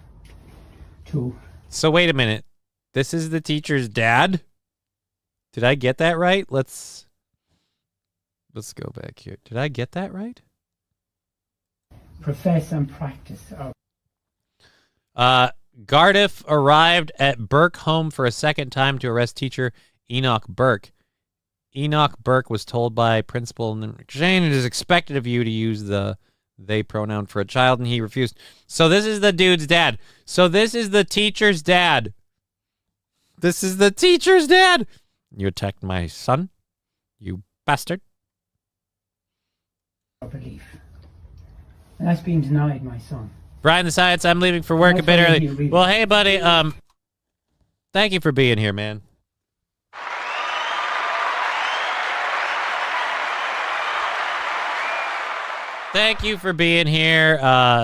to. So wait a minute. This is the teacher's dad? Did I get that right? Let's go back here. Did I get that right? Profess and practice. Gardiff arrived at Burke home for a second time to arrest teacher Enoch Burke. Enoch Burke was told by Principal Jane, it is expected of you to use the they pronoun for a child, and he refused. So this is the dude's dad. So this is the teacher's dad. This is the teacher's dad. You attacked my son, you bastard. Belief. And that's being denied, my son. Brian the Science, I'm leaving for work a bit early. Well, hey, buddy. Thank you for being here, man. Thank you for being here,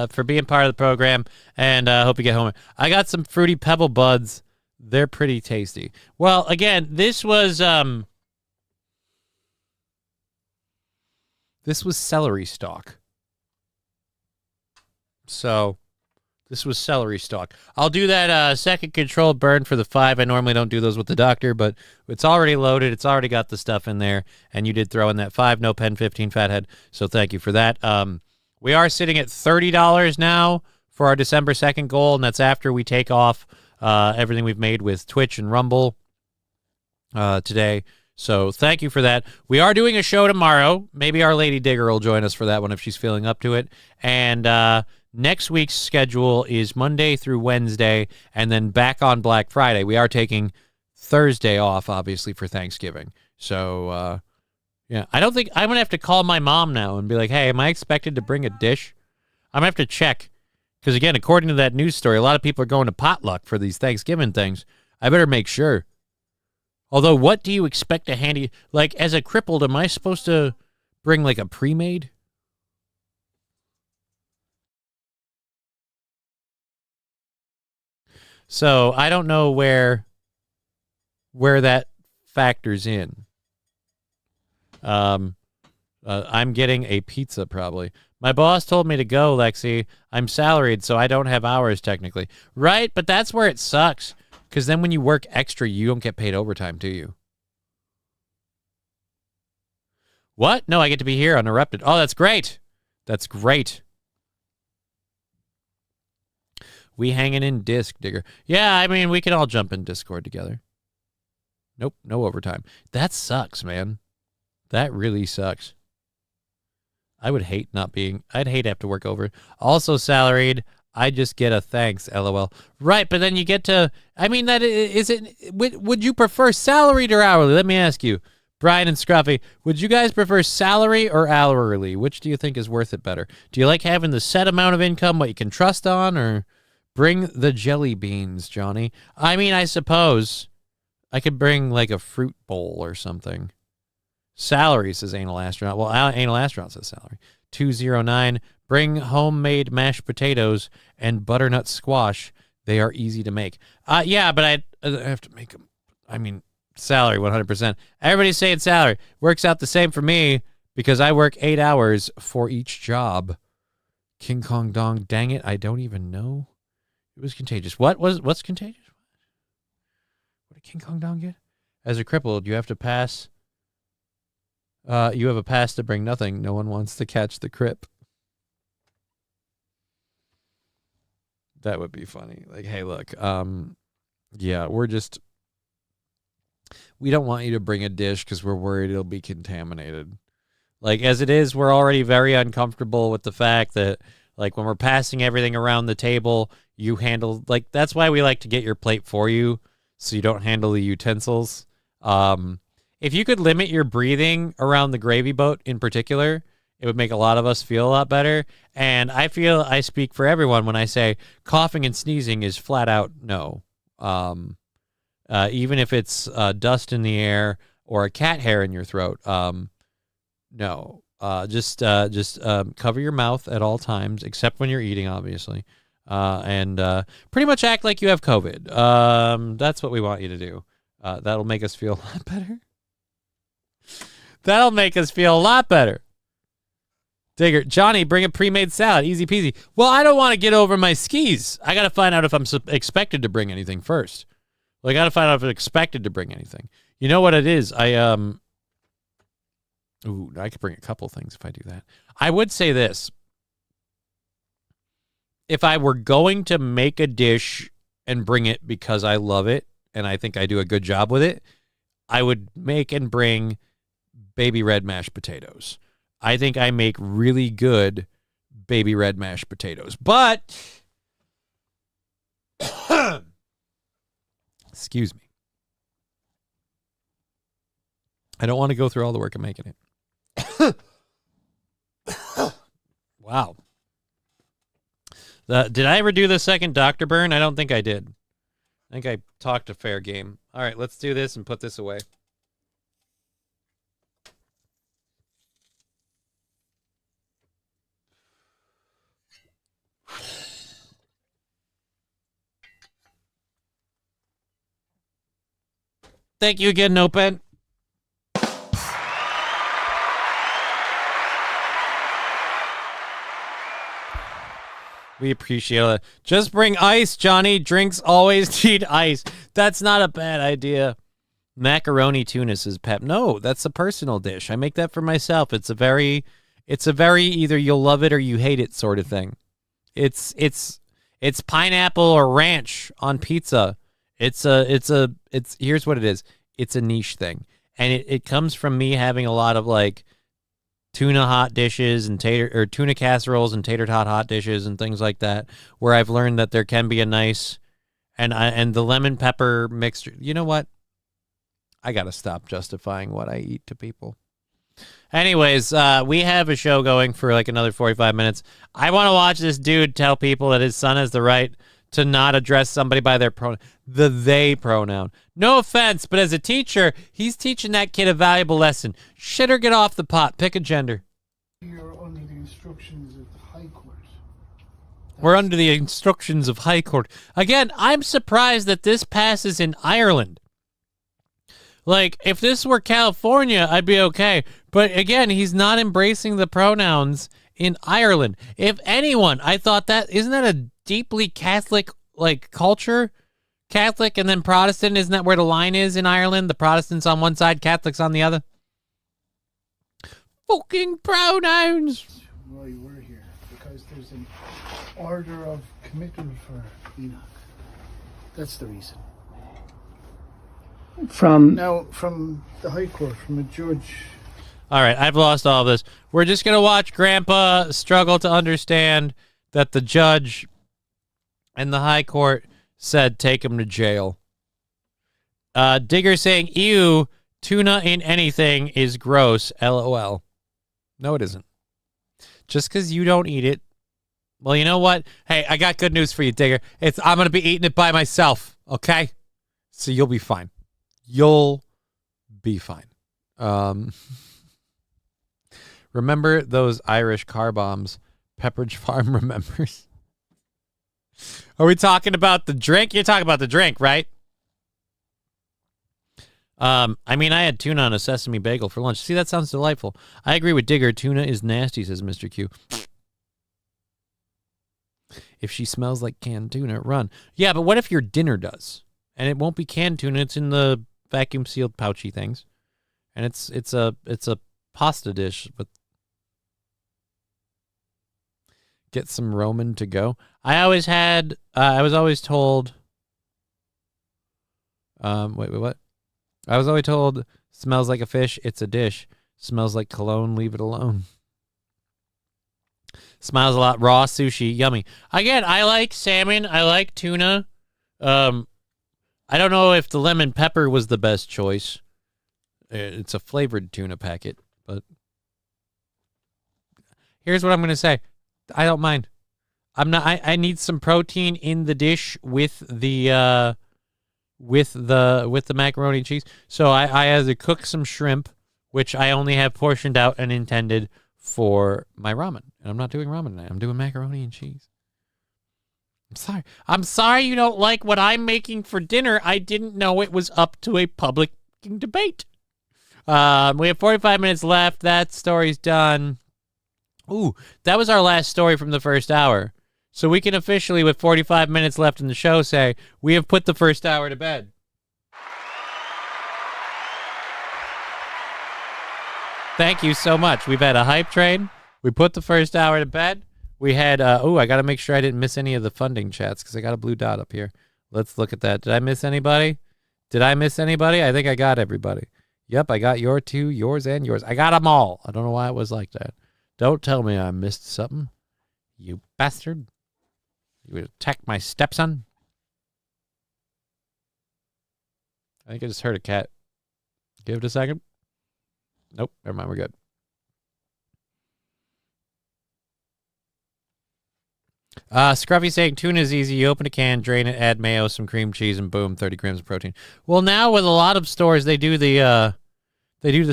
for being part of the program, and I hope you get home. I got some Fruity Pebble Buds. They're pretty tasty. Well, again, this was celery stalk. So, this was celery stalk. I'll do that second controlled burn for the 5. I normally don't do those with the doctor, but it's already loaded. It's already got the stuff in there, and you did throw in that 5, no pen, 15, fathead. So thank you for that. We are sitting at $30 now for our December 2nd goal, and that's after we take off everything we've made with Twitch and Rumble today. So thank you for that. We are doing a show tomorrow. Maybe our Lady Digger will join us for that one if she's feeling up to it. And next week's schedule is Monday through Wednesday, and then back on Black Friday. We are taking Thursday off, obviously, for Thanksgiving. So, yeah, I don't think I'm going to have to call my mom now and be like, hey, am I expected to bring a dish? I'm going to have to check. Because, again, according to that news story, a lot of people are going to potluck for these Thanksgiving things. I better make sure. Although, what do you expect to handy? Like, as a crippled, am I supposed to bring, like, a pre-made? So, I don't know where that factors in. I'm getting a pizza, probably. My boss told me to go, Lexi. I'm salaried, so I don't have hours, technically. Right, but that's where it sucks. Because then when you work extra, you don't get paid overtime, do you? What? No, I get to be here uninterrupted. Oh, that's great. That's great. We hanging in disc, digger. Yeah, I mean, we can all jump in Discord together. Nope, no overtime. That sucks, man. That really sucks. I would hate I'd hate to have to work over. Also salaried, I just get a thanks, LOL. Right, but then you get to, I mean, that is it. Would you prefer salaried or hourly? Let me ask you, Brian and Scruffy, would you guys prefer salary or hourly? Which do you think is worth it better? Do you like having the set amount of income, what you can trust on, or bring the jelly beans, Johnny? I mean, I suppose I could bring like a fruit bowl or something. Salary, says Anal Astronaut. Well, Anal Astronaut says salary. 209, bring homemade mashed potatoes and butternut squash. They are easy to make. Yeah, but I have to make them. I mean, salary, 100%. Everybody's saying salary. Works out the same for me because I work 8 hours for each job. King Kong Dong, dang it, I don't even know. It was contagious. What's contagious? What did King Kong Dong get? As a crippled, you have to pass. You have a pass to bring nothing. No one wants to catch the crip. That would be funny. Like, hey, look, yeah, we don't want you to bring a dish because we're worried it'll be contaminated. Like, as it is, we're already very uncomfortable with the fact that, like, when we're passing everything around the table, you handle, like, that's why we like to get your plate for you so you don't handle the utensils. If you could limit your breathing around the gravy boat in particular, it would make a lot of us feel a lot better. And I feel I speak for everyone when I say coughing and sneezing is flat out no. Even if it's dust in the air or a cat hair in your throat, no. Just cover your mouth at all times, except when you're eating, obviously. And pretty much act like you have COVID. That's what we want you to do. That'll make us feel a lot better. That'll make us feel a lot better. Digger, Johnny, bring a pre-made salad. Easy peasy. Well, I don't want to get over my skis. I got to find out if I'm expected to bring anything first. Well, I got to find out if I'm expected to bring anything. You know what it is? I could bring a couple things if I do that. I would say this. If I were going to make a dish and bring it because I love it and I think I do a good job with it, I would make and bring baby red mashed potatoes. I think I make really good baby red mashed potatoes. But, excuse me. I don't want to go through all the work of making it. Wow. Did I ever do the second Dr. Burn? I don't think I did. I think I talked a fair game. All right, let's do this and put this away. Thank you again, Nopen. We appreciate it. Just bring ice, Johnny. Drinks always need ice. That's not a bad idea. Macaroni tuna says Pep. No, that's a personal dish. I make that for myself. It's a very either you'll love it or you hate it sort of thing. It's pineapple or ranch on pizza. It's here's what it is. It's a niche thing. And it comes from me having a lot of like tuna hot dishes and tuna casseroles and tater tot hot dishes and things like that, where I've learned that there can be a nice and the lemon pepper mixture. You know what? I got to stop justifying what I eat to people. Anyways, we have a show going for like another 45 minutes. I want to watch this dude tell people that his son has the right to not address somebody by their the they pronoun. No offense, but as a teacher, he's teaching that kid a valuable lesson. Shit or get off the pot. Pick a gender. You're under the instructions of the High Court. We're under the instructions of High Court. Again, I'm surprised that this passes in Ireland. Like, if this were California, I'd be okay. But again, he's not embracing the pronouns in Ireland. If anyone, I thought that, isn't that a deeply Catholic, like, culture? Catholic and then Protestant, isn't that where the line is in Ireland? The Protestants on one side, Catholics on the other? Fucking pronouns! Why we're here, because there's an order of committal for Enoch. That's the reason. From the High Court, from a judge. All right, I've lost all this. We're just going to watch Grandpa struggle to understand that the judge and the High Court said take him to jail. Digger saying, ew, tuna in anything is gross, LOL. No, it isn't. Just because you don't eat it. Well, you know what? Hey, I got good news for you, Digger. I'm going to be eating it by myself, okay? So you'll be fine. You'll be fine. Remember those Irish car bombs Pepperidge Farm remembers? Are we talking about the drink? You're talking about the drink, right? I mean, I had tuna on a sesame bagel for lunch. See, that sounds delightful. I agree with Digger. Tuna is nasty, says Mr. Q. If she smells like canned tuna, run. Yeah, but what if your dinner does? And it won't be canned tuna. It's in the vacuum sealed pouchy things. And it's a pasta dish, but get some Roman to go. I was always told wait, what? I was always told smells like a fish, it's a dish. Smells like cologne, leave it alone. Smiles a lot. Raw sushi, yummy. Again, I like salmon. I like tuna. I don't know if the lemon pepper was the best choice. It's a flavored tuna packet, but here's what I'm going to say. I don't mind. I need some protein in the dish with the macaroni and cheese. So I had to cook some shrimp, which I only have portioned out and intended for my ramen. And I'm not doing ramen tonight. I'm doing macaroni and cheese. I'm sorry you don't like what I'm making for dinner. I didn't know it was up to a public debate. We have 45 minutes left. That story's done. Ooh, that was our last story from the first hour. So we can officially, with 45 minutes left in the show, say we have put the first hour to bed. Thank you so much. We've had a hype train. We put the first hour to bed. We had, I got to make sure I didn't miss any of the funding chats because I got a blue dot up here. Let's look at that. Did I miss anybody? I think I got everybody. Yep, I got your two, yours, and yours. I got them all. I don't know why it was like that. Don't tell me I missed something. You bastard. You would attack my stepson? I think I just heard a cat. Give it a second. Nope, never mind, we're good. Scruffy saying tuna is easy. You open a can, drain it, add mayo, some cream cheese, and boom, 30 grams of protein. Well, now with a lot of stores, they do the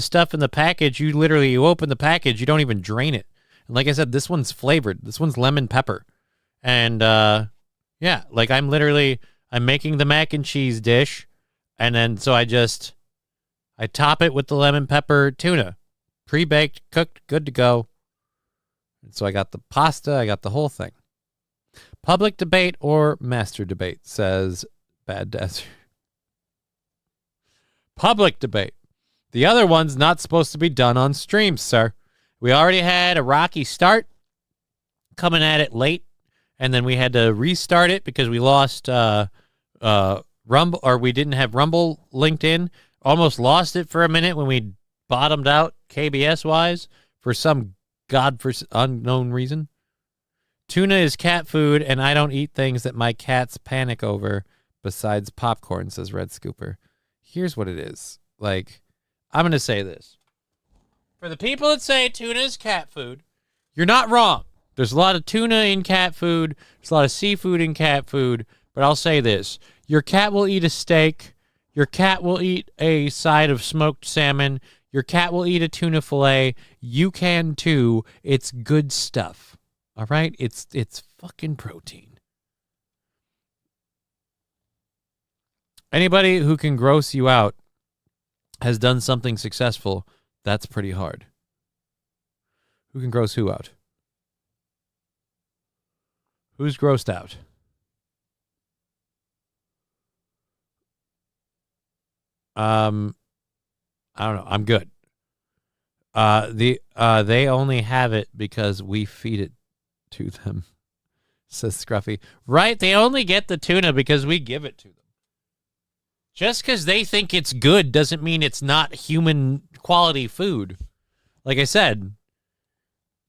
stuff in the package. You open the package, you don't even drain it. And like I said, this one's flavored. This one's lemon pepper. And yeah, like I'm making the mac and cheese dish, and then so I top it with the lemon pepper tuna. Pre-baked, cooked, good to go. And so I got the pasta, I got the whole thing. Public debate or master debate, says Bad Desert. Public debate. The other one's not supposed to be done on stream, sir. We already had a rocky start, coming at it late, and then we had to restart it because we lost Rumble, or we didn't have Rumble linked in. Almost lost it for a minute when we bottomed out KBS-wise for some unknown reason. Tuna is cat food, and I don't eat things that my cats panic over besides popcorn, says Red Scooper. Here's what it is. Like, I'm going to say this. For the people that say tuna is cat food, you're not wrong. There's a lot of tuna in cat food. There's a lot of seafood in cat food. But I'll say this. Your cat will eat a steak. Your cat will eat a side of smoked salmon. Your cat will eat a tuna fillet. You can too. It's good stuff. All right? It's fucking protein. Anybody who can gross you out has done something successful. That's pretty hard. Who can gross who out? Who's grossed out? I don't know. I'm good. They only have it because we feed it to them. says Scruffy. Right? They only get the tuna because we give it to them. Just because they think it's good doesn't mean it's not human quality food. Like I said,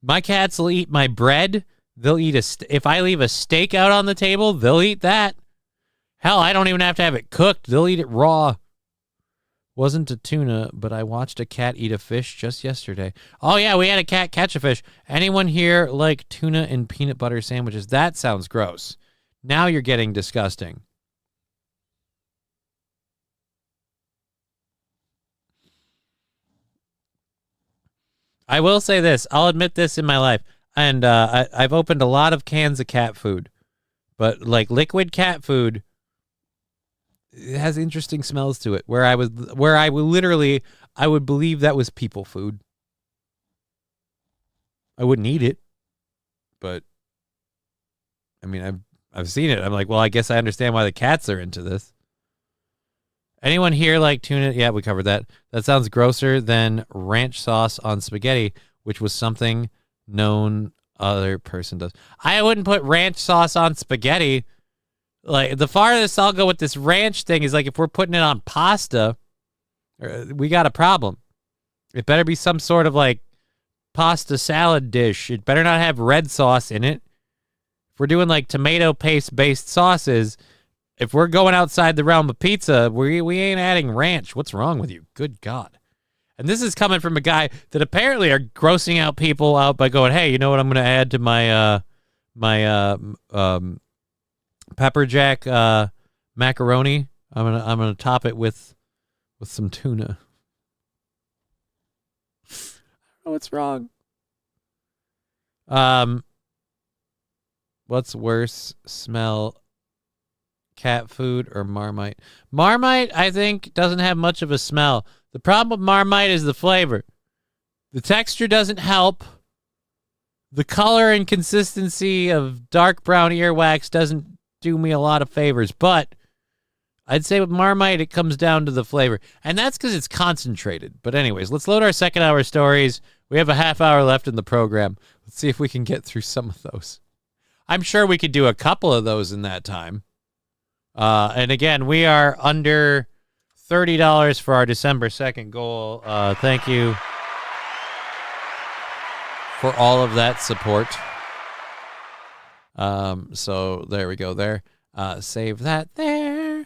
my cats will eat my bread. They'll eat if I leave a steak out on the table, they'll eat that. Hell, I don't even have to have it cooked. They'll eat it raw. Wasn't a tuna, but I watched a cat eat a fish just yesterday. Oh, yeah, we had a cat catch a fish. Anyone here like tuna and peanut butter sandwiches? That sounds gross. Now you're getting disgusting. I will say this. I'll admit this in my life. And I've opened a lot of cans of cat food. But like liquid cat food, it has interesting smells to it. Where I would literally, I would believe that was people food. I wouldn't eat it. But I mean, I've seen it. I'm like, well, I guess I understand why the cats are into this. Anyone here like tuna? Yeah, we covered that. That sounds grosser than ranch sauce on spaghetti, which was something known other person does. I wouldn't put ranch sauce on spaghetti. Like, the farthest I'll go with this ranch thing is like if we're putting it on pasta, we got a problem. It better be some sort of like pasta salad dish. It better not have red sauce in it. If we're doing like tomato paste based sauces, if we're going outside the realm of pizza, we ain't adding ranch. What's wrong with you? Good God. And this is coming from a guy that apparently are grossing out people out by going, hey, you know what I'm going to add to my pepper jack macaroni? I'm gonna top it with some tuna. I don't know what's wrong. What's worse, smell? Cat food or Marmite? Marmite, I think, doesn't have much of a smell. The problem with Marmite is the flavor. The texture doesn't help. The color and consistency of dark brown earwax doesn't do me a lot of favors. But I'd say with Marmite, it comes down to the flavor. And that's because it's concentrated. But anyways, let's load our second hour stories. We have a half hour left in the program. Let's see if we can get through some of those. I'm sure we could do a couple of those in that time. And again, we are under $30 for our December 2nd goal. Thank you for all of that support. So there we go there. Save that there.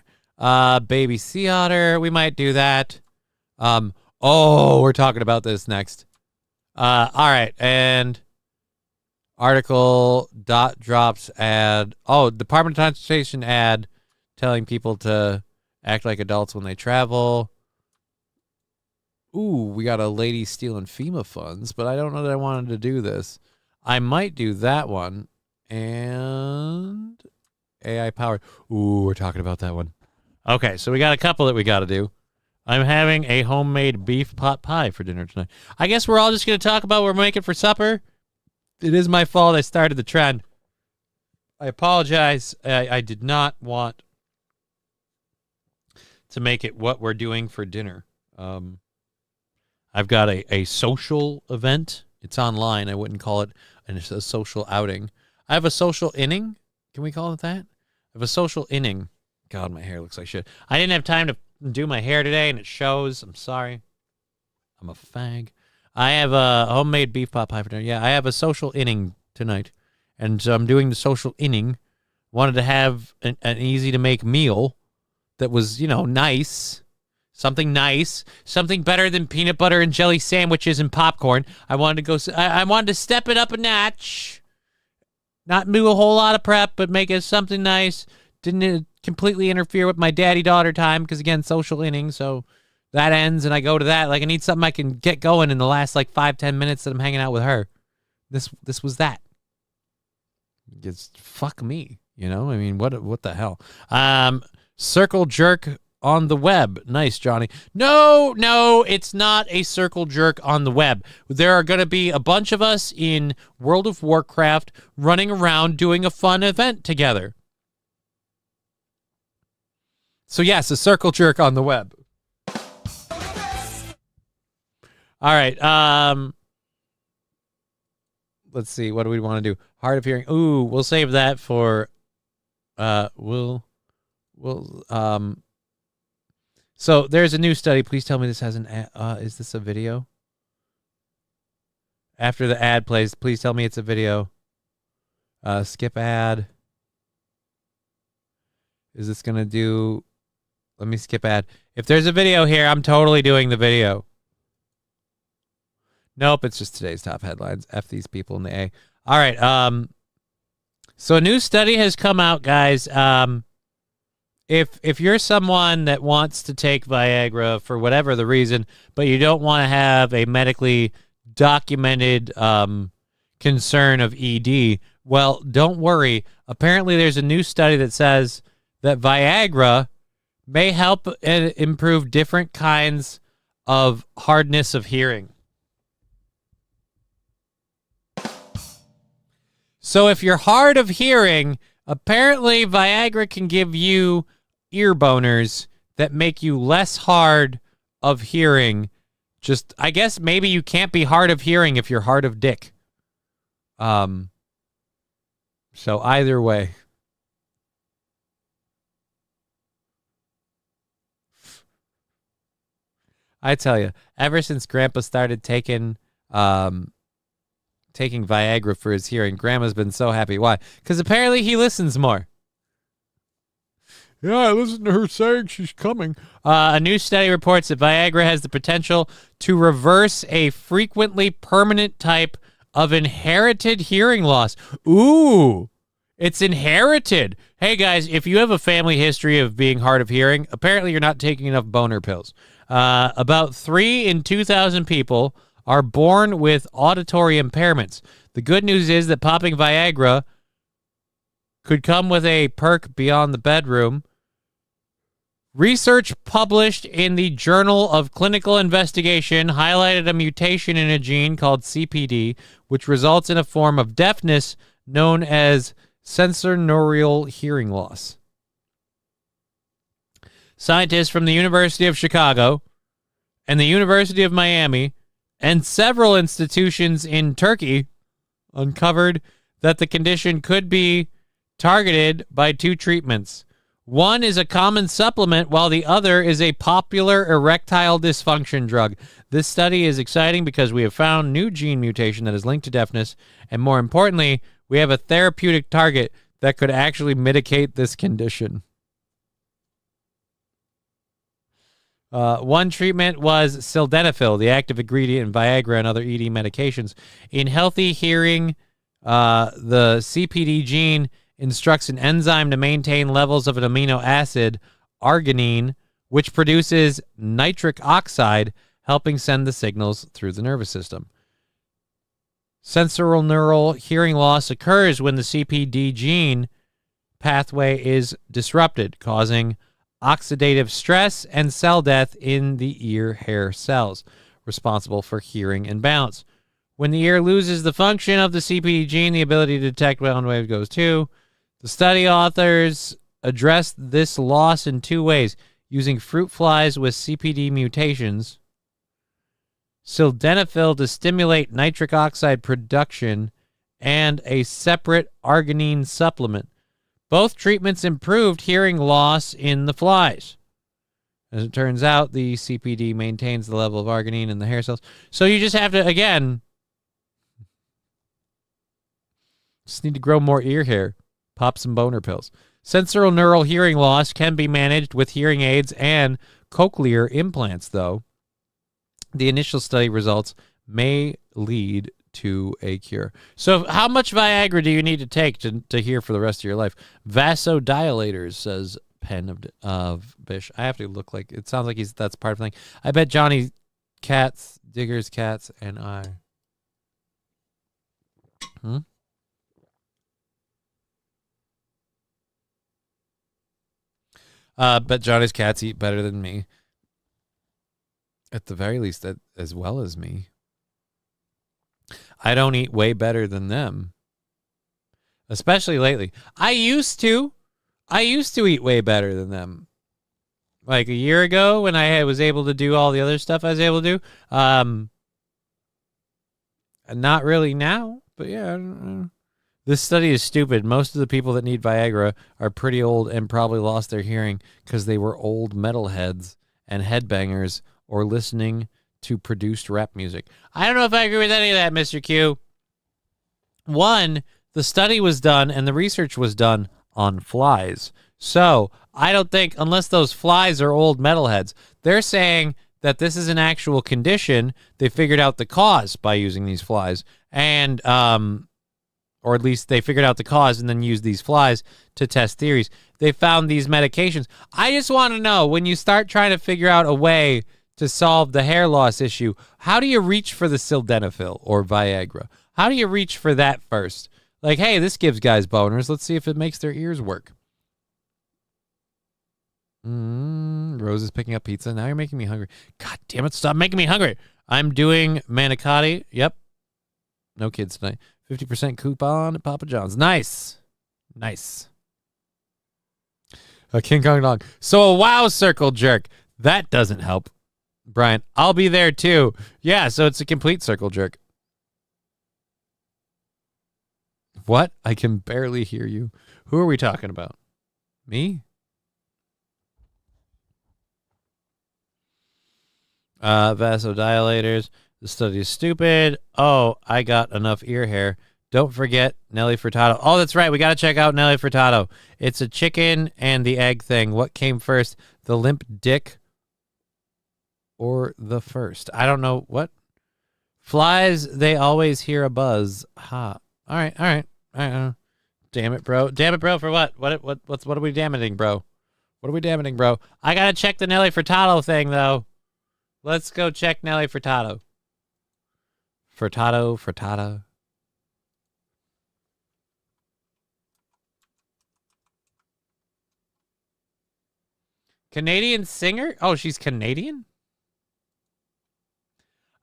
Baby sea otter. We might do that. We're talking about this next. All right. And article drops ad. Department of Transportation ad telling people to act like adults when they travel. Ooh, we got a lady stealing FEMA funds, but I don't know that I wanted to do this. I might do that one. And AI powered. Ooh, we're talking about that one. Okay, so we got a couple that we got to do. I'm having a homemade beef pot pie for dinner tonight. I guess we're all just going to talk about what we're making for supper. It is my fault I started the trend. I apologize. I did not want to make it what we're doing for dinner. I've got a social event. It's online. I wouldn't call it a social outing. I have a social inning. Can we call it that? I have a social inning. God, my hair looks like shit. I didn't have time to do my hair today, and it shows. I'm sorry. I'm a fag. I have a homemade beef pot pie for dinner. Yeah, I have a social inning tonight, and so I'm doing the social inning. Wanted to have an easy-to-make meal that was, nice. Something nice. Something better than peanut butter and jelly sandwiches and popcorn. I wanted to step it up a notch. Not do a whole lot of prep, but make it something nice. Didn't completely interfere with my daddy-daughter time, because, again, social inning, so that ends, and I go to that. Like, I need something I can get going in the last, 5-10 minutes that I'm hanging out with her. This was that. Just fuck me, I mean, what the hell? Circle jerk on the web. Nice, Johnny. No, it's not a circle jerk on the web. There are going to be a bunch of us in World of Warcraft running around doing a fun event together. So yes, a circle jerk on the web. All right. let's see. What do we want to do? Hard of hearing. Ooh, we'll save that for. So there's a new study. Please tell me this has an ad. Is this a video? After the ad plays, please tell me it's a video. Skip ad. Is this going to do... Let me skip ad. If there's a video here, I'm totally doing the video. Nope, it's just today's top headlines. F these people in the A. All right. So a new study has come out, guys. If you're someone that wants to take Viagra for whatever the reason, but you don't want to have a medically documented concern of ED, well, don't worry. Apparently, there's a new study that says that Viagra may help improve different kinds of hardness of hearing. So if you're hard of hearing, apparently Viagra can give you ear boners that make you less hard of hearing. Just, I guess maybe you can't be hard of hearing if you're hard of dick. So either way. I tell you, ever since Grandpa started taking Viagra for his hearing, Grandma's been so happy. Why? Because apparently he listens more. Yeah, I listened to her saying she's coming. A new study reports that Viagra has the potential to reverse a frequently permanent type of inherited hearing loss. Ooh, it's inherited. Hey, guys, if you have a family history of being hard of hearing, apparently you're not taking enough boner pills. About 3 in 2,000 people are born with auditory impairments. The good news is that popping Viagra could come with a perk beyond the bedroom. Research published in the Journal of Clinical Investigation highlighted a mutation in a gene called CPD, which results in a form of deafness known as sensorineural hearing loss. Scientists from the University of Chicago and the University of Miami and several institutions in Turkey uncovered that the condition could be targeted by 2 treatments. One is a common supplement, while the other is a popular erectile dysfunction drug. This study is exciting because we have found new gene mutation that is linked to deafness, and more importantly, we have a therapeutic target that could actually mitigate this condition. One treatment was sildenafil, the active ingredient in Viagra and other ED medications. In healthy hearing, the CPD gene instructs an enzyme to maintain levels of an amino acid, arginine, which produces nitric oxide, helping send the signals through the nervous system. Sensorineural hearing loss occurs when the CPD gene pathway is disrupted, causing oxidative stress and cell death in the ear hair cells, responsible for hearing imbalance. When the ear loses the function of the CPD gene, the ability to detect sound wave goes too. The study authors addressed this loss in 2 ways, using fruit flies with CPD mutations, sildenafil to stimulate nitric oxide production, and a separate arginine supplement. Both treatments improved hearing loss in the flies. As it turns out, the CPD maintains the level of arginine in the hair cells. So you just have to, again, just need to grow more ear hair. Pop some boner pills. Sensorineural hearing loss can be managed with hearing aids and cochlear implants, though. The initial study results may lead to a cure. So how much Viagra do you need to take to hear for the rest of your life? Vasodilators, says Pen of Bish. I have to look like, it sounds like that's part of the thing. I bet Johnny Cats, Diggers Cats, and I. Bet Johnny's cats eat better than me. At the very least, as well as me. I don't eat way better than them. Especially lately. I used to eat way better than them. Like a year ago when I was able to do all the other stuff I was able to do. Not really now. But yeah, I don't know. This study is stupid. Most of the people that need Viagra are pretty old and probably lost their hearing because they were old metalheads and headbangers or listening to produced rap music. I don't know if I agree with any of that, Mr. Q. One, the study was done and the research was done on flies. So I don't think, unless those flies are old metalheads, they're saying that this is an actual condition. They figured out the cause by using these flies. And, or at least they figured out the cause and then used these flies to test theories. They found these medications. I just want to know, when you start trying to figure out a way to solve the hair loss issue, how do you reach for the sildenafil or Viagra? How do you reach for that first? Like, hey, this gives guys boners. Let's see if it makes their ears work. Rose is picking up pizza. Now you're making me hungry. God damn it, stop making me hungry. I'm doing manicotti. Yep. No kids tonight. 50% coupon at Papa John's. Nice. Nice. A King Kong dog. So a wow circle jerk. That doesn't help. Brian, I'll be there too. Yeah, so it's a complete circle jerk. What? I can barely hear you. Who are we talking about? Me? Vasodilators. The study is stupid. Oh, I got enough ear hair. Don't forget Nelly Furtado. Oh, that's right. We got to check out Nelly Furtado. It's a chicken and the egg thing. What came first? The limp dick or the first? I don't know. What? Flies, they always hear a buzz. Ha. All right. Damn it, bro. Damn it, bro, for what? What are we damaging, bro? What are we damaging, bro? I got to check the Nelly Furtado thing, though. Let's go check Nelly Furtado. Frittata. Canadian singer? Oh, she's Canadian?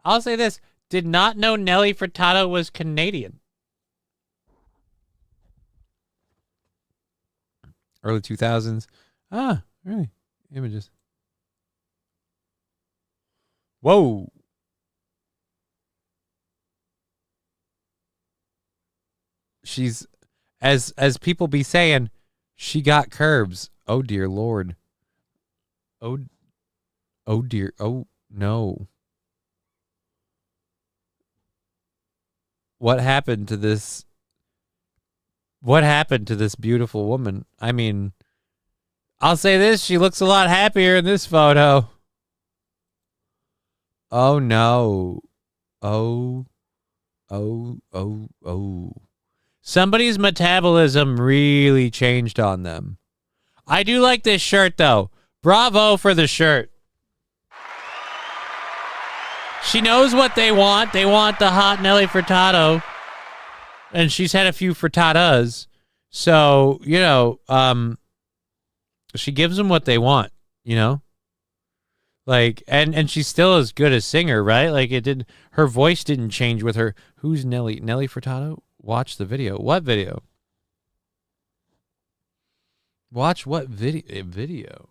I'll say this. Did not know Nelly Furtado was Canadian. Early 2000s. Ah, really? Images. Whoa. She's, as people be saying, she got curves. Oh dear Lord. Oh dear. Oh no. What happened to this? What happened to this beautiful woman? I mean, I'll say this, she looks a lot happier in this photo. Oh no. Oh. Somebody's metabolism really changed on them. I do like this shirt, though. Bravo for the shirt. She knows what they want. They want the hot Nelly Furtado. And she's had a few frittatas. So, you know, she gives them what they want, you know? Like, and she's still as good a singer, right? Like, her voice didn't change with her. Who's Nelly? Nelly Furtado? Watch the video. What video? Watch what video?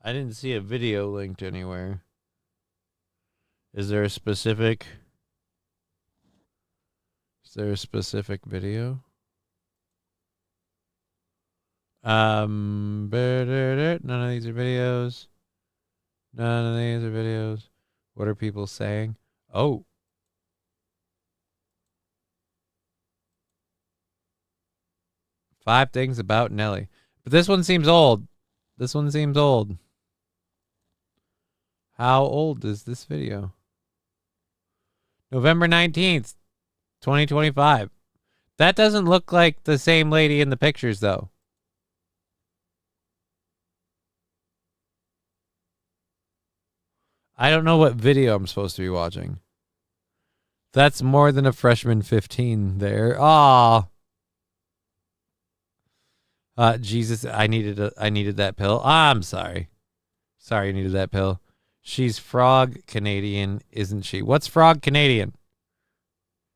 I didn't see a video linked anywhere. Is there a specific video? None of these are videos. What are people saying? Oh. Five things about Nelly. But this one seems old. How old is this video? November 19th, 2025. That doesn't look like the same lady in the pictures, though. I don't know what video I'm supposed to be watching. That's more than a freshman 15 there. Aw. Jesus, I needed that pill. I'm sorry. Sorry you needed that pill. She's Frog Canadian, isn't she? What's Frog Canadian?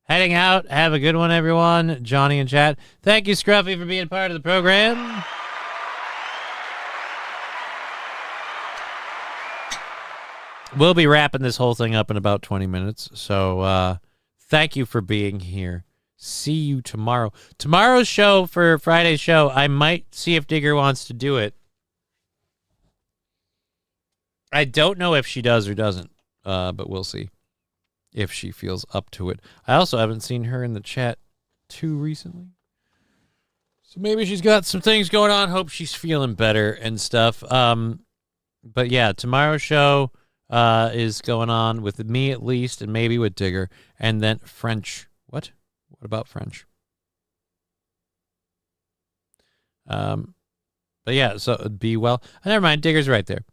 Heading out. Have a good one, everyone. Johnny and chat. Thank you, Scruffy, for being part of the program. we'll be wrapping this whole thing up in about 20 minutes. So thank you for being here. See you tomorrow. Tomorrow's show, for Friday's show, I might see if Digger wants to do it. I don't know if she does or doesn't, but we'll see if she feels up to it. I also haven't seen her in the chat too recently. So maybe she's got some things going on. Hope she's feeling better and stuff. But yeah, tomorrow's show is going on with me at least, and maybe with Digger. And then French. What? What about French? But yeah, so be well. Never mind, Digger's right there.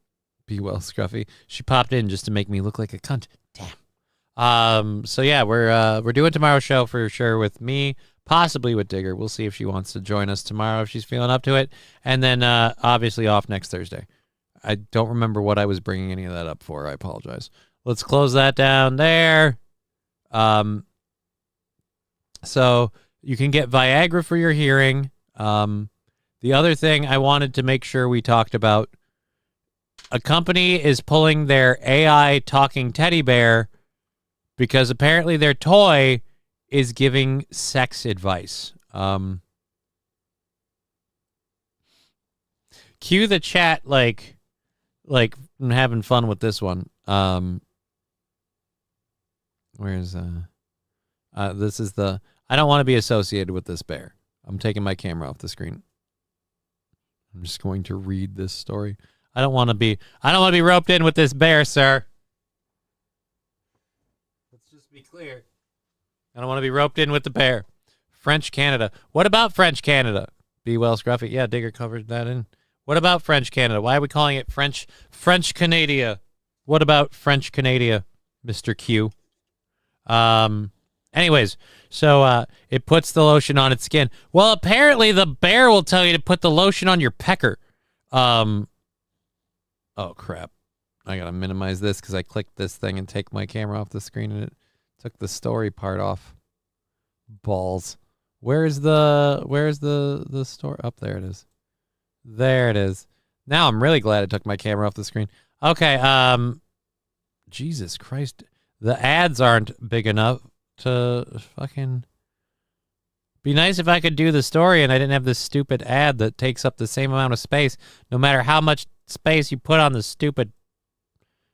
Be well, Scruffy. She popped in just to make me look like a cunt. Damn. So yeah, we're doing tomorrow's show for sure with me, possibly with Digger. We'll see if she wants to join us tomorrow if she's feeling up to it. And then obviously off next Thursday. I don't remember what I was bringing any of that up for. I apologize. Let's close that down there. So you can get Viagra for your hearing. The other thing I wanted to make sure we talked about, a company is pulling their AI talking teddy bear because apparently their toy is giving sex advice. Cue the chat like I'm having fun with this one. Where's this is the I don't want to be associated with this bear. I'm taking my camera off the screen. I'm just going to read this story. I don't want to be roped in with this bear, sir. Let's just be clear. I don't want to be roped in with the bear. French Canada. What about French Canada? Be well, Scruffy. Yeah, Digger covered that in. What about French Canada? Why are we calling it French Canada? What about French Canada, Mr. Q? Anyways, so it puts the lotion on its skin. Well, apparently the bear will tell you to put the lotion on your pecker. Oh, crap. I got to minimize this because I clicked this thing and take my camera off the screen and it took the story part off. Balls. Where's the story? Up there it is. There it is. Now I'm really glad it took my camera off the screen. Okay, Jesus Christ. The ads aren't big enough to fucking... Be nice if I could do the story and I didn't have this stupid ad that takes up the same amount of space, no matter how much space you put on the stupid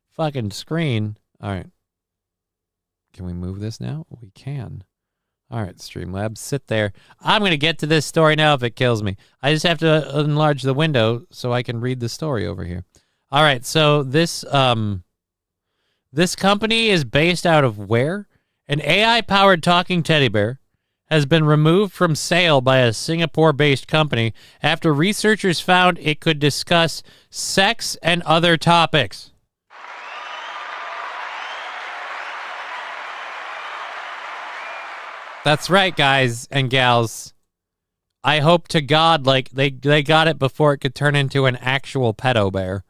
fucking screen. All right. Can we move this now? We can. All right, Streamlabs, sit there. I'm going to get to this story now if it kills me. I just have to enlarge the window so I can read the story over here. All right, so this company is based out of where? An AI-powered talking teddy bear has been removed from sale by a Singapore-based company after researchers found it could discuss sex and other topics. That's right, guys and gals. I hope to God, like, they got it before it could turn into an actual pedo bear.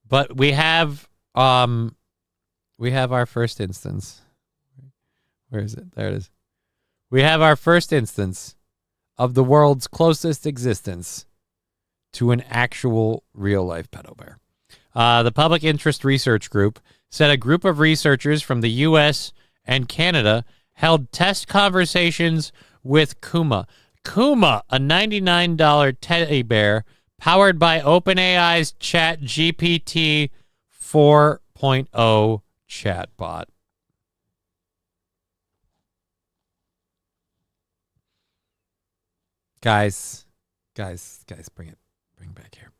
But we have our first instance. Where is it? There it is. We have our first instance of the world's closest existence to an actual real-life pedo bear. The Public Interest Research Group said a group of researchers from the U.S. and Canada held test conversations with Kuma. Kuma, a $99 teddy bear powered by OpenAI's ChatGPT 4.0 chatbot. Guys, bring back here.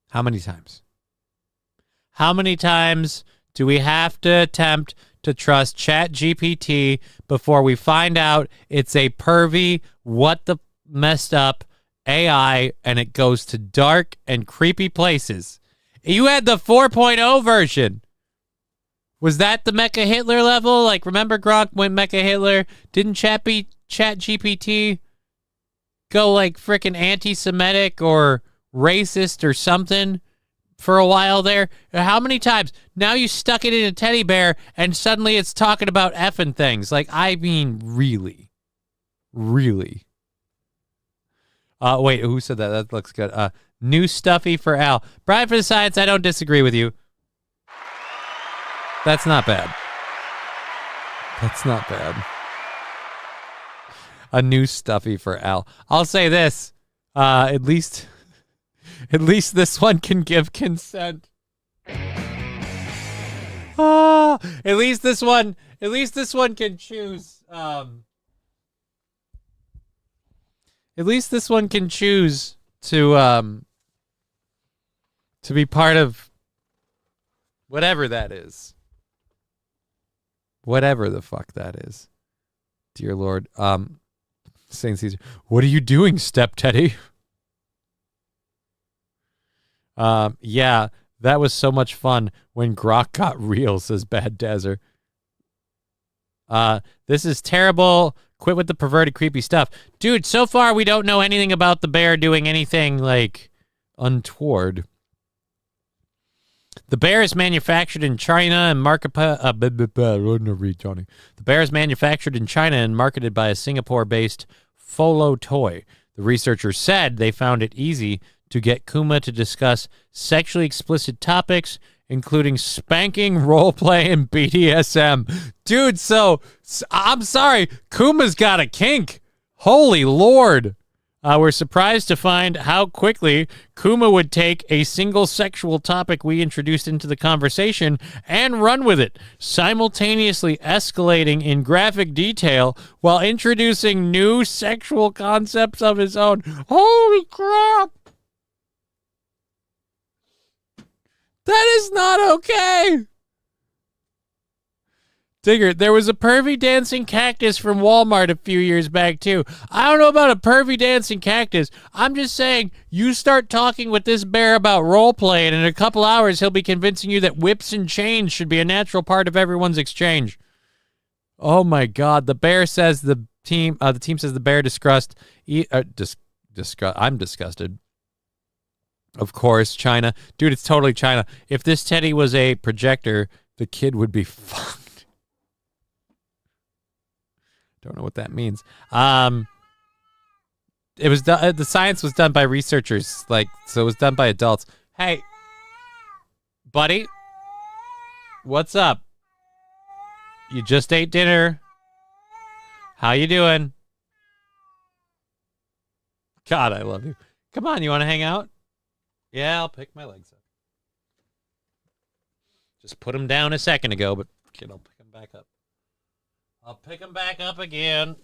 How many times? How many times do we have to attempt to trust ChatGPT before we find out it's a pervy, what the messed up AI and it goes to dark and creepy places? You had the 4.0 version. Was that the Mecha Hitler level? Like, remember Gronk went Mecha Hitler? Didn't ChatGPT go like freaking anti-Semitic or racist or something for a while there? How many times? Now you stuck it in a teddy bear and suddenly it's talking about effing things. Like, I mean, really? Really? Wait, who said that? That looks good. New stuffy for Al. Brian for the Science, I don't disagree with you. That's not bad. That's not bad. A new stuffy for Al. I'll say this. At least this one can give consent. At least this one can choose. At least this one can choose to be part of whatever that is. Whatever the fuck that is. Dear Lord. Saint Caesar. What are you doing, Step Teddy? Yeah, that was so much fun when Grok got real, says Bad Dazzer. This is terrible. Quit with the perverted, creepy stuff. Dude, so far we don't know anything about the bear doing anything, like, untoward. The bear is manufactured in China and marketed The bear is manufactured in China and marketed by a Singapore-based Folo Toy. The researchers said they found it easy to get Kuma to discuss sexually explicit topics, including spanking, roleplay, and BDSM. Dude, so I'm sorry, Kuma's got a kink. Holy Lord. We're surprised to find how quickly Kuma would take a single sexual topic we introduced into the conversation and run with it, simultaneously escalating in graphic detail while introducing new sexual concepts of his own. Holy crap! That is not okay! Digger, there was a pervy dancing cactus from Walmart a few years back, too. I don't know about a pervy dancing cactus. I'm just saying, you start talking with this bear about roleplay, and in a couple hours, he'll be convincing you that whips and chains should be a natural part of everyone's exchange. Oh, my God. The bear says the team says the bear disgust. I'm disgusted. Of course, China. Dude, it's totally China. If this teddy was a projector, the kid would be fucked. Don't know what that means. It was the science was done by researchers, so it was done by adults. Hey, buddy, what's up? You just ate dinner. How you doing? God, I love you. Come on, you want to hang out? Yeah, I'll pick my legs up. Just put them down a second ago, but I'll pick them back up. I'll pick them back up again.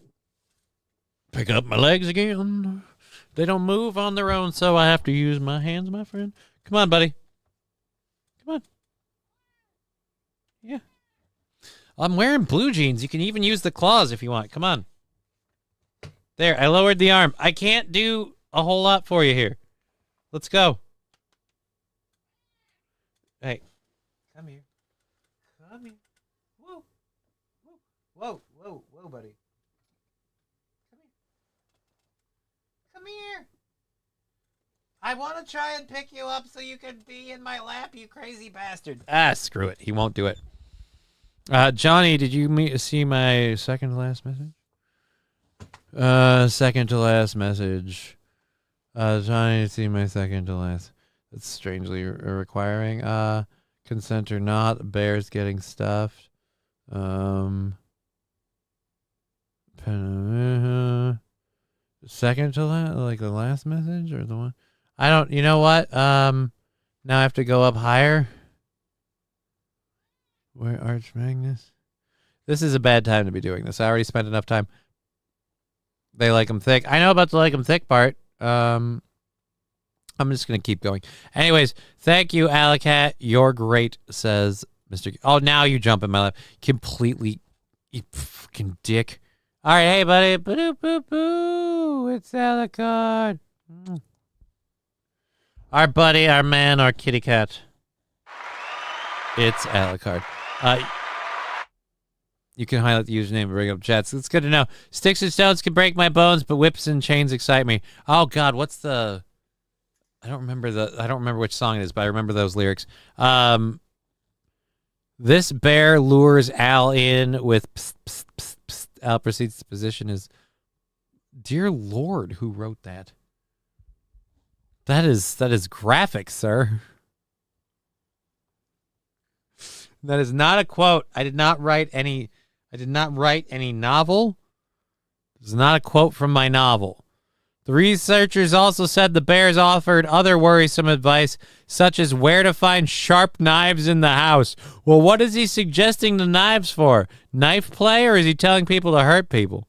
Pick up my legs again. They don't move on their own, so I have to use my hands, my friend. Come on, buddy. Come on. Yeah. I'm wearing blue jeans. You can even use the claws if you want. Come on. There, I lowered the arm. I can't do a whole lot for you here. Let's go. Hey, come here. Come here. Whoa. Whoa, whoa, whoa, buddy. Come here. Come here. I want to try and pick you up so you can be in my lap, you crazy bastard. Screw it. He won't do it. Johnny, did you see my second to last message? Second to last message. Johnny, see my second to last. That's strangely requiring. Consent or not. Bear's getting stuffed. Second to last, like the last message or the one? I don't, you know what? Now I have to go up higher. Where Arch Magnus? This is a bad time to be doing this. I already spent enough time. They like them thick. I know about the like them thick part. I'm just going to keep going. Anyways, thank you, Alacat. You're great, says Mr. Oh, now you jump in my lap. Completely, you fucking dick. All right, hey, buddy. Boo-boo-boo. It's Alucard. Our buddy, our man, our kitty cat. It's Alucard. You can highlight the username and bring up chats. It's good to know. Sticks and stones can break my bones, but whips and chains excite me. Oh God, what's the? I don't remember which song it is, but I remember those lyrics. This bear lures Al in with psst, psst, psst, psst. Al proceeds to position his. Dear Lord, who wrote that? That is graphic, sir. That is not a quote. I did not write any novel. This is not a quote from my novel. The researchers also said the bears offered other worrisome advice, such as where to find sharp knives in the house. Well, what is he suggesting the knives for? Knife play, or is he telling people to hurt people?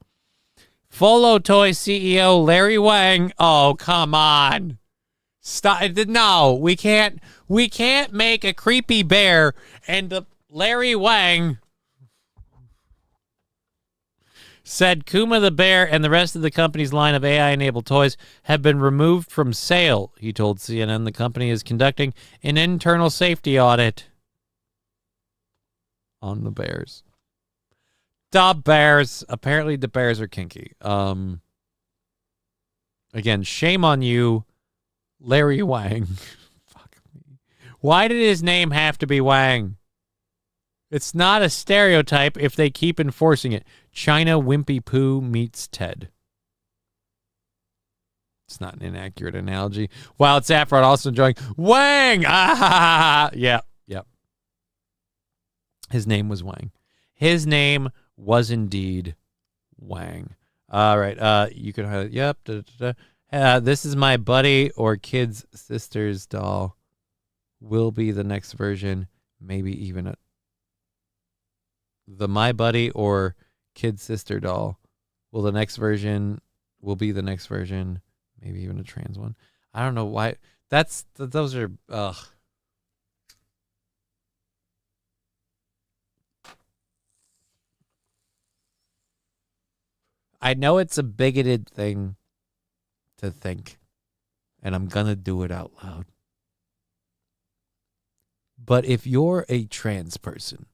Folo Toy CEO Larry Wang. Oh, come on. Stop. No, we can't make a creepy bear and Larry Wang said Kuma the bear and the rest of the company's line of AI-enabled toys have been removed from sale. He told CNN the company is conducting an internal safety audit on the bears. The bears. Apparently the bears are kinky. Again, shame on you, Larry Wang. Fuck me. Why did his name have to be Wang? It's not a stereotype if they keep enforcing it. China Wimpy Poo meets Ted. It's not an inaccurate analogy. While it's Saffron also enjoying Wang. Ah, yep. His name was Wang. His name was indeed Wang. All right. You can highlight. Yep. This is my buddy or kid's sister's doll. Will be the next version. Maybe even the my buddy or kid sister doll will be the next version, maybe even a trans one. I don't know why. Those are ugh. I know it's a bigoted thing to think, and I'm gonna do it out loud. But if you're a trans person,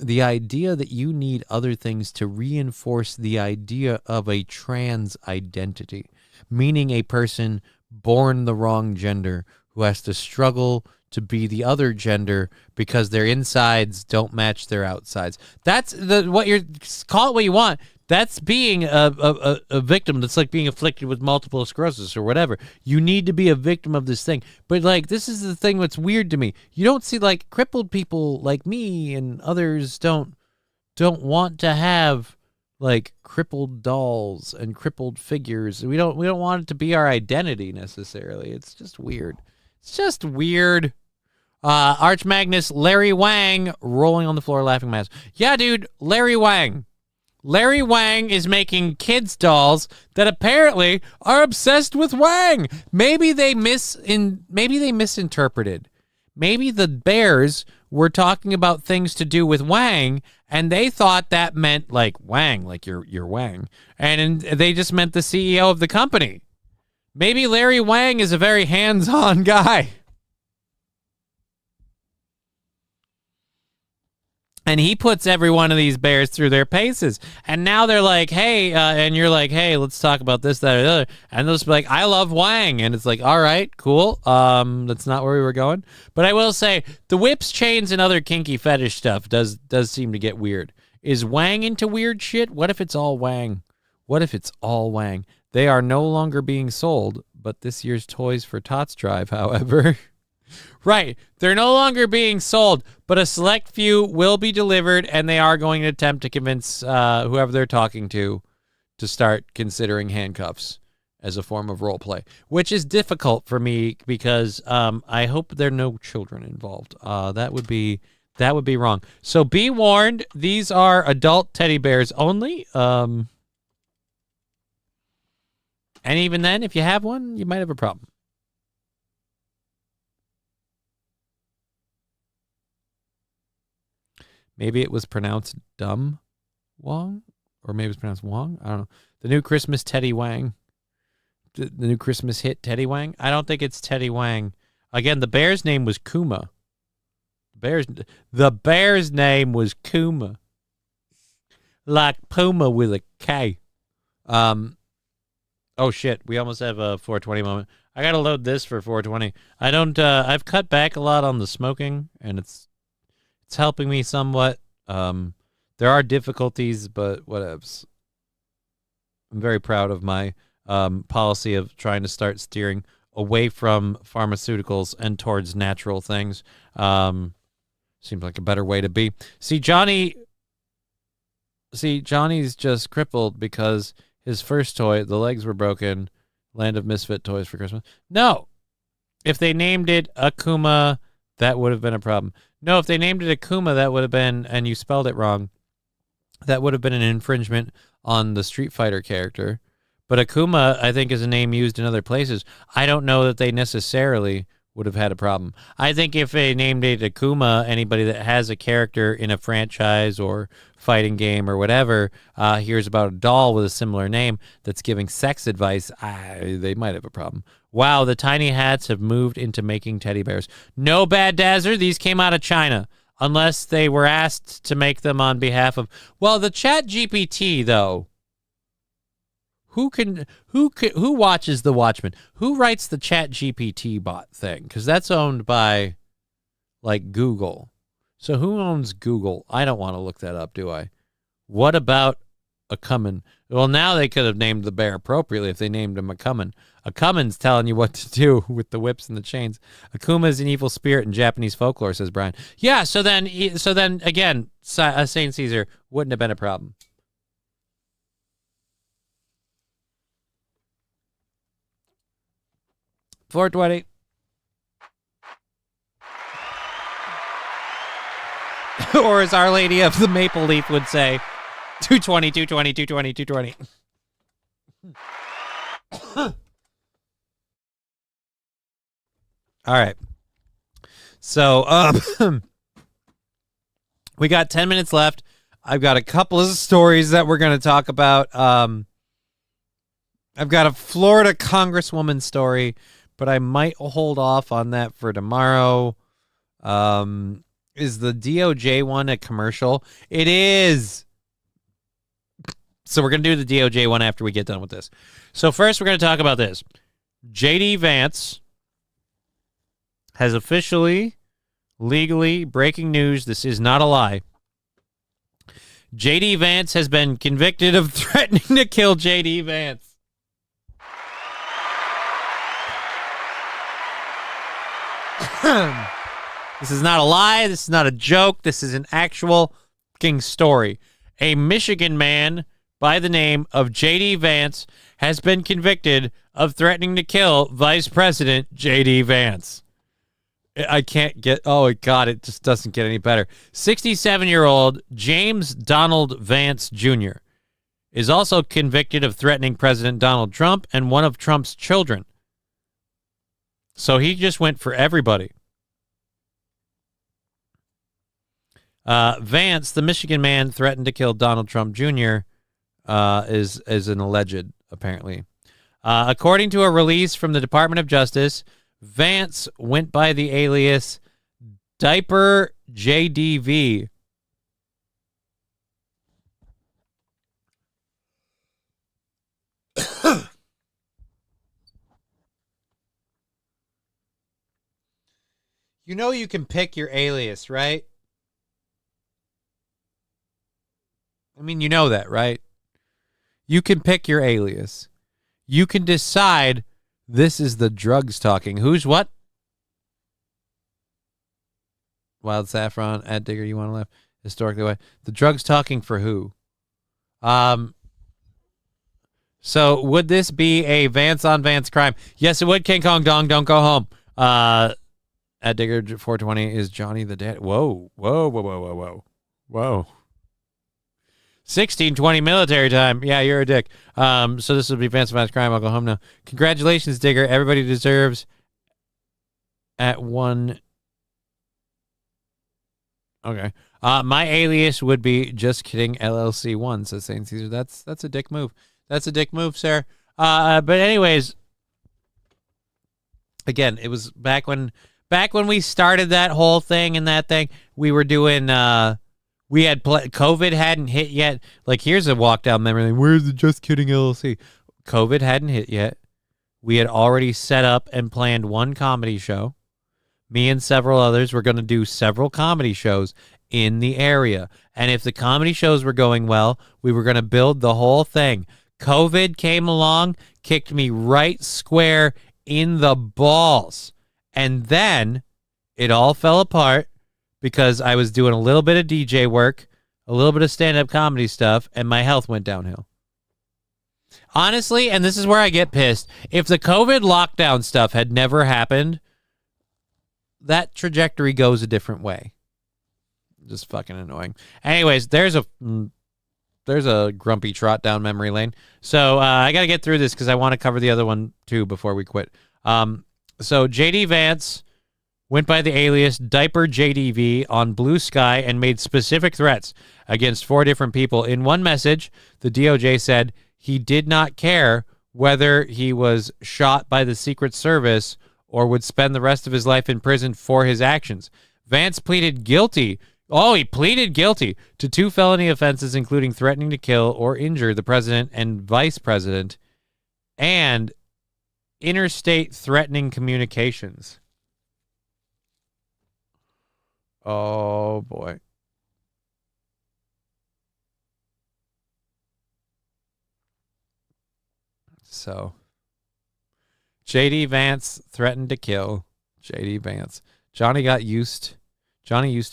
the idea that you need other things to reinforce the idea of a trans identity, meaning a person born the wrong gender who has to struggle to be the other gender because their insides don't match their outsides. That's what you're, call it what you want. That's being a victim. That's like being afflicted with multiple sclerosis or whatever. You need to be a victim of this thing. But like, this is the thing that's weird to me. You don't see like crippled people like me and others don't want to have like crippled dolls and crippled figures. We don't want it to be our identity necessarily. It's just weird. It's just weird. Arch Magnus Larry Wang rolling on the floor laughing mask. Yeah, dude, Larry Wang. Larry Wang is making kids' dolls that apparently are obsessed with Wang. Maybe they misinterpreted. Maybe the bears were talking about things to do with Wang, and they thought that meant like Wang, like you're Wang, and they just meant the CEO of the company. Maybe Larry Wang is a very hands-on guy. And he puts every one of these bears through their paces. And now they're like, hey, and you're like, hey, let's talk about this, that, or the other. And they'll just be like, I love Wang. And it's like, all right, cool. That's not where we were going. But I will say, the whips, chains, and other kinky fetish stuff does seem to get weird. Is Wang into weird shit? What if it's all Wang? What if it's all Wang? They are no longer being sold, but this year's Toys for Tots drive, however... Right. They're no longer being sold, but a select few will be delivered, and they are going to attempt to convince whoever they're talking to start considering handcuffs as a form of role play, which is difficult for me because I hope there are no children involved. That would be wrong. So be warned, these are adult teddy bears only. And even then, if you have one, you might have a problem. Maybe it was pronounced Dumb Wong, or maybe it was pronounced Wong. I don't know. The new Christmas Teddy Wang. The new Christmas hit Teddy Wang. I don't think it's Teddy Wang. Again, the bear's name was Kuma. The bear's name was Kuma. Like Puma with a K. Oh shit, we almost have a 420 moment. I gotta load this for 420. I've cut back a lot on the smoking, and it's helping me somewhat. There are difficulties, but whatevs. I'm very proud of my policy of trying to start steering away from pharmaceuticals and towards natural things. Seems like a better way to be. Johnny's just crippled because his first toy, the legs were broken. Land of Misfit Toys for Christmas. No. If they named it Akuma, that would have been a problem. No, if they named it Akuma, that would have been, and you spelled it wrong, that would have been an infringement on the Street Fighter character. But Akuma, I think, is a name used in other places. I don't know that they necessarily would have had a problem. I think if they named it Akuma, anybody that has a character in a franchise or fighting game or whatever hears about a doll with a similar name that's giving sex advice, they might have a problem. Wow, the tiny hats have moved into making teddy bears. No, Bad Dazzer, these came out of China, unless they were asked to make them on behalf of... Well, the Chat GPT, though... Who watches The Watchmen? Who writes the Chat GPT bot thing? Because that's owned by, like, Google. So who owns Google? I don't want to look that up, do I? What about a Cummin? Well, now they could have named the bear appropriately if they named him a Cummin. A Cummin's telling you what to do with the whips and the chains. Akuma is an evil spirit in Japanese folklore, says Brian. Yeah, so then again, Saint Caesar wouldn't have been a problem. $4.20. Or as Our Lady of the Maple Leaf would say, $2.20, $2.20, $2.20, $2.20. All right. So, we got 10 minutes left. I've got a couple of stories that we're going to talk about. I've got a Florida Congresswoman story, but I might hold off on that for tomorrow. Is the DOJ one a commercial? It is. So we're going to do the DOJ one after we get done with this. So first we're going to talk about this. J.D. Vance has officially, legally, breaking news, this is not a lie. J.D. Vance has been convicted of threatening to kill J.D. Vance. This is not a lie. This is not a joke. This is an actual fucking story. A Michigan man by the name of J.D. Vance has been convicted of threatening to kill Vice President J.D. Vance. I can't get... Oh, God, it just doesn't get any better. 67-year-old James Donald Vance Jr. is also convicted of threatening President Donald Trump and one of Trump's children. So he just went for everybody. Vance, the Michigan man, threatened to kill Donald Trump Jr., is an alleged, apparently. According to a release from the Department of Justice, Vance went by the alias Diaper JDV. You know you can pick your alias, right? I mean, you know that, right? You can pick your alias. You can decide this is the drugs talking. Who's what? Wild Saffron, Ad Digger, you want to laugh? Historically, why? The drugs talking for who? So would this be a Vance on Vance crime? Yes, it would. King Kong Dong, don't go home. At Digger 420 is Johnny the Dad. Whoa. 1620 military time. Yeah, you're a dick. So this will be Vance Vance crime. I'll go home now. Congratulations, Digger. Everybody deserves at one. Okay. My alias would be Just Kidding LLC 1, says Saint Caesar. That's a dick move. That's a dick move, sir. But anyways, again, it was back when we started that whole thing and that thing, we were doing, we had, COVID hadn't hit yet. Like, here's a walk down memory lane. Where's the Just Kidding LLC? COVID hadn't hit yet. We had already set up and planned one comedy show. Me and several others were going to do several comedy shows in the area. And if the comedy shows were going well, we were going to build the whole thing. COVID came along, kicked me right square in the balls. And then it all fell apart because I was doing a little bit of DJ work, a little bit of stand-up comedy stuff, and my health went downhill. Honestly, and this is where I get pissed, if the COVID lockdown stuff had never happened, that trajectory goes a different way. Just fucking annoying. Anyways, there's a grumpy trot down memory lane. So I got to get through this because I want to cover the other one too before we quit. So JD Vance went by the alias Diaper JDV on Blue Sky and made specific threats against 4 different people. In one message, the DOJ said he did not care whether he was shot by the Secret Service or would spend the rest of his life in prison for his actions. Vance pleaded guilty. Oh, he pleaded guilty to 2 felony offenses, including threatening to kill or injure the president and vice president and interstate threatening communications. Oh, boy. So, JD Vance threatened to kill. JD Vance. Johnny used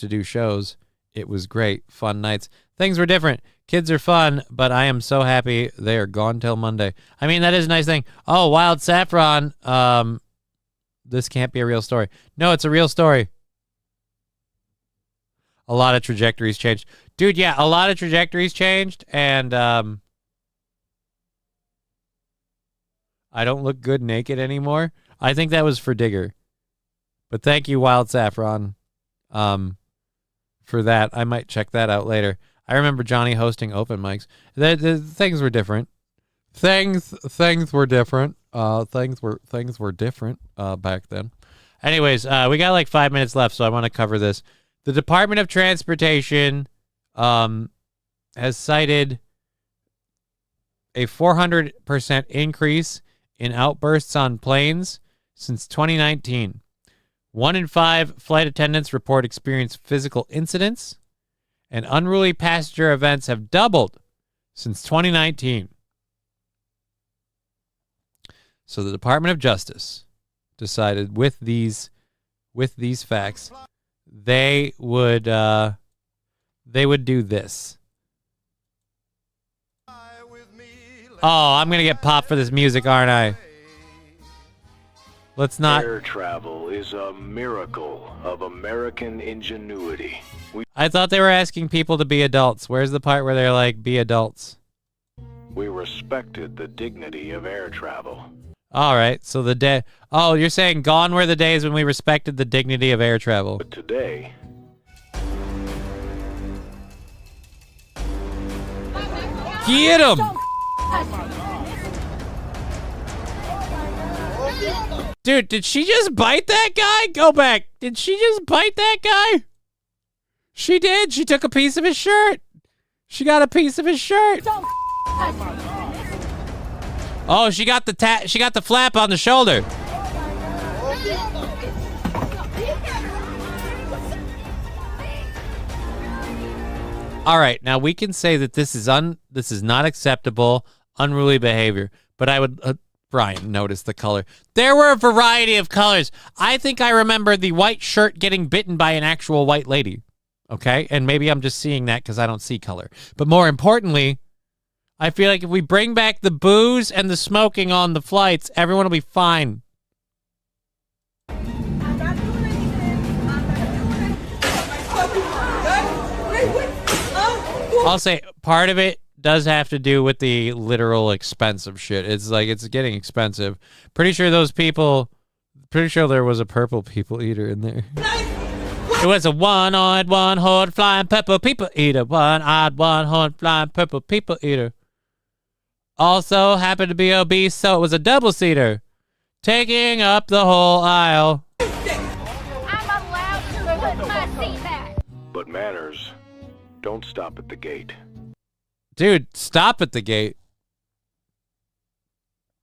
to do shows. It was great. Fun nights. Things were different. Kids are fun, but I am so happy they are gone till Monday. I mean, that is a nice thing. Oh, Wild Saffron. This can't be a real story. No, it's a real story. A lot of trajectories changed. Dude, yeah, a lot of trajectories changed, and I don't look good naked anymore. I think that was for Digger. But thank you, Wild Saffron, for that. I might check that out later. I remember Johnny hosting open mics. The things were different. Things were different. Things were different back then. Anyways, we got like 5 minutes left, so I want to cover this. The Department of Transportation has cited a 400% increase in outbursts on planes since 2019. 1 in 5 flight attendants report experienced physical incidents, and unruly passenger events have doubled since 2019. So the Department of Justice decided with these facts, they would do this. Oh, I'm gonna get popped for this music, aren't I? Let's not. Air travel is a miracle of American ingenuity. I thought they were asking people to be adults. Where's the part where they're like, be adults? We respected the dignity of air travel. All right, so the day. Oh, you're saying gone were the days when we respected the dignity of air travel. But today. Get him! Dude, did she just bite that guy? Go back. Did she just bite that guy? She did. She took a piece of his shirt. She got a piece of his shirt. Oh, she got the flap on the shoulder. All right, now we can say that this is not acceptable, unruly behavior. But I would, Brian, notice the color. There were a variety of colors. I think I remember the white shirt getting bitten by an actual white lady. Okay, and maybe I'm just seeing that because I don't see color. But more importantly, I feel like if we bring back the booze and the smoking on the flights, everyone will be fine. I'll say part of it does have to do with the literal expense of shit. It's like it's getting expensive. Pretty sure there was a purple people eater in there. It was a one-eyed, one-horned flying purple people eater. One-eyed, one-horned flying purple people eater. Also happened to be obese, so it was a double-seater. Taking up the whole aisle. I'm allowed to put my seat back. But manners don't stop at the gate. Dude, stop at the gate.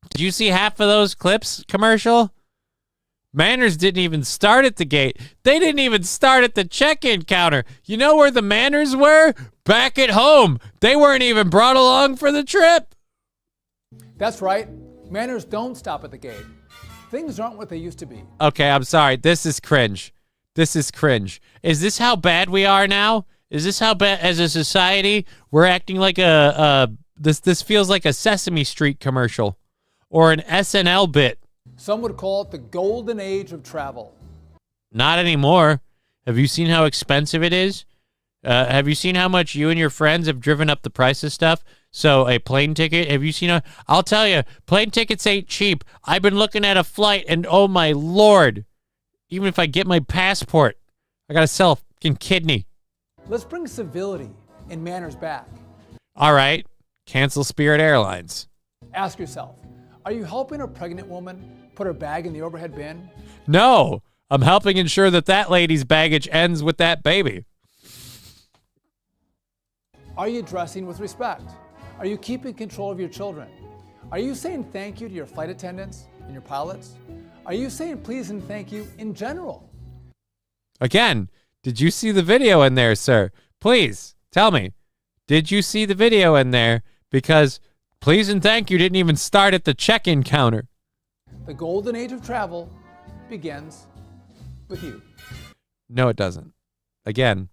Did you see half of those clips commercial? Manners didn't even start at the gate. They didn't even start at the check-in counter. You know where the manners were? Back at home. They weren't even brought along for the trip. That's right. Manners don't stop at the gate. Things aren't what they used to be. Okay, I'm sorry. This is cringe. This is cringe. Is this how bad we are now? Is this how bad, as a society, we're acting like this feels like a Sesame Street commercial or an SNL bit. Some would call it the golden age of travel. Not anymore. Have you seen how expensive it is? Have you seen how much you and your friends have driven up the price of stuff? So a plane ticket, have you seen I'll tell you, plane tickets ain't cheap. I've been looking at a flight and oh my Lord, even if I get my passport, I gotta sell a fucking kidney. Let's bring civility and manners back. All right, cancel Spirit Airlines. Ask yourself, are you helping a pregnant woman put her bag in the overhead bin? No, I'm helping ensure that lady's baggage ends with that baby. Are you dressing with respect? Are you keeping control of your children? Are you saying thank you to your flight attendants and your pilots? Are you saying please and thank you in general? Again, did you see the video in there, sir? Please, tell me. Did you see the video in there? Because please and thank you didn't even start at the check-in counter. The golden age of travel begins with you. No, it doesn't. Again,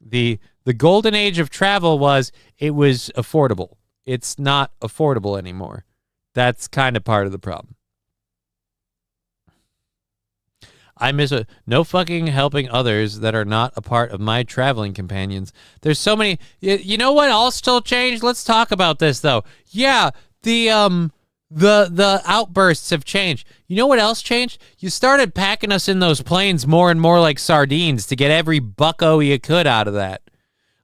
the golden age of travel was affordable. It's not affordable anymore. That's kind of part of the problem. I miss no fucking helping others that are not a part of my traveling companions. There's so many. You know what all still changed? Let's talk about this though. Yeah, the outbursts have changed. You know what else changed? You started packing us in those planes more and more like sardines to get every bucko you could out of that.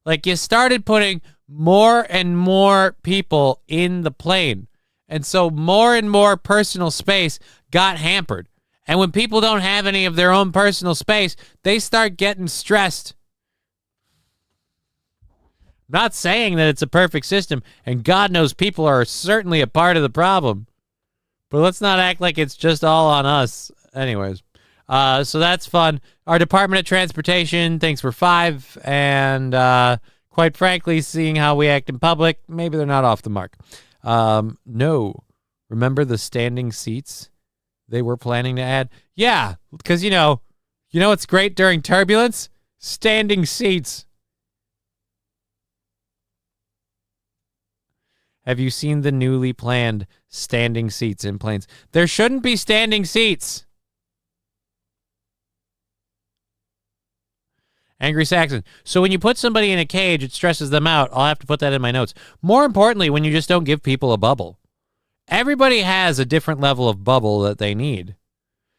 Like you started putting more and more people in the plane. And so more and more personal space got hampered. And when people don't have any of their own personal space, they start getting stressed. I'm not saying that it's a perfect system, and God knows people are certainly a part of the problem. But let's not act like it's just all on us. Anyways, so that's fun. Our Department of Transportation thinks we're 5, and quite frankly, seeing how we act in public, maybe they're not off the mark. No. Remember the standing seats they were planning to add? Yeah, because you know what's great during turbulence? Standing seats. Have you seen the newly planned standing seats in planes? There shouldn't be standing seats. Angry Saxon. So when you put somebody in a cage, it stresses them out. I'll have to put that in my notes. More importantly, when you just don't give people a bubble. Everybody has a different level of bubble that they need.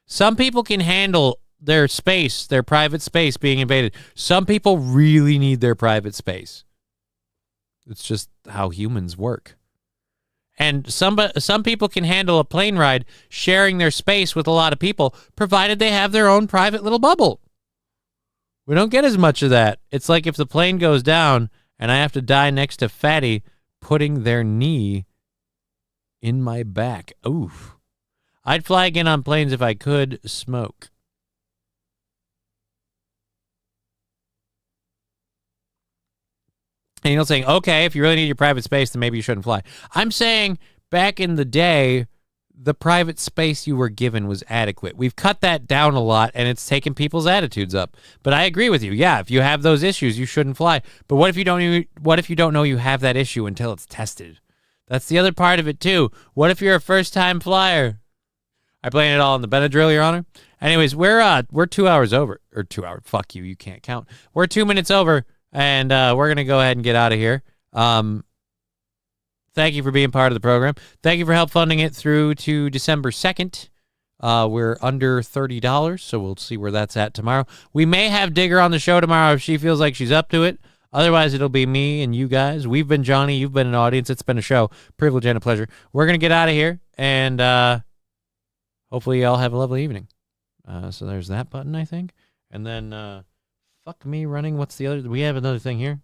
Some people can handle their space, their private space being invaded. Some people really need their private space. It's just how humans work. And some people can handle a plane ride sharing their space with a lot of people, provided they have their own private little bubble. We don't get as much of that. It's like if the plane goes down and I have to die next to Fatty putting their knee in my back. Oof. I'd fly again on planes if I could smoke. And you're saying, okay, if you really need your private space, then maybe you shouldn't fly. I'm saying back in the day, the private space you were given was adequate. We've cut that down a lot, and it's taken people's attitudes up. But I agree with you. Yeah, if you have those issues, you shouldn't fly. But what if you don't know you have that issue until it's tested? That's the other part of it, too. What if you're a first-time flyer? I blame it all on the Benadryl, Your Honor. Anyways, we're 2 hours over. Or 2 hours. Fuck you. You can't count. We're 2 minutes over. And we're going to go ahead and get out of here. Thank you for being part of the program. Thank you for help funding it through to December 2nd. We're under $30, so we'll see where that's at tomorrow. We may have Digger on the show tomorrow if she feels like she's up to it. Otherwise, it'll be me and you guys. We've been Johnny. You've been an audience. It's been a show. Privilege and a pleasure. We're going to get out of here, and hopefully you all have a lovely evening. So there's that button, I think. And then... fuck me running. What's the other? We have another thing here.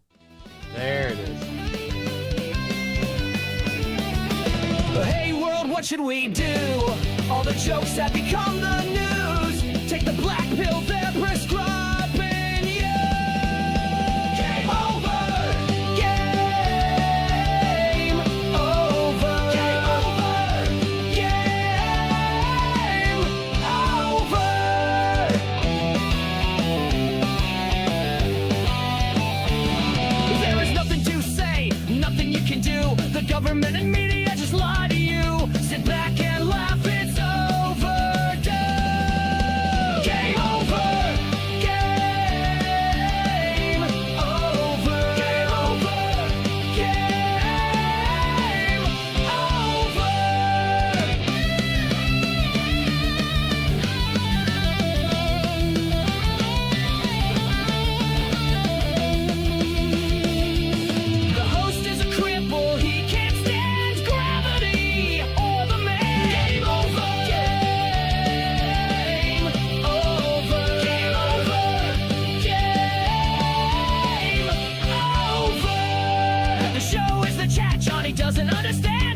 There it is. Hey world, what should we do? All the jokes have become the news. Take the black pill they're prescribing you. Game over. Game over. Game over. Game understand.